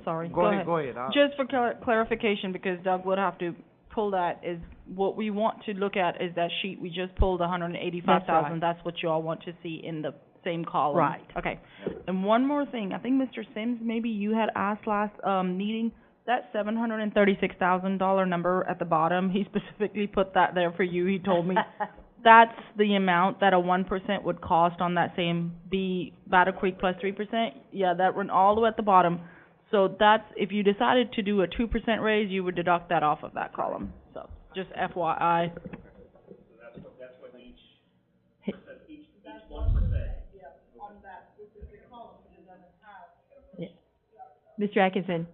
Sorry. Go ahead. Just for clarification, because Doug would have to pull that, is what we want to look at is that sheet we just pulled, 185,000. That's right. That's what you all want to see in the same column. Right. Okay. And one more thing. I think Mr. Sims, maybe you had asked last meeting That $736,000 number at the bottom, he specifically put that there for you. He told me that's the amount that a 1% would cost on that same Battle Creek plus 3%. Yeah, that went all the way at the bottom. So that's, if you decided to do a 2% raise, you would deduct that off of that column. So, just FYI. Mr. Atkinson.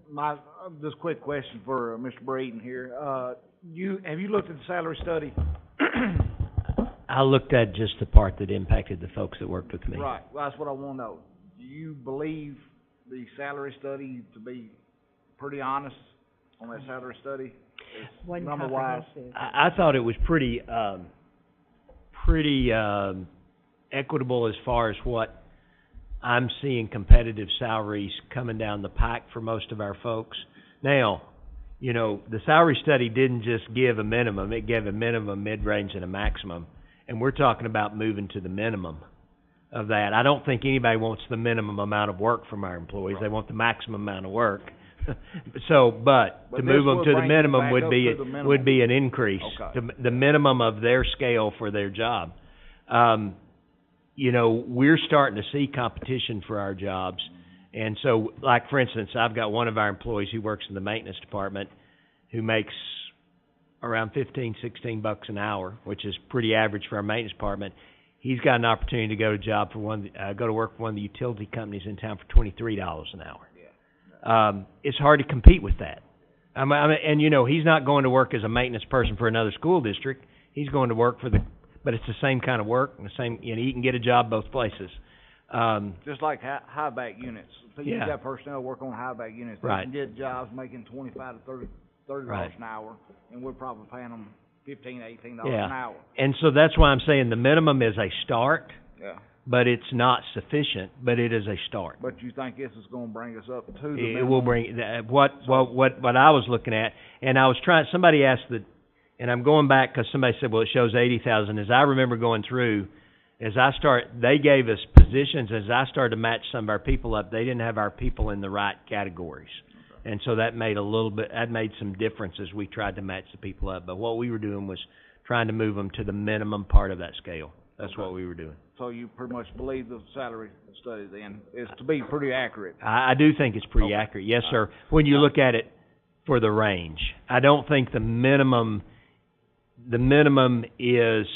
Just quick question for Mr. Braden here. Have you looked at the salary study? I looked at just the part that impacted the folks that worked with me. Right, well, that's what I want to know. Do you believe the salary study to be pretty honest on that salary study? Number-wise? I thought it was pretty equitable as far as what I'm seeing competitive salaries coming down the pike for most of our folks. Now, you know, the salary study didn't just give a minimum, it gave a minimum, mid-range, and a maximum. And we're talking about moving to the minimum of that. I don't think anybody wants the minimum amount of work from our employees. They want the maximum amount of work. But to move them to the minimum would be an increase, to the minimum of their scale for their job. You know, we're starting to see competition for our jobs. And so, like, for instance, I've got one of our employees who works in the maintenance department who makes around $15, $16 an hour, which is pretty average for our maintenance department. He's got an opportunity to go to work for one of the utility companies in town for $23 an hour. It's hard to compete with that. And, you know, he's not going to work as a maintenance person for another school district. He's going to work but it's the same kind of work, and the same, you know, he can get a job both places. Just like high-back units. You've got personnel work on high-back units. They can get jobs making $25 to $30 an hour, and we're probably paying them $15, $18 an hour. And so that's why I'm saying the minimum is a start, but it's not sufficient, but it is a start. But you think this is going to bring us up to the minimum? It will bring what I was looking at, and I was trying. Somebody asked and I'm going back because somebody said, well, it shows 80,000. As I remember going through, they gave us positions. As I started to match some of our people up, they didn't have our people in the right categories. And so that made some difference as we tried to match the people up. But what we were doing was trying to move them to the minimum part of that scale. That's what we were doing. So you pretty much believe the salary study then is to be pretty accurate? I do think it's pretty accurate. Yes, sir. When you look at it for the range. I don't think the minimum is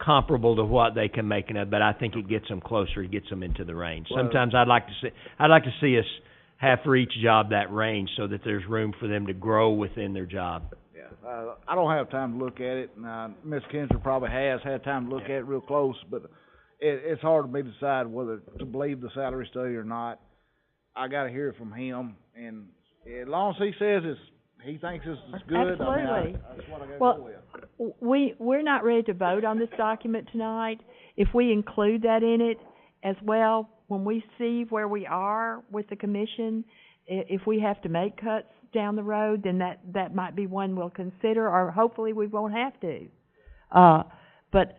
comparable to what they can make it, but I think it gets them closer, it gets them into the range. Sometimes I'd like to see us have for each job that range so that there's room for them to grow within their job. I don't have time to look at it. Ms. Kinzer probably has had time to look at it real close, but it's hard for me to decide whether to believe the salary study or not. I got to hear it from him, and as long as he says he thinks this is good. Absolutely. That's what I got to go with. We're not ready to vote on this document tonight. If we include that in it as well, when we see where we are with the commission, if we have to make cuts down the road, then that might be one we'll consider, or hopefully we won't have to. But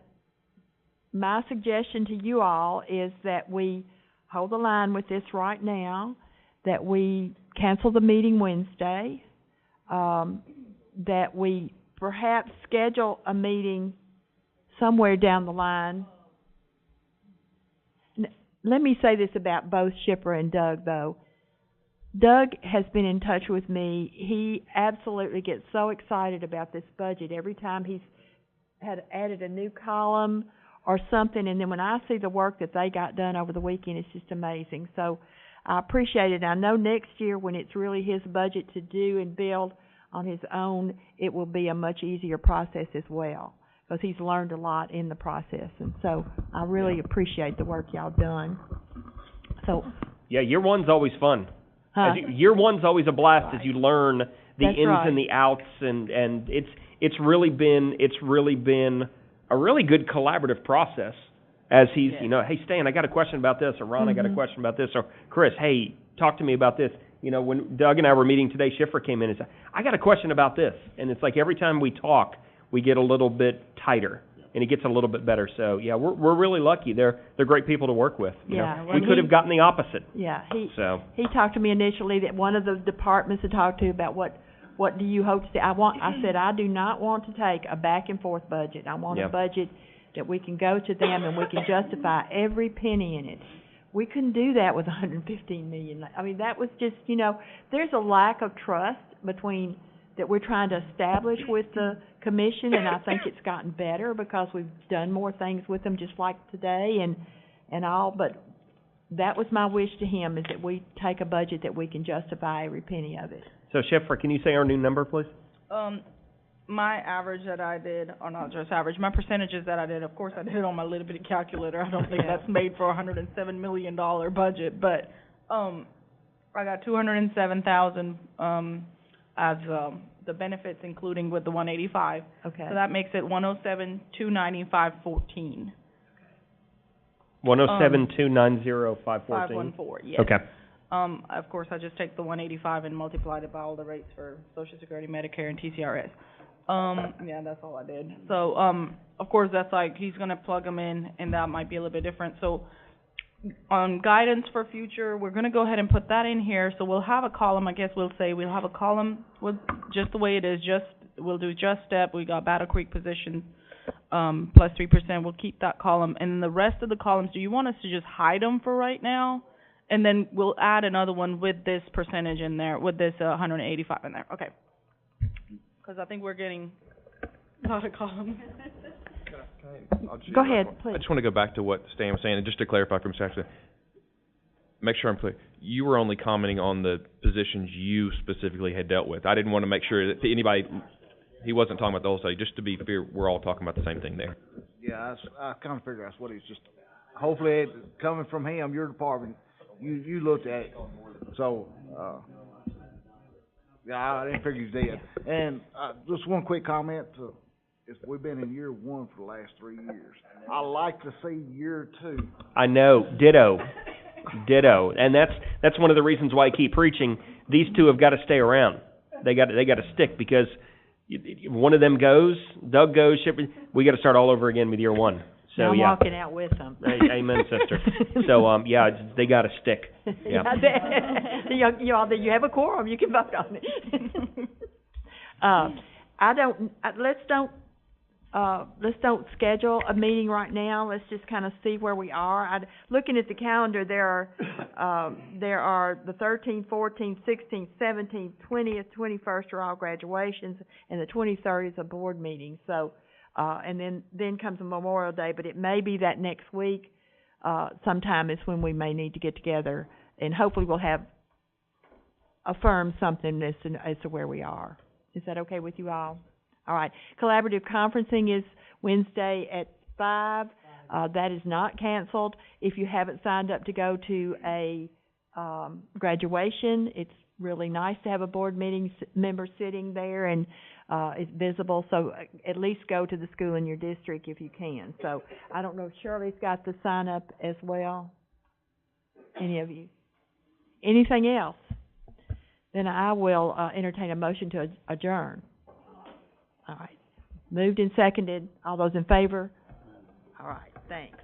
my suggestion to you all is that we hold the line with this right now, that we cancel the meeting Wednesday, that we perhaps schedule a meeting somewhere down the line. Let me say this about both Shipper and Doug, though. Doug has been in touch with me. He absolutely gets so excited about this budget every time he's had added a new column or something, and then when I see the work that they got done over the weekend, it's just amazing. So I appreciate it. I know next year when it's really his budget to do and build on his own, it will be a much easier process as well, because he's learned a lot in the process. And so I really appreciate the work y'all done. So yeah, year one's always fun. Year one's always a blast as you learn the ins and the outs, and it's really been a really good collaborative process. As he's, you know, hey Stan, I got a question about this, or Ron, I got a question about this, or Chris, hey, talk to me about this. You know, when Doug and I were meeting today, Schiffer came in and said, I got a question about this. And it's like every time we talk, we get a little bit tighter. and it gets a little bit better. So yeah, we're really lucky. They're great people to work with. You Yeah, know? We could have gotten the opposite. Yeah, So he talked to me initially that one of the departments to talk to about what do you hope to see. I said I do not want to take a back and forth budget. I want a budget that we can go to them and we can justify every penny in it. We couldn't do that with $115 million. I mean, that was just, you know, there's a lack of trust between that we're trying to establish with the commission, and I think it's gotten better because we've done more things with them, just like today and all. But that was my wish to him, is that we take a budget that we can justify every penny of it. So, Sheffer, can you say our new number, please? My average that I did, or not just average, my percentages that I did, of course I did it on my little bitty calculator. I don't think that's made for a $107 million budget, but, I got 207,000, as, the benefits including with the 185. Okay. So that makes it 107,290,514. 107,290,514. 514, yes. Okay. Of course, I just take the 185 and multiply it by all the rates for Social Security, Medicare, and TCRS. Yeah, that's all I did. So, of course, that's like, he's gonna plug them in, and that might be a little bit different. So, guidance for future, we're gonna go ahead and put that in here. So we'll have a column, I guess we'll say, we'll have a column with just the way it is, we'll do just step, we got Battle Creek position, plus 3%, we'll keep that column. And the rest of the columns, do you want us to just hide them for right now? And then we'll add another one with this percentage in there, with this 185 in there. Okay. Because I think we're getting a lot of columns. Go ahead, please. I just want to go back to what Stan was saying, and just to clarify from Saxon, make sure I'm clear. You were only commenting on the positions you specifically had dealt with. I didn't want to make sure that anybody, he wasn't talking about the whole study. Just to be fair, we're all talking about the same thing there. Yeah, I kind of figured that's what he's just, hopefully, coming from him, your department, you looked at it. So, yeah, I didn't figure you did. And just one quick comment. We've been in year one for the last 3 years. I like to see year two. I know. Ditto. And that's one of the reasons why I keep preaching. These two have got to stay around. They got to stick, because one of them goes, Doug goes, we got to start all over again with year one. So I'm walking out with them. Amen, sister. So yeah, they got to stick. Yeah. You have a quorum. You can vote on it. Let's don't schedule a meeting right now. Let's just kind of see where we are. Looking at the calendar, there are the 13th, 14th, 16th, 17th, 20th, 21st are all graduations, and the 23rd is a board meeting. So, and then comes Memorial Day, but it may be that next week, sometime is when we may need to get together, and hopefully we'll have affirmed something as to where we are. Is that okay with you all? All right. Collaborative conferencing is Wednesday at 5. That is not canceled. If you haven't signed up to go to a graduation, it's really nice to have a board meeting member sitting there, and it's visible. So at least go to the school in your district if you can. So I don't know if Shirley's got the sign up as well. Any of you? Anything else? Then I will entertain a motion to adjourn. All right. Moved and seconded. All those in favor? All right. Thanks.